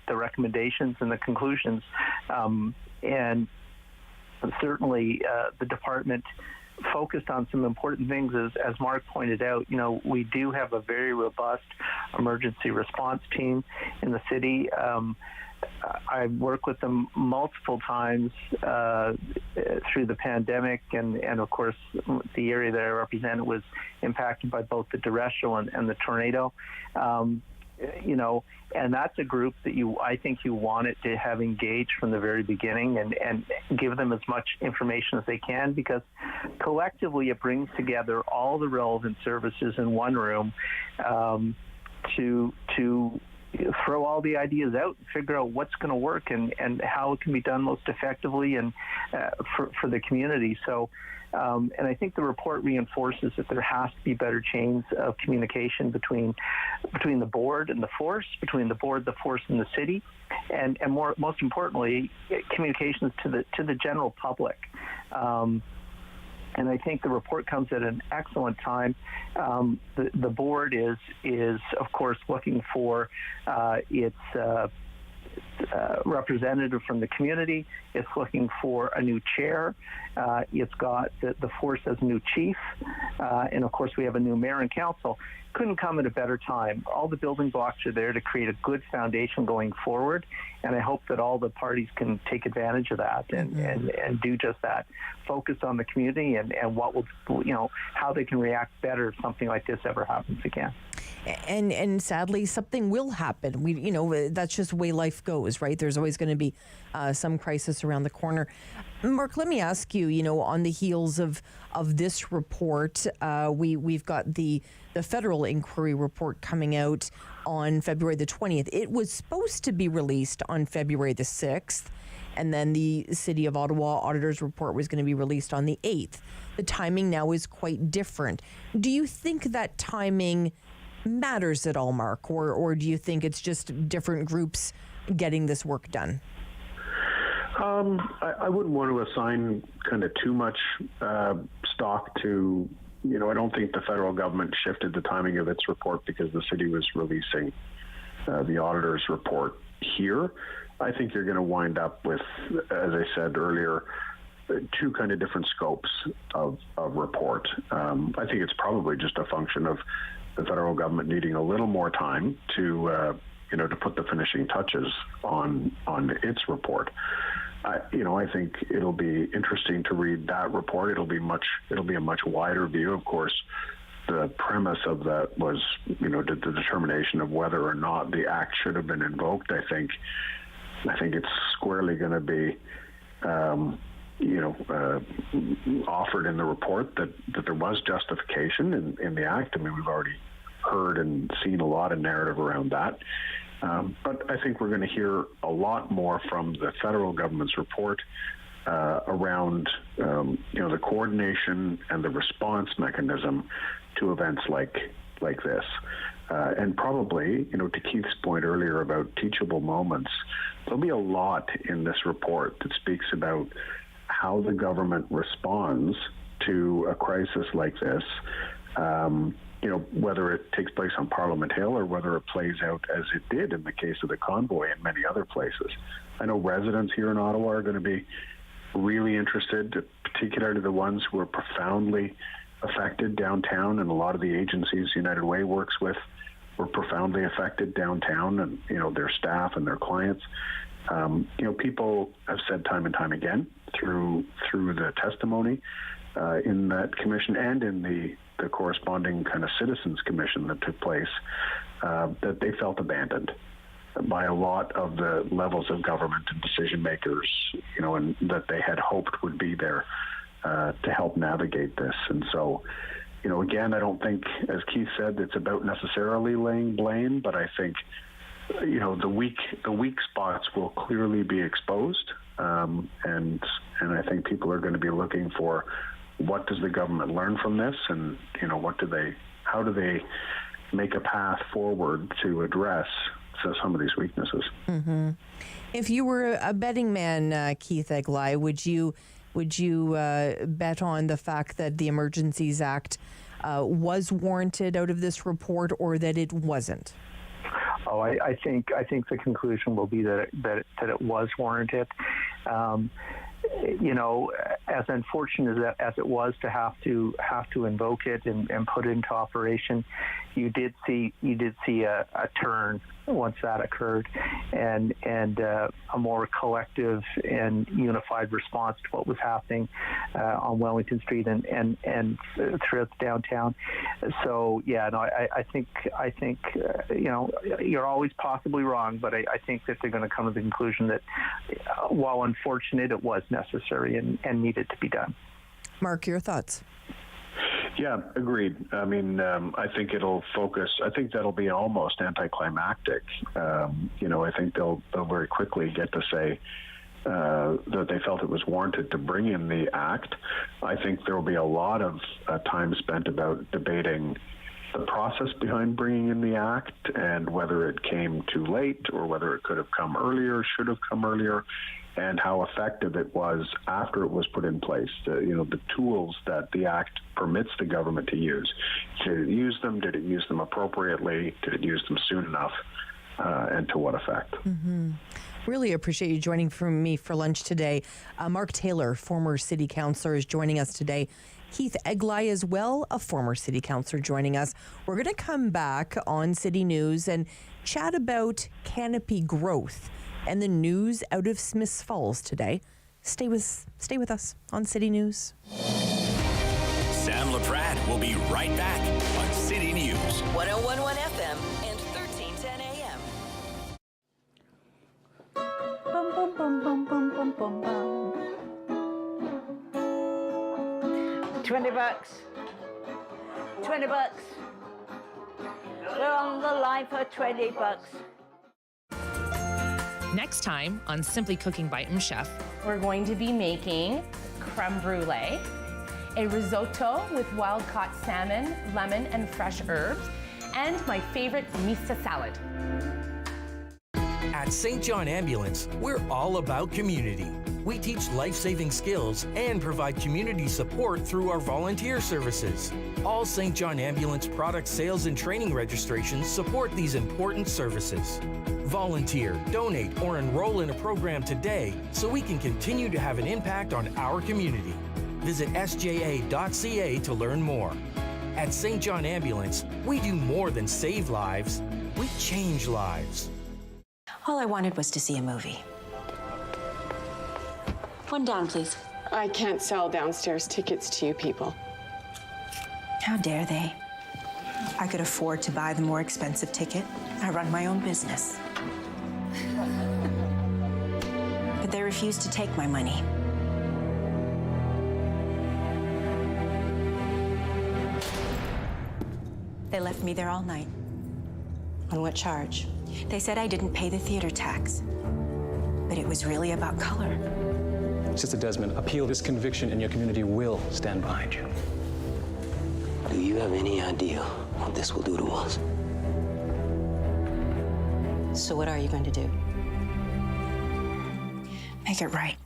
S9: recommendations and the conclusions. And certainly the department focused on some important things. As Mark pointed out, we do have a very robust emergency response team in the city. I've worked with them multiple times through the pandemic, and of course the area that I represent was impacted by both the derecho and the tornado. And that's a group that I think you want it to have engaged from the very beginning and give them as much information as they can, because collectively it brings together all the relevant services in one room to throw all the ideas out and figure out what's going to work and how it can be done most effectively and for the community. So, and I think the report reinforces that there has to be better chains of communication between the board and the force, between the board, the force, and the city, and most importantly, communications to the general public. And I think the report comes at an excellent time. The board is of course looking for its representative from the community. It's looking for a new chair. It's got the force as new chief, and of course we have a new mayor and council. Couldn't come at a better time. All the building blocks are there to create a good foundation going forward, and I hope that all the parties can take advantage of that and do just that. Focus on the community and what will, how they can react better if something like this ever happens again.
S8: And sadly, something will happen. That's just the way life goes, right? There's always going to be some crisis around the corner. Mark, let me ask you, on the heels of this report, we've got the federal inquiry report coming out on February the 20th. It was supposed to be released on February the 6th, and then the City of Ottawa Auditor's report was going to be released on the 8th. The timing now is quite different. Do you think that timing matters at all, Mark, or do you think it's just different groups getting this work done?
S7: I wouldn't want to assign kind of too much stock to, I don't think the federal government shifted the timing of its report because the city was releasing the auditor's report here. I think you're going to wind up with, as I said earlier, two kind of different scopes of report. I think it's probably just a function of the federal government needing a little more time to put the finishing touches on its report. I think it'll be interesting to read that report. It'll be a much wider view. Of course, the premise of that was, the determination of whether or not the act should have been invoked. I think it's squarely going to be, offered in the report that there was justification in the act. I mean, we've already heard and seen a lot of narrative around that. But I think we're going to hear a lot more from the federal government's report around, the coordination and the response mechanism to events like this. And probably, to Keith's point earlier about teachable moments, there'll be a lot in this report that speaks about how the government responds to a crisis like this. Whether it takes place on Parliament Hill or whether it plays out as it did in the case of the convoy and many other places. I know residents here in Ottawa are going to be really interested, particularly the ones who are profoundly affected downtown, and a lot of the agencies United Way works with were profoundly affected downtown, and their staff and their clients. People have said time and time again through the testimony in that commission and in the corresponding kind of citizens commission that took place, that they felt abandoned by a lot of the levels of government and decision makers, and that they had hoped would be there to help navigate this. And so, again, I don't think, as Keith said, it's about necessarily laying blame, but I think, the weak spots will clearly be exposed, and I think people are going to be looking for what does the government learn from this, and how do they make a path forward to address some of these weaknesses.
S8: Mm-hmm. If you were a betting man, Keith Eglai, would you bet on the fact that the Emergencies Act was warranted out of this report, or that it wasn't?
S9: Oh, I think the conclusion will be that it was warranted. As unfortunate as it was to have to invoke it and put it into operation, you did see a turn once that occurred, and a more collective and unified response to what was happening on Wellington Street and throughout the downtown. So yeah, no, I think you're always possibly wrong, but I think that they're going to come to the conclusion that while unfortunate, it was necessary and needed to be done.
S8: Mark, your thoughts?
S7: Yeah, agreed. I mean, I think it'll focus. I think that'll be almost anticlimactic. I think they'll very quickly get to say that they felt it was warranted to bring in the act. I think there will be a lot of time spent about debating the process behind bringing in the act and whether it came too late or whether it could have come earlier, should have come earlier, and how effective it was after it was put in place. The tools that the act permits the government to use. Did it use them? Did it use them appropriately? Did it use them soon enough? And to what effect?
S8: Mm-hmm. Really appreciate you joining me for lunch today. Mark Taylor, former city councillor, is joining us today. Keith Eglai as well, a former city councillor, joining us. We're going to come back on City News and chat about Canopy growth and the news out of Smiths Falls today. Stay with us on City News.
S2: Sam Laprade will be right back on City News.
S1: 101.1 FM and 1310 AM.
S4: Bum, bum, bum, bum, bum, bum, bum, bum. $20. $20. We're on the line for $20.
S15: Next time on Simply Cooking by Chef, we're going to be making creme brulee, a risotto with wild-caught salmon, lemon, and fresh herbs, and my favorite mista salad.
S18: At St. John Ambulance, we're all about community. We teach life-saving skills and provide community support through our volunteer services. All St. John Ambulance product sales and training registrations support these important services. Volunteer, donate, or enroll in a program today so we can continue to have an impact on our community. Visit sja.ca to learn more. At St. John Ambulance, we do more than save lives, we change lives.
S20: All I wanted was to see a movie. One down, please.
S21: I can't sell downstairs tickets to you people.
S20: How dare they? I could afford to buy the more expensive ticket. I run my own business. But they refused to take my money. They left me there all night. On what charge? They said I didn't pay the theater tax. But it was really about color.
S22: Sister Desmond, appeal this conviction and your community will stand behind you.
S24: Do you have any idea what this will do to us?
S20: So what are you going to do? Make it right.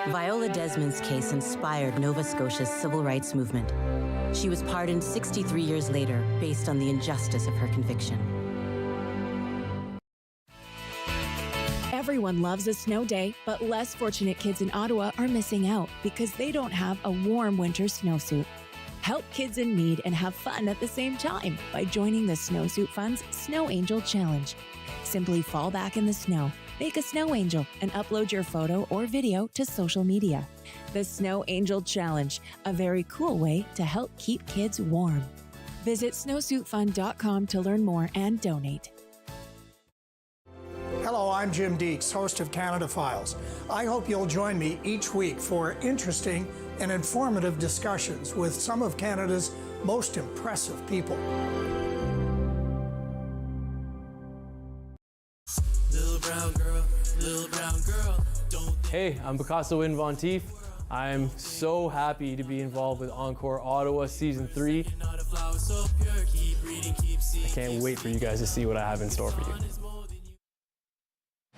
S27: Viola Desmond's case inspired Nova Scotia's civil rights movement. She was pardoned 63 years later based on the injustice of her conviction.
S28: Everyone loves a snow day, but less fortunate kids in Ottawa are missing out because they don't have a warm winter snowsuit.
S5: Help kids in need and have fun at the same time by joining the Snowsuit Fund's Snow Angel Challenge. Simply fall back in the snow, make a snow angel, and upload your photo or video to social media. The Snow Angel Challenge, a very cool way to help keep kids warm. Visit snowsuitfund.com to learn more and donate.
S10: Hello, I'm Jim Deeks, host of Canada Files. I hope you'll join me each week for interesting and informative discussions with some of Canada's most impressive people.
S11: Little brown girl, hey, I'm Picasso Win Von Teef. I'm so happy to be involved with Encore Ottawa Season 3. I can't wait for you guys to see what I have in store for you.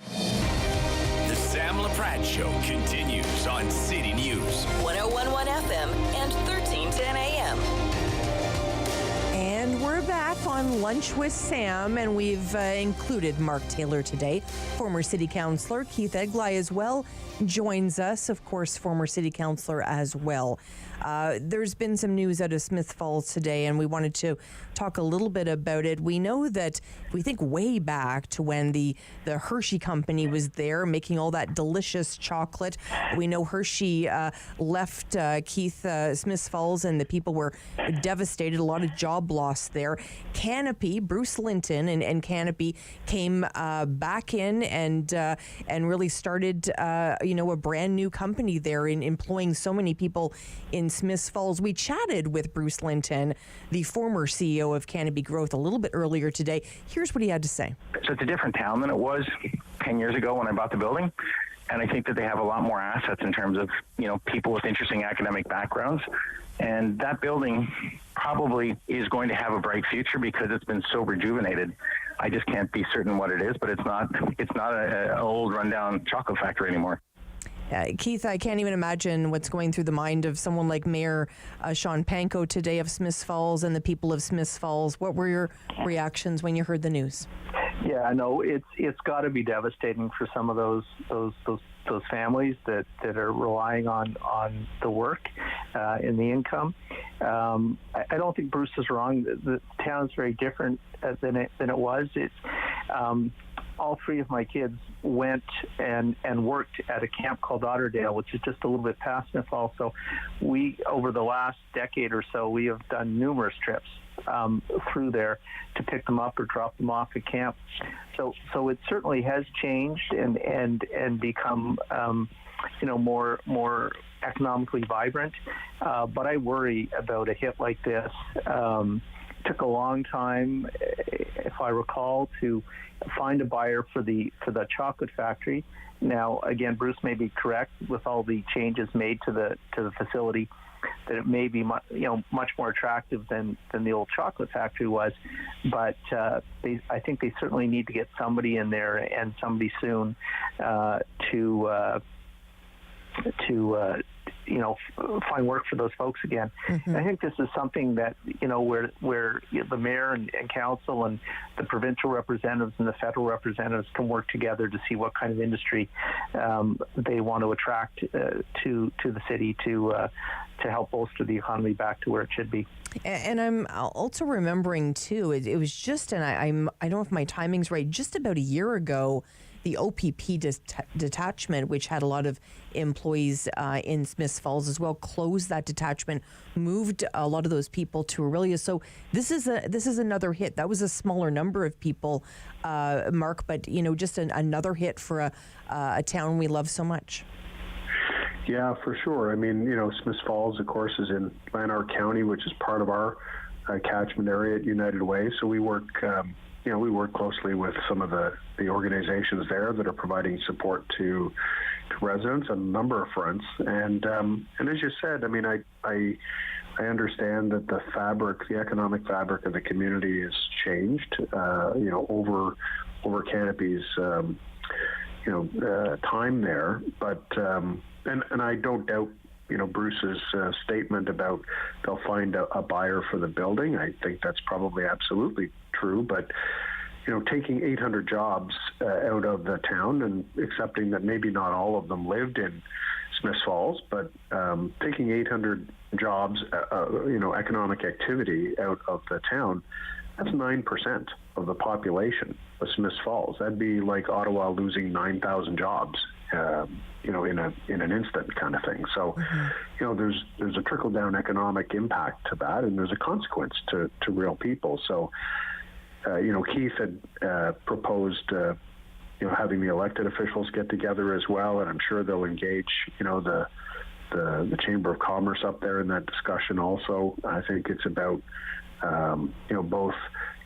S2: The Sam Laprade Show continues on City News.
S1: 1011 FM and 1310 AM.
S8: And we're back on Lunch with Sam, and we've included Mark Taylor today. Former City Councillor Keith Eglai as well joins us, of course, former City Councillor as well. There's been some news out of Smith Falls today, and we wanted to talk a little bit about it. We know that if we think way back to when the Hershey company was there making all that delicious chocolate, we know Hershey left Smith Falls, and the people were devastated, a lot of job loss there. Canopy, Bruce Linton and Canopy came back in and really started a brand new company there in employing so many people in Smith Falls. We chatted with Bruce Linton, the former CEO of Canopy Growth, a little bit earlier today. Here's what he had to say.
S23: So it's a different town than it was 10 years ago when I bought the building. And I think that they have a lot more assets in terms of, people with interesting academic backgrounds. And that building probably is going to have a bright future because it's been so rejuvenated. I just can't be certain what it is, but it's not an old rundown chocolate factory anymore.
S8: Keith, I can't even imagine what's going through the mind of someone like Mayor Sean Panko today of Smith Falls and the people of Smith Falls. What were your reactions when you heard the news?
S9: Yeah, no, it's got to be devastating for some of those families that are relying on the work and the income. I don't think Bruce is wrong. The town's very different than it was. It's all three of my kids went and worked at a camp called Auditor, which is just a little bit past Smith Falls. So we, over the last decade or so, we have done numerous trips through there to pick them up or drop them off at camp. So it certainly has changed and become more economically vibrant. But I worry about a hit like this. Took a long time, if I recall, to find a buyer for the chocolate factory. Now, again, Bruce may be correct with all the changes made to the facility, that it may be much more attractive than the old chocolate factory was. But I think they certainly need to get somebody in there, and somebody soon, to find work for those folks again. Mm-hmm. I think this is something that, where the mayor and council and the provincial representatives and the federal representatives can work together to see what kind of industry they want to attract to the city to help bolster the economy back to where it should be.
S8: And I'm also remembering, too, it was just, and I don't know if my timing's right, just about a year ago, the OPP detachment, which had a lot of employees in Smith Falls as well, closed that detachment, moved a lot of those people to Aurelia. So this is another hit. That was a smaller number of people, Mark, but just another hit for a town we love so much.
S7: Yeah, for sure. I mean, Smith Falls, of course, is in Lanark County, which is part of our catchment area at United Way. So we work. We work closely with some of the organizations there that are providing support to residents on a number of fronts. And as you said, I mean, I understand that the economic fabric of the community has changed, over Canopy's, time there. But and I don't doubt Bruce's statement about they'll find a buyer for the building. I think that's probably absolutely true, but taking 800 jobs out of the town and accepting that maybe not all of them lived in Smiths Falls, but taking 800 jobs, economic activity out of the town, that's 9% of the population of Smiths Falls. That'd be like Ottawa losing 9,000 jobs, in an instant kind of thing. So, there's a trickle-down economic impact to that, and there's a consequence to real people. So, Keith had proposed, having the elected officials get together as well, and I'm sure they'll engage, the Chamber of Commerce up there in that discussion also. I think it's about, both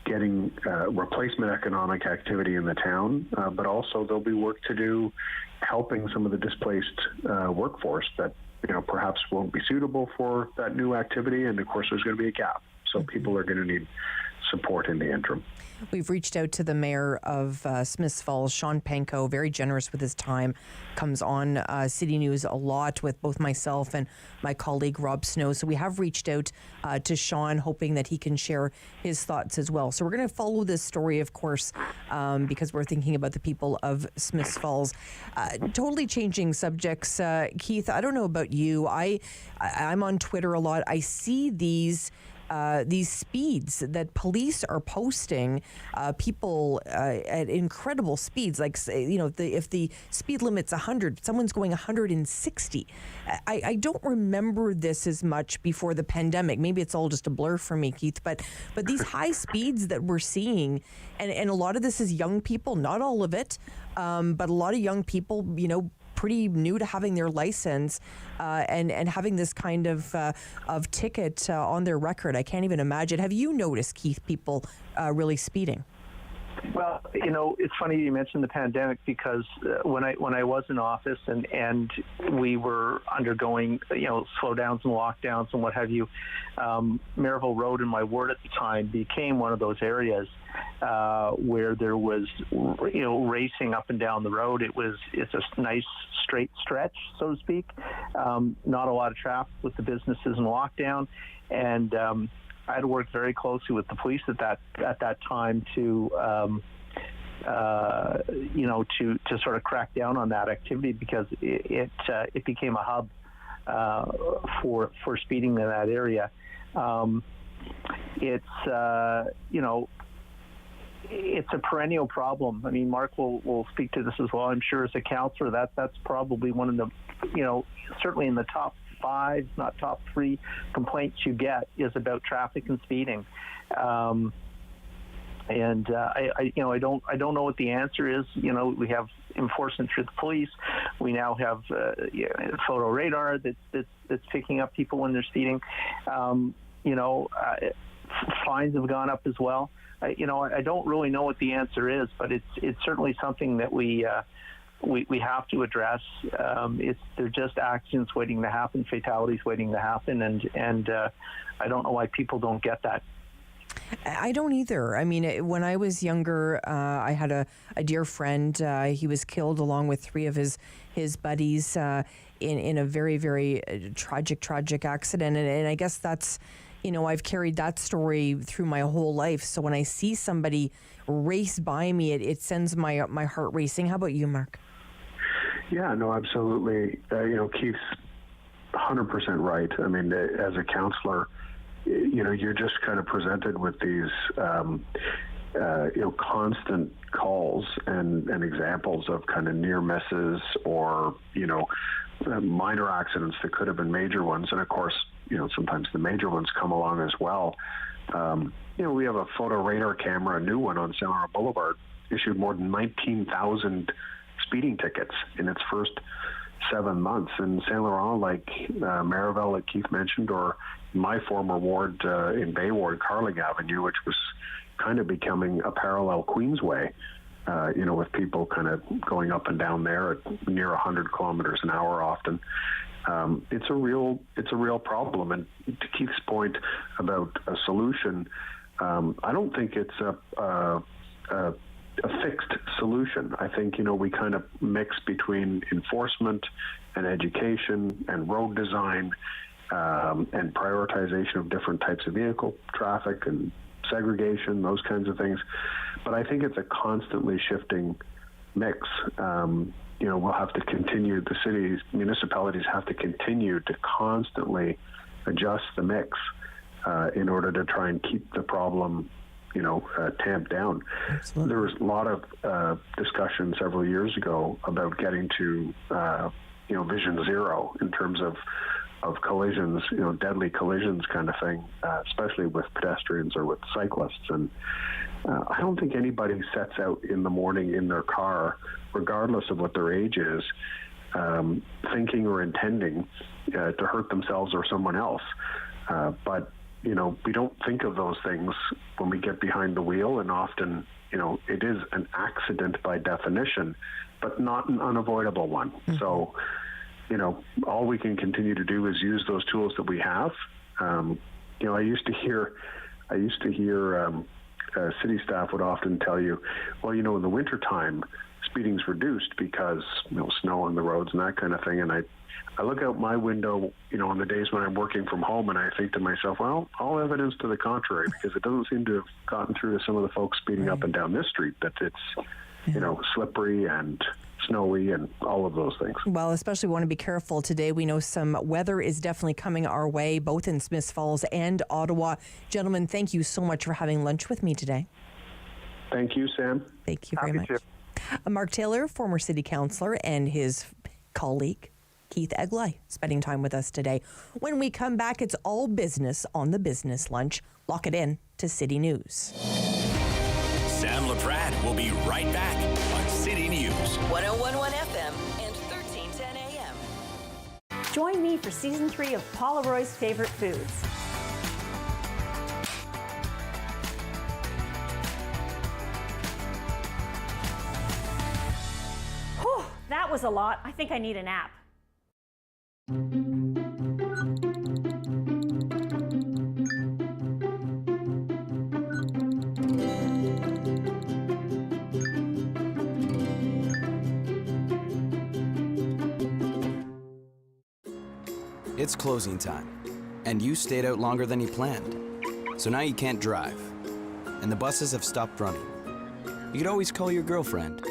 S7: getting replacement economic activity in the town, but also there'll be work to do helping some of the displaced workforce that, perhaps won't be suitable for that new activity. And of course, there's going to be a gap. So people are going to need support in the interim.
S8: We've reached out to the mayor of Smiths Falls, Sean Pankow, very generous with his time, comes on City News a lot with both myself and my colleague Rob Snow. So we have reached out to Sean, hoping that he can share his thoughts as well. So we're going to follow this story, of course, because we're thinking about the people of Smiths Falls. Totally changing subjects. Keith, I don't know about you. I'm on Twitter a lot. I see these speeds that police are posting, people at incredible speeds. Like, if the speed limit's 100, someone's going 160. I don't remember this as much before the pandemic. Maybe it's all just a blur for me, Keith. But these high speeds that we're seeing, and a lot of this is young people, not all of it, but a lot of young people, pretty new to having their license and having this kind of ticket on their record. I can't even imagine. Have you noticed, Keith, people really speeding?
S9: Well, it's funny you mentioned the pandemic, because when I was in office and we were undergoing, slowdowns and lockdowns and what have you, Maryville Road in my ward at the time became one of those areas where there was, racing up and down the road. It's a nice straight stretch, so to speak. Not a lot of traffic with the businesses in lockdown, and I had worked very closely with the police at that time to sort of crack down on that activity, because it became a hub for speeding in that area. It's a perennial problem. I mean, Mark will speak to this as well. I'm sure as a counselor, that's probably one of the, certainly in the top 5, not top 3 complaints you get is about traffic and speeding. I don't know what the answer is. We have enforcement through the police. We now have photo radar that's picking up people when they're speeding. Fines have gone up as well. I don't really know what the answer is, but it's certainly something that we have to address. They're just accidents waiting to happen, fatalities waiting to happen, and I don't know why people don't get that.
S8: I don't either. I mean, when I was younger, I had a dear friend. He was killed along with 3 of his buddies in a very, very tragic accident, and I guess that's, I've carried that story through my whole life. So when I see somebody race by me, it sends my heart racing. How about you, Mark?
S7: Yeah, no, absolutely. Keith's 100% right. I mean, as a counselor, you're just kind of presented with these, constant calls and examples of kind of near misses or, minor accidents that could have been major ones. And of course, sometimes the major ones come along as well. We have a photo radar camera, a new one on St. Laurent Boulevard, issued more than 19,000 speeding tickets in its first 7 months. In St. Laurent, like Maryville, like Keith mentioned, or my former ward in Bay Ward, Carling Avenue, which was kind of becoming a parallel Queensway, with people kind of going up and down there at near 100 kilometers an hour often. It's a real problem. And to Keith's point about a solution, I don't think it's a fixed solution. I think, we kind of mix between enforcement and education and road design and prioritization of different types of vehicle traffic and segregation, those kinds of things. But I think it's a constantly shifting mix. We'll have to continue, municipalities have to continue to constantly adjust the mix in order to try and keep the problem, tamped down. Absolutely. There was a lot of discussion several years ago about getting to, vision zero in terms of collisions, deadly collisions kind of thing, especially with pedestrians or with cyclists. And I don't think anybody sets out in the morning in their car, regardless of what their age is, thinking or intending to hurt themselves or someone else. But we don't think of those things when we get behind the wheel, and often, it is an accident by definition, but not an unavoidable one. Mm-hmm. So, all we can continue to do is use those tools that we have. I used to hear city staff would often tell you, well, in the wintertime, speeding's reduced because, snow on the roads and that kind of thing. And I look out my window, on the days when I'm working from home, and I think to myself, well, all evidence to the contrary, because it doesn't seem to have gotten through to some of the folks speeding up and down this street that it's, slippery and snowy and all of those things.
S8: Well, especially want to be careful today. We know some weather is definitely coming our way, both in Smiths Falls and Ottawa. Gentlemen, thank you so much for having lunch with me today.
S7: Thank you, Sam.
S8: Thank you very much. Mark Taylor, former city councillor, and his colleague, Keith Egley, spending time with us today. When we come back, it's all business on the Business Lunch. Lock it in to City News.
S2: Sam Laprade will be right back on City News.
S1: 101.1 FM and 1310 AM.
S3: Join me for Season 3 of Paula Roy's Favorite Foods. Whew, that was a lot. I think I need a nap.
S12: It's closing time, and you stayed out longer than you planned. So now you can't drive, and the buses have stopped running. You could always call your girlfriend.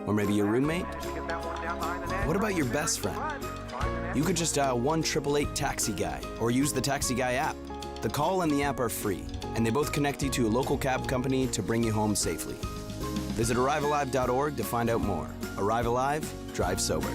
S12: Or maybe your roommate? What about your best friend? You could just dial 1-888-TAXI-GUY or use the Taxi Guy app. The call and the app are free, and they both connect you to a local cab company to bring you home safely. Visit arrivealive.org to find out more. Arrive Alive, drive sober.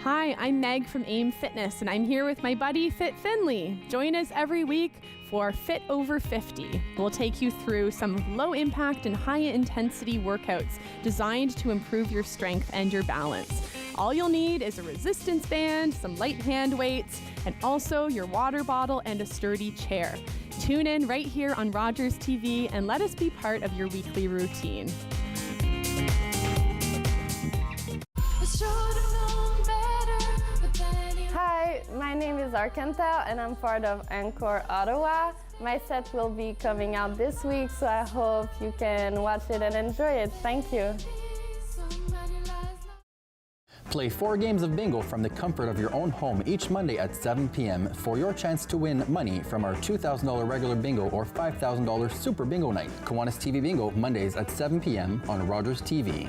S13: Hi, I'm Meg from AIM Fitness, and I'm here with my buddy Fit Finley. Join us every week for Fit Over 50. We'll take you through some low-impact and high-intensity workouts designed to improve your strength and your balance. All you'll need is a resistance band, some light hand weights, and also your water bottle and a sturdy chair. Tune in right here on Rogers TV and let us be part of your weekly routine.
S14: Hi, my name is Arkantel and I'm part of Encore Ottawa. My set will be coming out this week, so I hope you can watch it and enjoy it. Thank you.
S16: Play 4 games of bingo from the comfort of your own home each Monday at 7 p.m. for your chance to win money from our $2,000 regular bingo or $5,000 super bingo night. Kiwanis TV Bingo, Mondays at 7 p.m. on Rogers TV.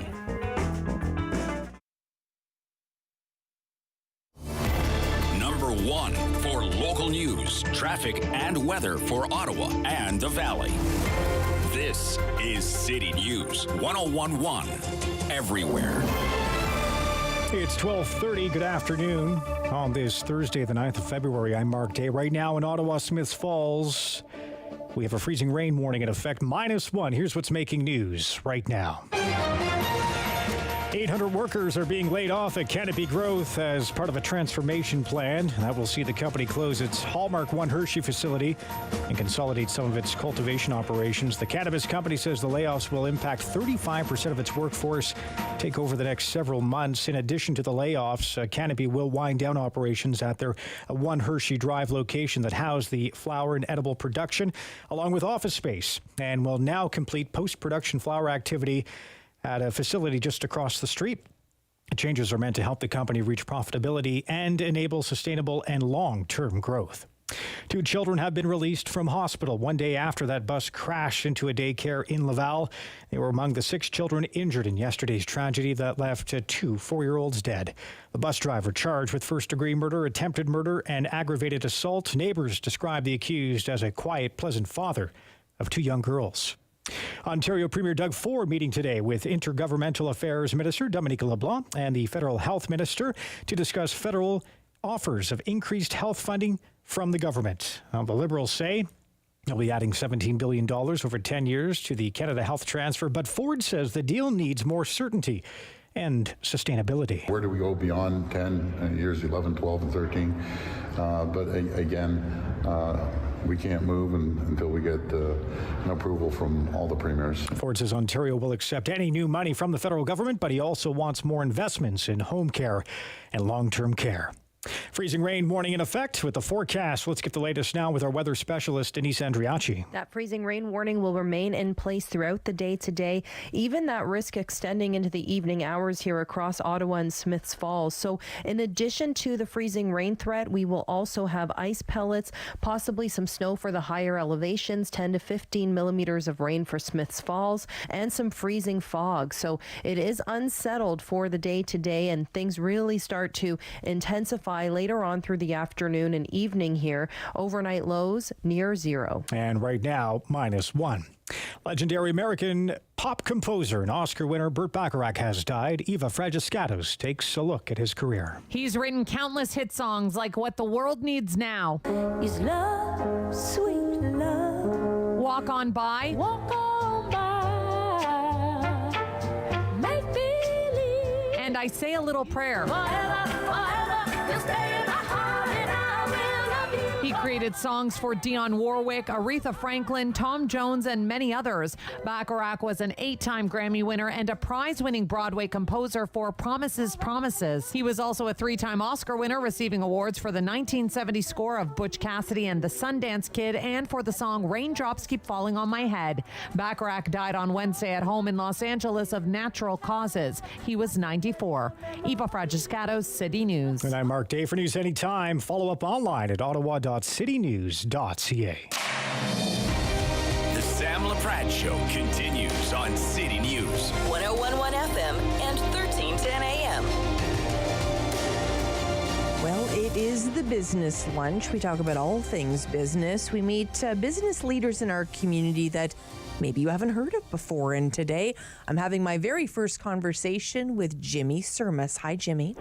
S2: Number 1 for local news, traffic, and weather for Ottawa and the Valley. This is City News 101.1 everywhere.
S19: It's 12:30. Good afternoon. On this Thursday, the 9th of February, I'm Mark Day. Right now in Ottawa, Smiths Falls, we have a freezing rain warning in effect, -1. Here's what's making news right now. 800 workers are being laid off at Canopy Growth as part of a transformation plan that will see the company close its Hallmark One Hershey facility and consolidate some of its cultivation operations. The cannabis company says the layoffs will impact 35% of its workforce take over the next several months. In addition to the layoffs, Canopy will wind down operations at their One Hershey Drive location that housed the flower and edible production, along with office space, and will now complete post-production flower activity at a facility just across the street. The changes are meant to help the company reach profitability and enable sustainable and long-term growth. 2 children have been released from hospital one day after that bus crashed into a daycare in Laval. They were among the 6 children injured in yesterday's tragedy that left 2 4-year-olds dead. The bus driver charged with first-degree murder, attempted murder, and aggravated assault. Neighbors described the accused as a quiet, pleasant father of 2 young girls. Ontario Premier Doug Ford meeting today with Intergovernmental Affairs Minister Dominique LeBlanc and the Federal Health Minister to discuss federal offers of increased health funding from the government. The Liberals say they'll be adding $17 billion over 10 years to the Canada Health Transfer, but Ford says the deal needs more certainty and sustainability.
S4: Where do we go beyond 10 years, 11, 12, and 13? But again, we can't move until we get an approval from all the premiers.
S19: Ford says Ontario will accept any new money from the federal government, but he also wants more investments in home care and long-term care. Freezing rain warning in effect with the forecast. Let's get the latest now with our weather specialist, Denise Andriachi.
S6: That freezing rain warning will remain in place throughout the day today, even that risk extending into the evening hours here across Ottawa and Smiths Falls. So in addition to the freezing rain threat, we will also have ice pellets, possibly some snow for the higher elevations, 10 to 15 millimeters of rain for Smiths Falls, and some freezing fog. So it is unsettled for the day today, and things really start to intensify later on through the afternoon and evening here. Overnight lows near 0.
S19: And right now, -1. Legendary American pop composer and Oscar winner Burt Bacharach has died. Eva Fragiskatos takes a look at his career.
S15: He's written countless hit songs like What the World Needs Now,
S3: Is love, sweet love.
S15: Walk On By,
S3: Walk on by. Make believe.
S15: and I Say a Little Prayer.
S3: You'll stay in my heart and I will love you.
S15: He created songs for Dionne Warwick, Aretha Franklin, Tom Jones, and many others. Bacharach was an 8-time Grammy winner and a prize-winning Broadway composer for Promises, Promises. He was also a 3-time Oscar winner, receiving awards for the 1970 score of Butch Cassidy and the Sundance Kid and for the song Raindrops Keep Falling on My Head. Bacharach died on Wednesday at home in Los Angeles of natural causes. He was 94. Eva Fragiskatos, City News.
S19: And I'm Mark Day for News Anytime. Follow up online at ottawa.citynews.ca.
S2: The Sam Laprade Show continues on City News.
S1: 101.1 FM and 1310 AM.
S8: Well, it is the business lunch. We talk about all things business. We meet business leaders in our community that maybe you haven't heard of before. And today, I'm having my very first conversation with Jimmy Surmas. Hi, Jimmy.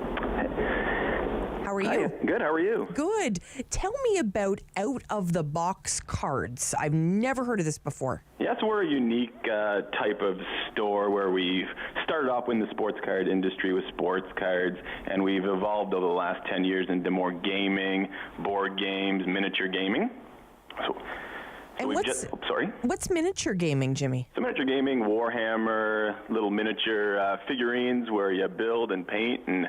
S8: How are you?
S17: Hi. Good. How are you?
S8: Good. Tell me about out-of-the-box cards. I've never heard of this before.
S17: Yeah, so we're a unique type of store where we've started off in the sports card industry with sports cards, and we've evolved over the last 10 years into more gaming, board games, miniature gaming.
S8: And what's miniature gaming, Jimmy?
S17: So miniature gaming, Warhammer, little miniature figurines where you build and paint and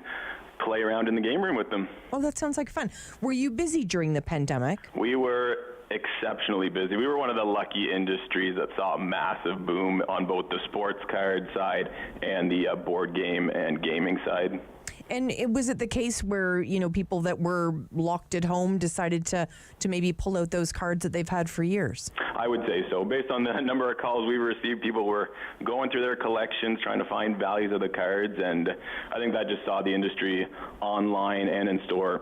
S17: play around in the game room with them.
S8: Oh, that sounds like fun. Were you busy during the pandemic?
S17: We were exceptionally busy. We were one of the lucky industries that saw a massive boom on both the sports card side and the board game and gaming side.
S8: And was it the case where, you know, people that were locked at home decided to maybe pull out those cards that they've had for years?
S17: I would say so. Based on the number of calls we received, people were going through their collections, trying to find values of the cards, and I think that just saw the industry online and in store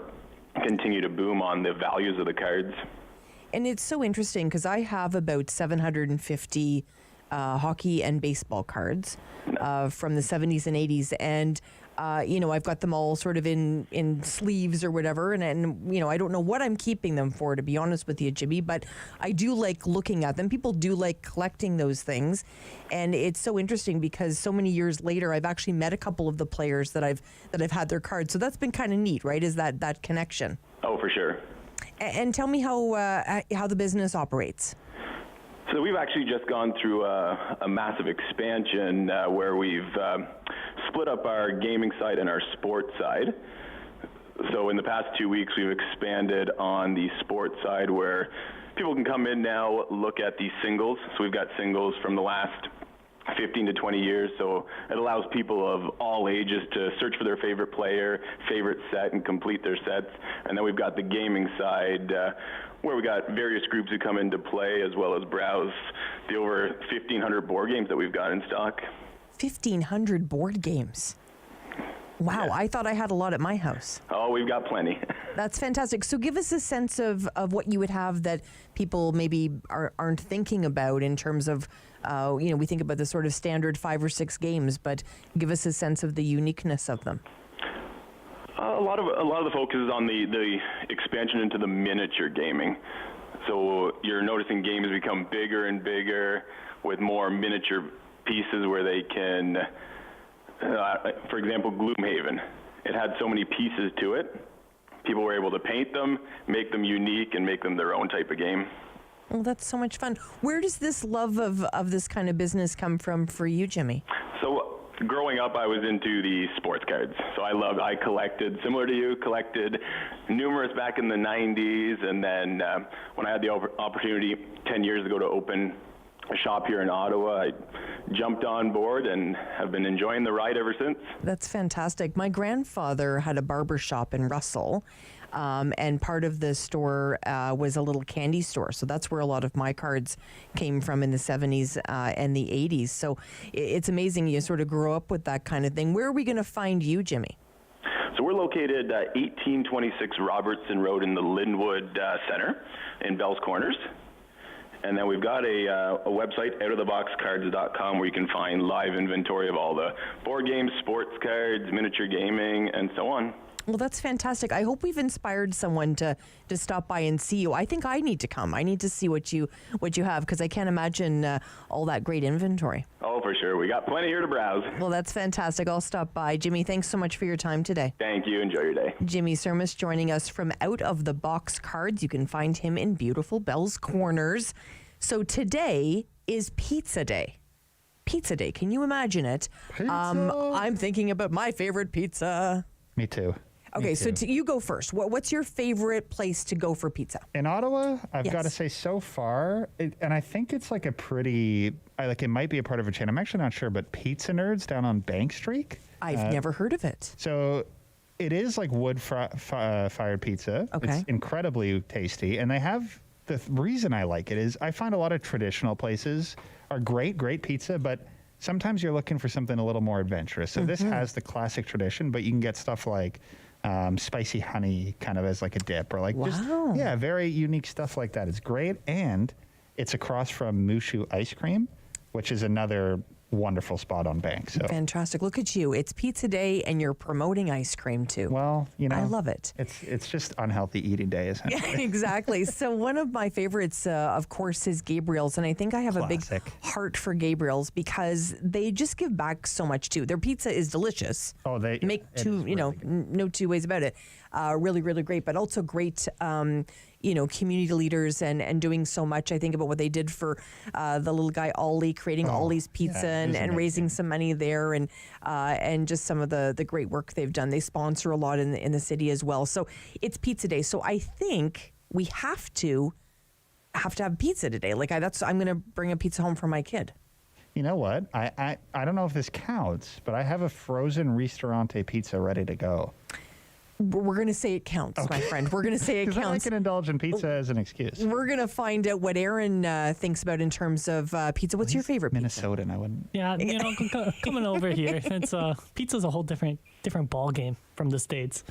S17: continue to boom on the values of the cards.
S8: And it's so interesting because I have about 750 hockey and baseball cards from the 70s and 80s, and you know, I've got them all sort of in sleeves or whatever, and you know, I don't know what I'm keeping them for, to be honest with you, Jimmy, but I do like looking at them. People do like collecting those things, and it's so interesting because so many years later, I've actually met a couple of the players that I've had their cards, so that's been kind of neat, right? Is that connection?
S17: Oh, for sure.
S8: And tell me how the business operates.
S17: So we've actually just gone through a massive expansion where we've split up our gaming side and our sports side. So in the past 2 weeks, we've expanded on the sports side where people can come in now, look at the singles. So we've got singles from the last 50 15 to 20 years, so it allows people of all ages to search for their favorite player, favorite set, and complete their sets. And then we've got the gaming side, where we got various groups who come in to play as well as browse the over 1,500 board games that we've got in stock.
S8: 1,500 board games. Wow, I thought I had a lot at my house.
S17: Oh, we've got plenty.
S8: That's fantastic. So give us a sense of what you would have that people maybe aren't thinking about in terms of, we think about the sort of standard 5 or 6 games, but give us a sense of the uniqueness of them.
S17: A lot of the focus is on the expansion into the miniature gaming. So you're noticing games become bigger and bigger with more miniature pieces where they can, for example, Gloomhaven. It had so many pieces to it. People were able to paint them, make them unique, and make them their own type of game.
S8: Well, that's so much fun. Where does this love of this kind of business come from for you, Jimmy?
S17: So growing up, I was into the sports cards. So I collected, similar to you, collected numerous back in the 90s. And then when I had the opportunity 10 years ago to open a shop here in Ottawa, I jumped on board and have been enjoying the ride ever since.
S8: That's fantastic. My grandfather had a barber shop in Russell, and part of the store was a little candy store. So that's where a lot of my cards came from in the 70s and the 80s. So it's amazing you sort of grow up with that kind of thing. Where are we going to find you, Jimmy?
S17: So we're located 1826 Robertson Road in the Linwood Center in Bell's Corners. And then we've got a website, outoftheboxcards.com, where you can find live inventory of all the board games, sports cards, miniature gaming, and so on.
S8: Well, that's fantastic. I hope we've inspired someone to stop by and see you. I think I need to come. I need to see what you have, because I can't imagine all that great inventory.
S17: Oh, for sure. We got plenty here to browse.
S8: Well, that's fantastic. I'll stop by. Jimmy, thanks so much for your time today.
S17: Thank you. Enjoy your day.
S8: Jimmy Sermis joining us from Out of the Box Cards. You can find him in beautiful Bell's Corners. So today is Pizza Day. Pizza Day. Can you imagine it?
S19: Pizza.
S8: I'm thinking about my favorite pizza.
S19: Me too.
S8: Okay, so you go first. What's your favorite place to go for pizza?
S19: In Ottawa, I've got to say so far, and I think it's like a pretty, it might be a part of a chain. I'm actually not sure, but Pizza Nerds down on Bank Street.
S8: I've never heard of it.
S19: So it is like wood fired pizza.
S8: Okay.
S19: It's incredibly tasty, and they have, the reason I like it is I find a lot of traditional places are great pizza, but sometimes you're looking for something a little more adventurous. So this has the classic tradition, but you can get stuff like spicy honey kind of as like a dip, or like very unique stuff like that. It's great, and it's across from Mushu Ice Cream, which is another wonderful spot on Bank. So
S8: fantastic. Look at you. It's Pizza Day and you're promoting ice cream too.
S19: Well,
S8: I love it.
S19: It's just unhealthy eating day, isn't it?
S8: Yeah, exactly. So one of my favorites, of course, is Gabriel's, and I think I have a big heart for Gabriel's because they just give back so much too. Their pizza is delicious.
S19: Oh, they
S8: make no two ways about it. Really, really great, but also great. Community leaders and doing so much. I think about what they did for the little guy Ollie, creating Ollie's Pizza and raising some money there, and just some of the great work they've done. They sponsor a lot in the city as well. So it's Pizza Day. So I think we have to have pizza today. I'm going to bring a pizza home for my kid.
S19: You know what? I don't know if this counts, but I have a frozen Ristorante pizza ready to go.
S8: We're going to say it counts, my friend. We're going to say it counts.
S19: I can indulge in pizza as an excuse.
S8: We're going to find out what Aaron thinks about in terms of pizza. What's your favorite
S19: Minnesota, pizza? I wouldn't.
S18: Yeah, coming over here, it's pizza's a whole different ball game from the States.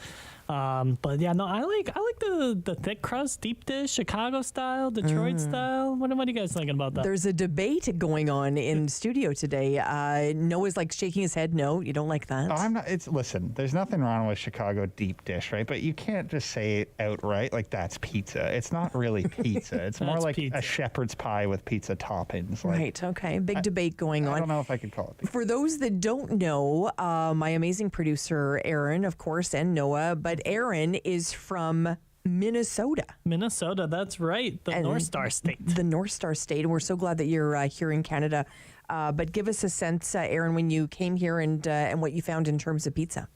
S18: But yeah, no, I like the thick crust, deep dish, Chicago style, Detroit style. What are you guys thinking about that?
S8: There's a debate going on in studio today. Noah's shaking his head. No, you don't like that.
S19: Oh, I'm not. Listen. There's nothing wrong with Chicago deep dish, right? But you can't just say it outright like that's pizza. It's not really pizza. It's more like pizza. A shepherd's pie with pizza toppings.
S8: Right. Okay. Big debate going on.
S19: I don't know if I could call it pizza.
S8: For those that don't know, my amazing producer Aaron, of course, and Noah, but Aaron is from Minnesota.
S18: Minnesota, that's right. The North Star State.
S8: The North Star State. And we're so glad that you're here in Canada. But give us a sense, Aaron, when you came here and what you found in terms of pizza.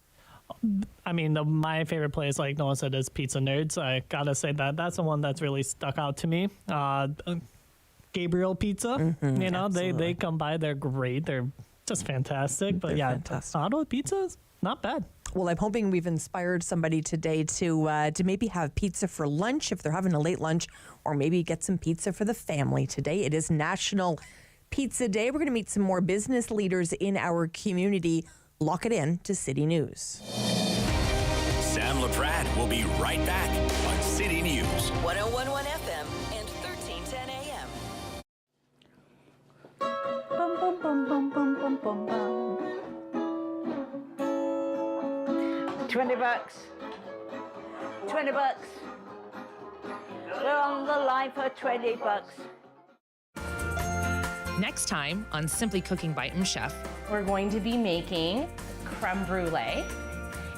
S18: I mean, my favorite place, like Noah said, is Pizza Nerds. I gotta say that's the one that's really stuck out to me. Gabriel Pizza.
S8: Mm-hmm,
S18: You know, they come by. They're great. They're just fantastic. But yeah, Ottawa pizza is not bad.
S8: Well, I'm hoping we've inspired somebody today to maybe have pizza for lunch if they're having a late lunch, or maybe get some pizza for the family today. It is National Pizza Day. We're going to meet some more business leaders in our community. Lock it in to City News.
S2: Sam Laprade will be right back on City News.
S1: 1011 FM and 1310 AM.
S3: Bum, bum, bum, bum, bum, bum, bum, bum. $20. $20. We're on the line for $20.
S20: Next time on Simply Cooking by Chef,
S21: we're going to be making creme brulee,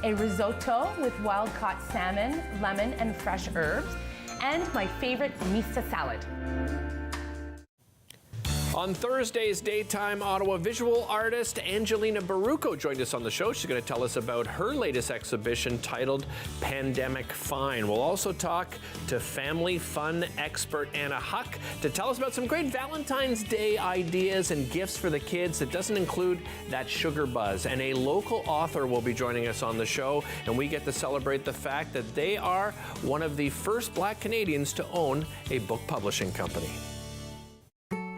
S21: a risotto with wild-caught salmon, lemon, and fresh herbs, and my favorite mista salad.
S22: On Thursday's Daytime Ottawa visual artist Angelina Baruco joined us on the show. She's going to tell us about her latest exhibition titled Pandemic Fine. We'll also talk to family fun expert Anna Huck to tell us about some great Valentine's Day ideas and gifts for the kids that doesn't include that sugar buzz. And a local author will be joining us on the show, and we get to celebrate the fact that they are one of the first Black Canadians to own a book publishing company.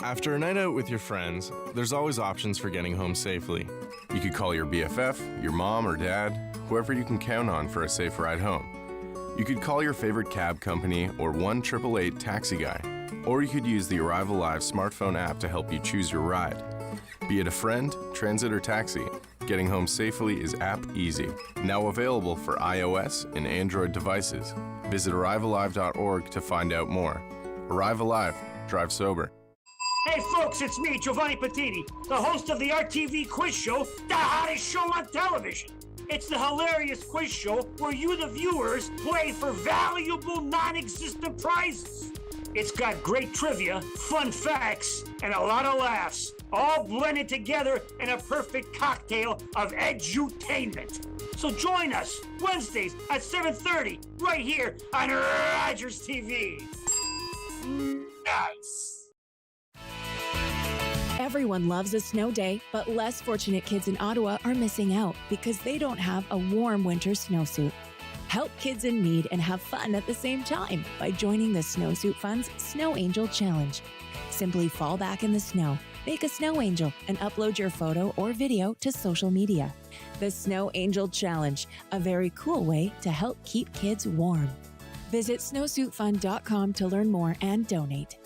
S24: After a night out with your friends, there's always options for getting home safely. You could call your BFF, your mom or dad, whoever you can count on for a safe ride home. You could call your favorite cab company or 1-888 taxi guy. Or you could use the Arrive Alive smartphone app to help you choose your ride. Be it a friend, transit, or taxi, getting home safely is app easy. Now available for iOS and Android devices. Visit arrivealive.org to find out more. Arrive Alive, drive sober.
S25: Hey folks, it's me, Giovanni Patini, the host of the RTV quiz show, the hottest show on television. It's the hilarious quiz show where you, the viewers, play for valuable non-existent prizes. It's got great trivia, fun facts, and a lot of laughs, all blended together in a perfect cocktail of edutainment. So join us Wednesdays at 7:30 right here on Rogers TV. Nice.
S5: Everyone loves a snow day, but less fortunate kids in Ottawa are missing out because they don't have a warm winter snowsuit. Help kids in need and have fun at the same time by joining the Snowsuit Fund's Snow Angel Challenge. Simply fall back in the snow, make a snow angel, and upload your photo or video to social media. The Snow Angel Challenge, a very cool way to help keep kids warm. Visit snowsuitfund.com to learn more and donate.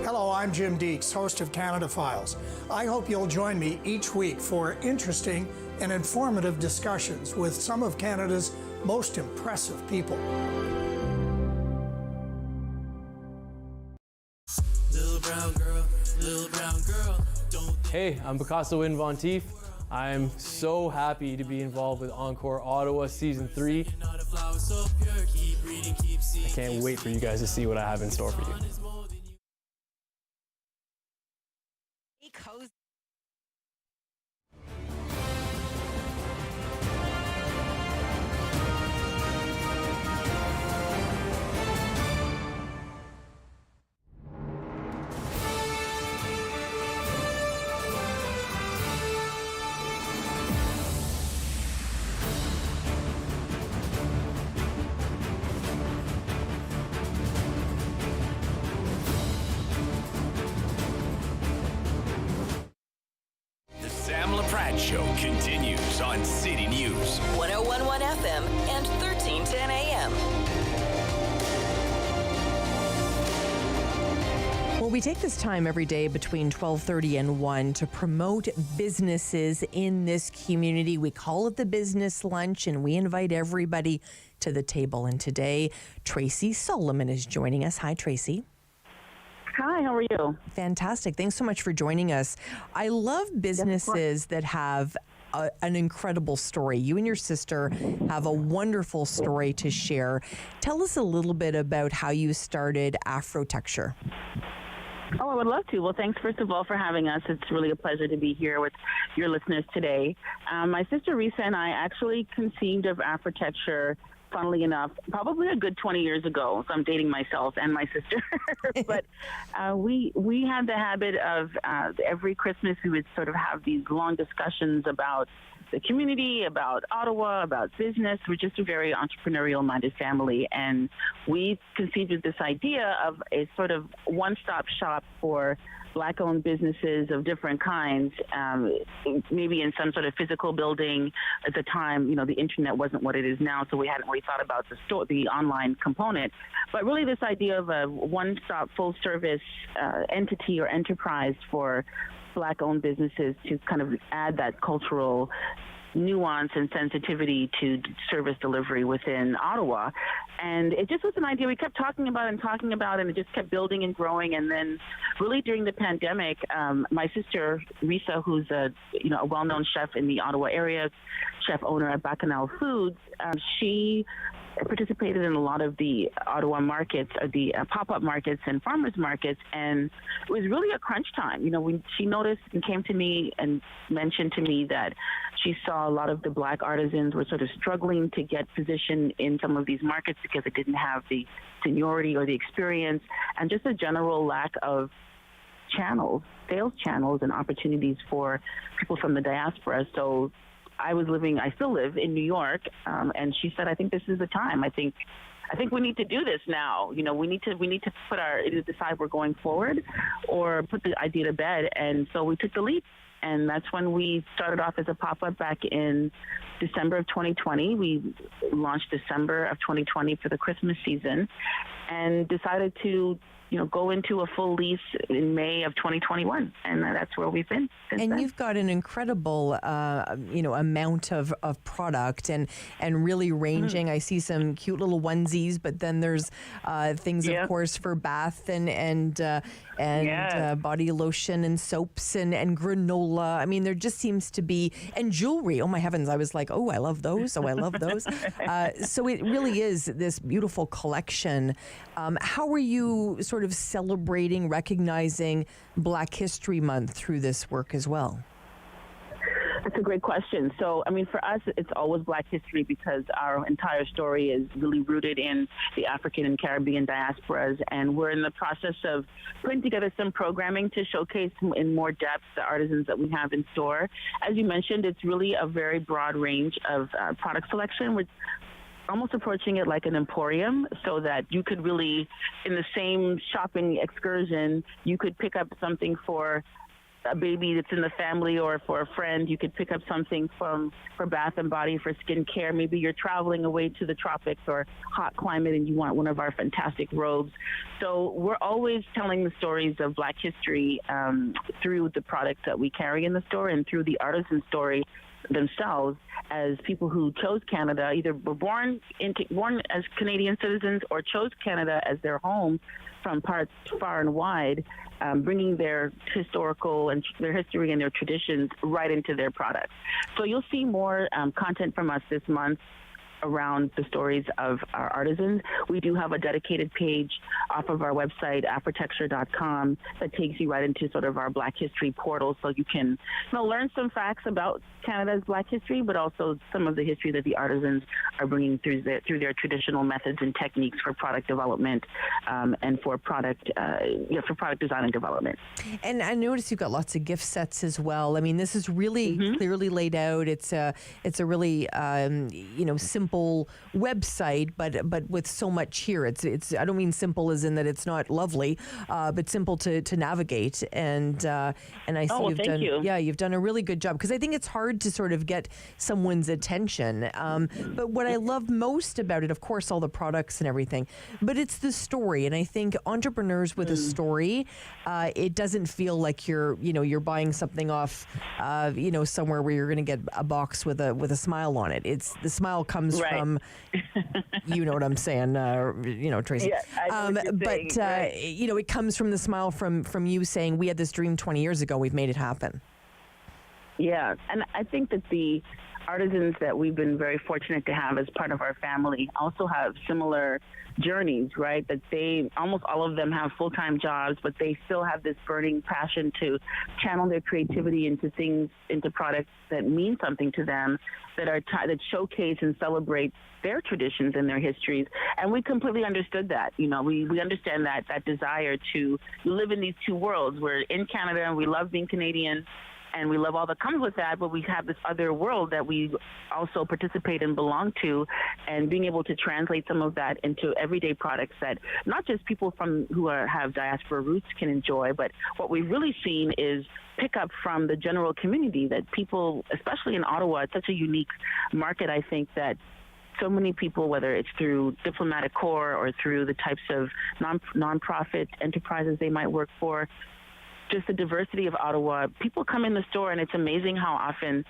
S10: Hello, I'm Jim Deeks, host of Canada Files. I hope you'll join me each week for interesting and informative discussions with some of Canada's most impressive people.
S11: Little brown girl, Hey, I'm Picasso Win Von Teef. I'm so happy to be involved with Encore Ottawa Season 3. I can't wait for you guys to see what I have in store for you.
S2: Laprade Show continues on City News.
S1: 1011 FM and 1310 AM.
S8: Well, we take this time every day between 12:30 and 1 to promote businesses in this community. We call it the Business Lunch, and we invite everybody to the table. And today, Tracy Solomon is joining us. Hi, Tracy.
S26: Hi, how are you?
S8: Fantastic. Thanks so much for joining us. I love businesses that have an incredible story. You and your sister have a wonderful story to share. Tell us a little bit about how you started Afrotexture.
S26: Oh, I would love to. Well, thanks, first of all, for having us. It's really a pleasure to be here with your listeners today. My sister, Risa, and I actually conceived of Afrotexture funnily enough, probably a good 20 years ago. So I'm dating myself and my sister. But we had the habit of every Christmas we would sort of have these long discussions about the community, about Ottawa, about business. We're just a very entrepreneurial-minded family, and we conceived of this idea of a sort of one-stop shop for Black-owned businesses of different kinds, maybe in some sort of physical building. At the time, the internet wasn't what it is now, so we hadn't really thought about the online component. But really this idea of a one-stop full-service entity or enterprise for Black-owned businesses to kind of add that cultural nuance and sensitivity to service delivery within Ottawa. And it just was an idea we kept talking about, and it just kept building and growing. And then really during the pandemic, my sister, Risa, who's a well-known chef in the Ottawa area, chef owner at Bacharach Foods, she participated in a lot of the Ottawa markets, or the pop-up markets and farmers markets, and it was really a crunch time. When she noticed and came to me and mentioned to me that she saw a lot of the Black artisans were sort of struggling to get position in some of these markets because they didn't have the seniority or the experience, and just a general lack of sales channels and opportunities for people from the diaspora. So I still live in New York, and she said, I think this is the time. I think we need to do this now. We need to either decide we're going forward or put the idea to bed. And so we took the leap. And that's when we started off as a pop-up back in December of 2020. We launched December of 2020 for the Christmas season, and decided to go into a full lease in May of 2021, and that's where we've been since then.
S8: You've got an incredible, amount of product and really ranging. I see some cute little onesies, but then there's things, of course, for bath and body lotion and soaps and granola. I mean, there just seems to be, and jewelry. Oh my heavens! I was like, oh, I love those. Oh, I love those. So it really is this beautiful collection. How are you sort of celebrating, recognizing Black History Month through this work as well?
S26: That's a great question. So, for us, it's always Black history because our entire story is really rooted in the African and Caribbean diasporas, and we're in the process of putting together some programming to showcase in more depth the artisans that we have in store. As you mentioned, it's really a very broad range of product selection. We're almost approaching it like an emporium, so that you could really, in the same shopping excursion, you could pick up something for a baby that's in the family or for a friend. You could pick up something for bath and body, for skincare. Maybe you're traveling away to the tropics or hot climate and you want one of our fantastic robes. So we're always telling the stories of Black history through the products that we carry in the store and through the artisan story themselves, as people who chose Canada, either were born as Canadian citizens or chose Canada as their home from parts far and wide, bringing their historical and their history and their traditions right into their products. So you'll see more content from us this month around the stories of our artisans. We do have a dedicated page off of our website, afrotexture.com, that takes you right into sort of our Black history portal, so you can learn some facts about Canada's Black history, but also some of the history that the artisans are bringing through their traditional methods and techniques for product development and for product design and development. And I noticed you've got lots of gift sets as well. I mean, this is really clearly laid out. It's a really simple website, but with so much here. It's I don't mean simple as in that it's not lovely, but simple to navigate. And I see you've done a really good job, because I think it's hard to sort of get someone's attention. But what I love most about it, of course, all the products and everything, but it's the story. And I think entrepreneurs with a story, it doesn't feel like you're buying something off, somewhere where you're going to get a box with a smile on it. It's the smile comes from, you know what I'm saying, Tracy. Yeah, I know what you're saying, right. It comes from the smile from you saying, we had this dream 20 years ago, we've made it happen. Yeah, and I think that artisans that we've been very fortunate to have as part of our family also have similar journeys, right? That they, almost all of them have full-time jobs, but they still have this burning passion to channel their creativity into things, into products that mean something to them, that are that showcase and celebrate their traditions and their histories. And we completely understood that. You know, we understand that desire to live in these two worlds. We're in Canada and we love being Canadian, and we love all that comes with that, but we have this other world that we also participate and belong to, and being able to translate some of that into everyday products that not just people who have diaspora roots can enjoy, but what we've really seen is pick up from the general community, that people, especially in Ottawa, it's such a unique market, I think, that so many people, whether it's through Diplomatic Corps or through the types of nonprofit enterprises they might work for, just the diversity of Ottawa, people come in the store and it's amazing how often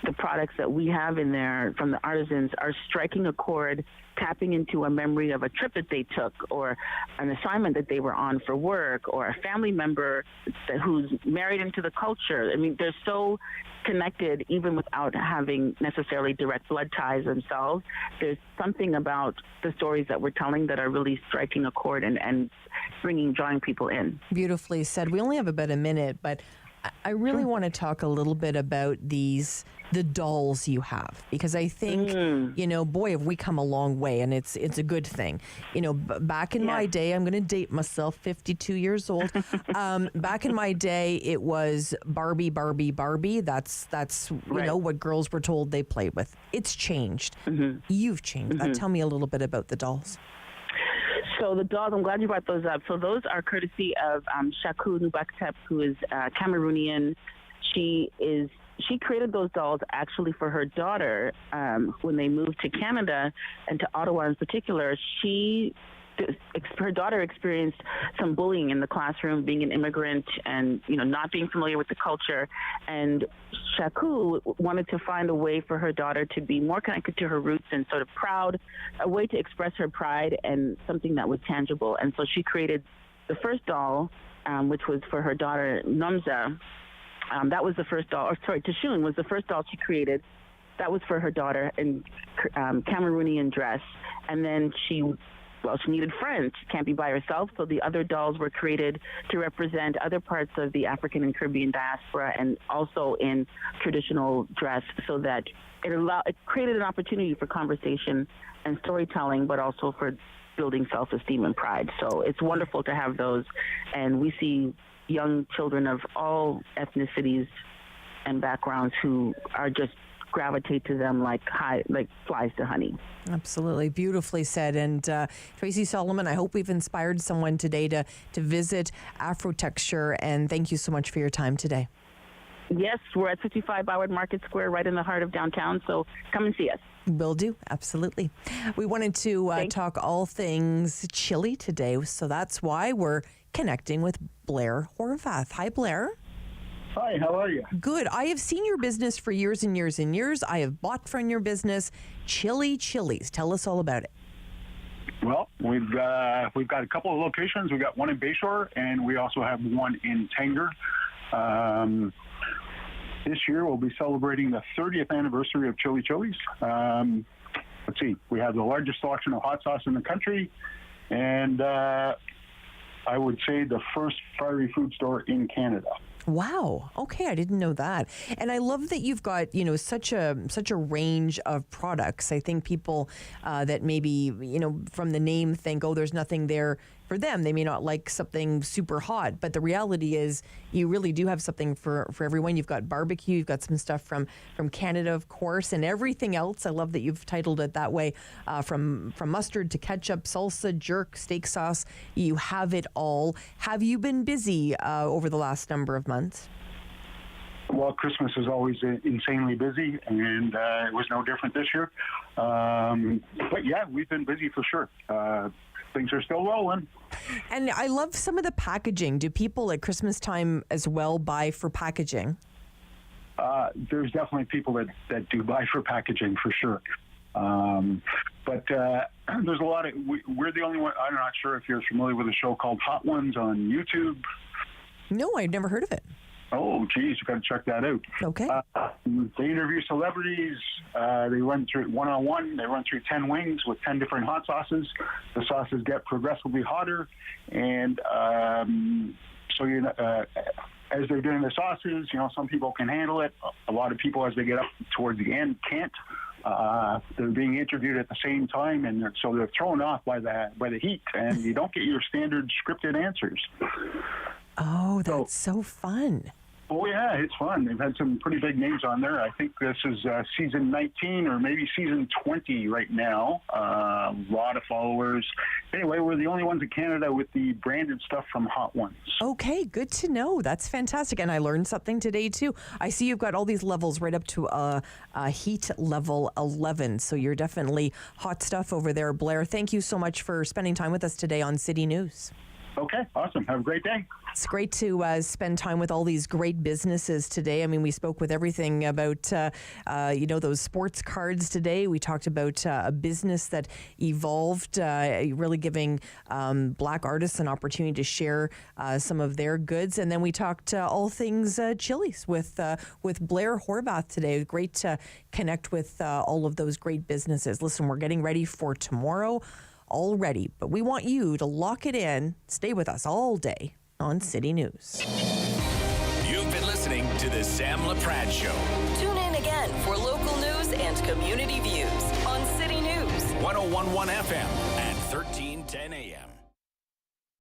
S26: the products that we have in there from the artisans are striking a chord, tapping into a memory of a trip that they took, or an assignment that they were on for work, or a family member who's married into the culture. I mean, they're so connected even without having necessarily direct blood ties themselves. There's something about the stories that we're telling that are really striking a chord and drawing people in.
S8: Beautifully said. We only have about a minute, but I really want to talk a little bit about the dolls you have, because I think, you know, boy, have we come a long way, and it's a good thing. You know, back in my day, I'm going to date myself, 52 years old. Back in my day, it was Barbie, Barbie, Barbie. That's you know, what girls were told they played with. It's changed. You've changed. Tell me a little bit about the dolls.
S26: So the dolls, I'm glad you brought those up. So those are courtesy of Shaku Nubaktep, who is Cameroonian. She created those dolls actually for her daughter when they moved to Canada and to Ottawa in particular. Her daughter experienced some bullying in the classroom, being an immigrant and, you know, not being familiar with the culture. And Shaku wanted to find a way for her daughter to be more connected to her roots and sort of proud, a way to express her pride and something that was tangible. And so she created the first doll, which was for her daughter, Nomza. That was the first doll, Tashun was the first doll she created. That was for her daughter in Cameroonian dress. And then she needed friends. She can't be by herself, so the other dolls were created to represent other parts of the African and Caribbean diaspora, and also in traditional dress, so that it created an opportunity for conversation and storytelling, but also for building self-esteem and pride. So it's wonderful to have those, and we see young children of all ethnicities and backgrounds who are just gravitate to them like flies to honey.
S8: Absolutely. Beautifully said. And Tracy Solomon, I hope we've inspired someone today to visit Afrotexture, and thank you so much for your time today.
S26: Yes, we're at 55 Byward Market Square, right in the heart of downtown, so come and see us.
S8: Will do. Absolutely. We wanted to talk all things chili today, so that's why we're connecting with Blair Horvath. Hi, Blair.
S7: Hi, how are you?
S8: Good. I have seen your business for years and years and years. I have bought from your business. Chili Chili's. Tell us all about it.
S7: Well, we've got a couple of locations. We've got one in Bayshore, and we also have one in Tanger. This year, we'll be celebrating the 30th anniversary of Chili Chili's. Let's see. We have the largest selection of hot sauce in the country, and I would say the first fiery food store in Canada.
S8: Wow. Okay, I didn't know that. And I love that you've got, you know, such a range of products. I think people that maybe, you know, from the name think, oh, there's nothing there for them. They may not like something super hot, but the reality is you really do have something for everyone. You've got barbecue, you've got some stuff from Canada, of course, and everything else. I love that you've titled it that way, from mustard to ketchup, salsa, jerk, steak sauce. You have it all. Have you been busy over the last number of months?
S7: Well, Christmas is always insanely busy, and it was no different this year. But yeah, we've been busy for sure. Things are still rolling.
S8: And I love some of the packaging. Do people at Christmas time as well buy for packaging?
S7: There's definitely people that do buy for packaging for sure. But there's a lot of, we're the only one, I'm not sure if you're familiar with a show called Hot Ones on YouTube.
S8: No, I've never heard of it.
S7: Oh, geez, you got to check that out.
S6: Okay.
S7: They interview celebrities. They run through one-on-one. They run through 10 wings with 10 different hot sauces. The sauces get progressively hotter, and so as they're doing the sauces, some people can handle it. A lot of people, as they get up towards the end, can't. They're being interviewed at the same time, and so they're thrown off by the heat, and you don't get your standard scripted answers.
S6: Oh, that's so fun.
S7: Oh, yeah, it's fun. They've had some pretty big names on there. I think this is season 19 or maybe season 20 right now. A lot of followers. Anyway, we're the only ones in Canada with the branded stuff from Hot Ones.
S6: Okay, good to know. That's fantastic. And I learned something today, too. I see you've got all these levels right up to heat level 11. So you're definitely hot stuff over there, Blair. Thank you so much for spending time with us today on City News.
S7: Okay, awesome. Have a great day.
S6: It's great to spend time with all these great businesses today. I mean, we spoke with everything about, those sports cards today. We talked about a business that evolved, really giving Black artists an opportunity to share some of their goods. And then we talked all things chilies with Blair Horvath today. Great to connect with all of those great businesses. Listen, we're getting ready for tomorrow already, but we want you to lock it in. Stay with us all day on City News.
S2: You've been listening to the Sam Laprade Show.
S1: Tune in again for local news and community views on City News.
S2: 101.1 FM and 1310 AM.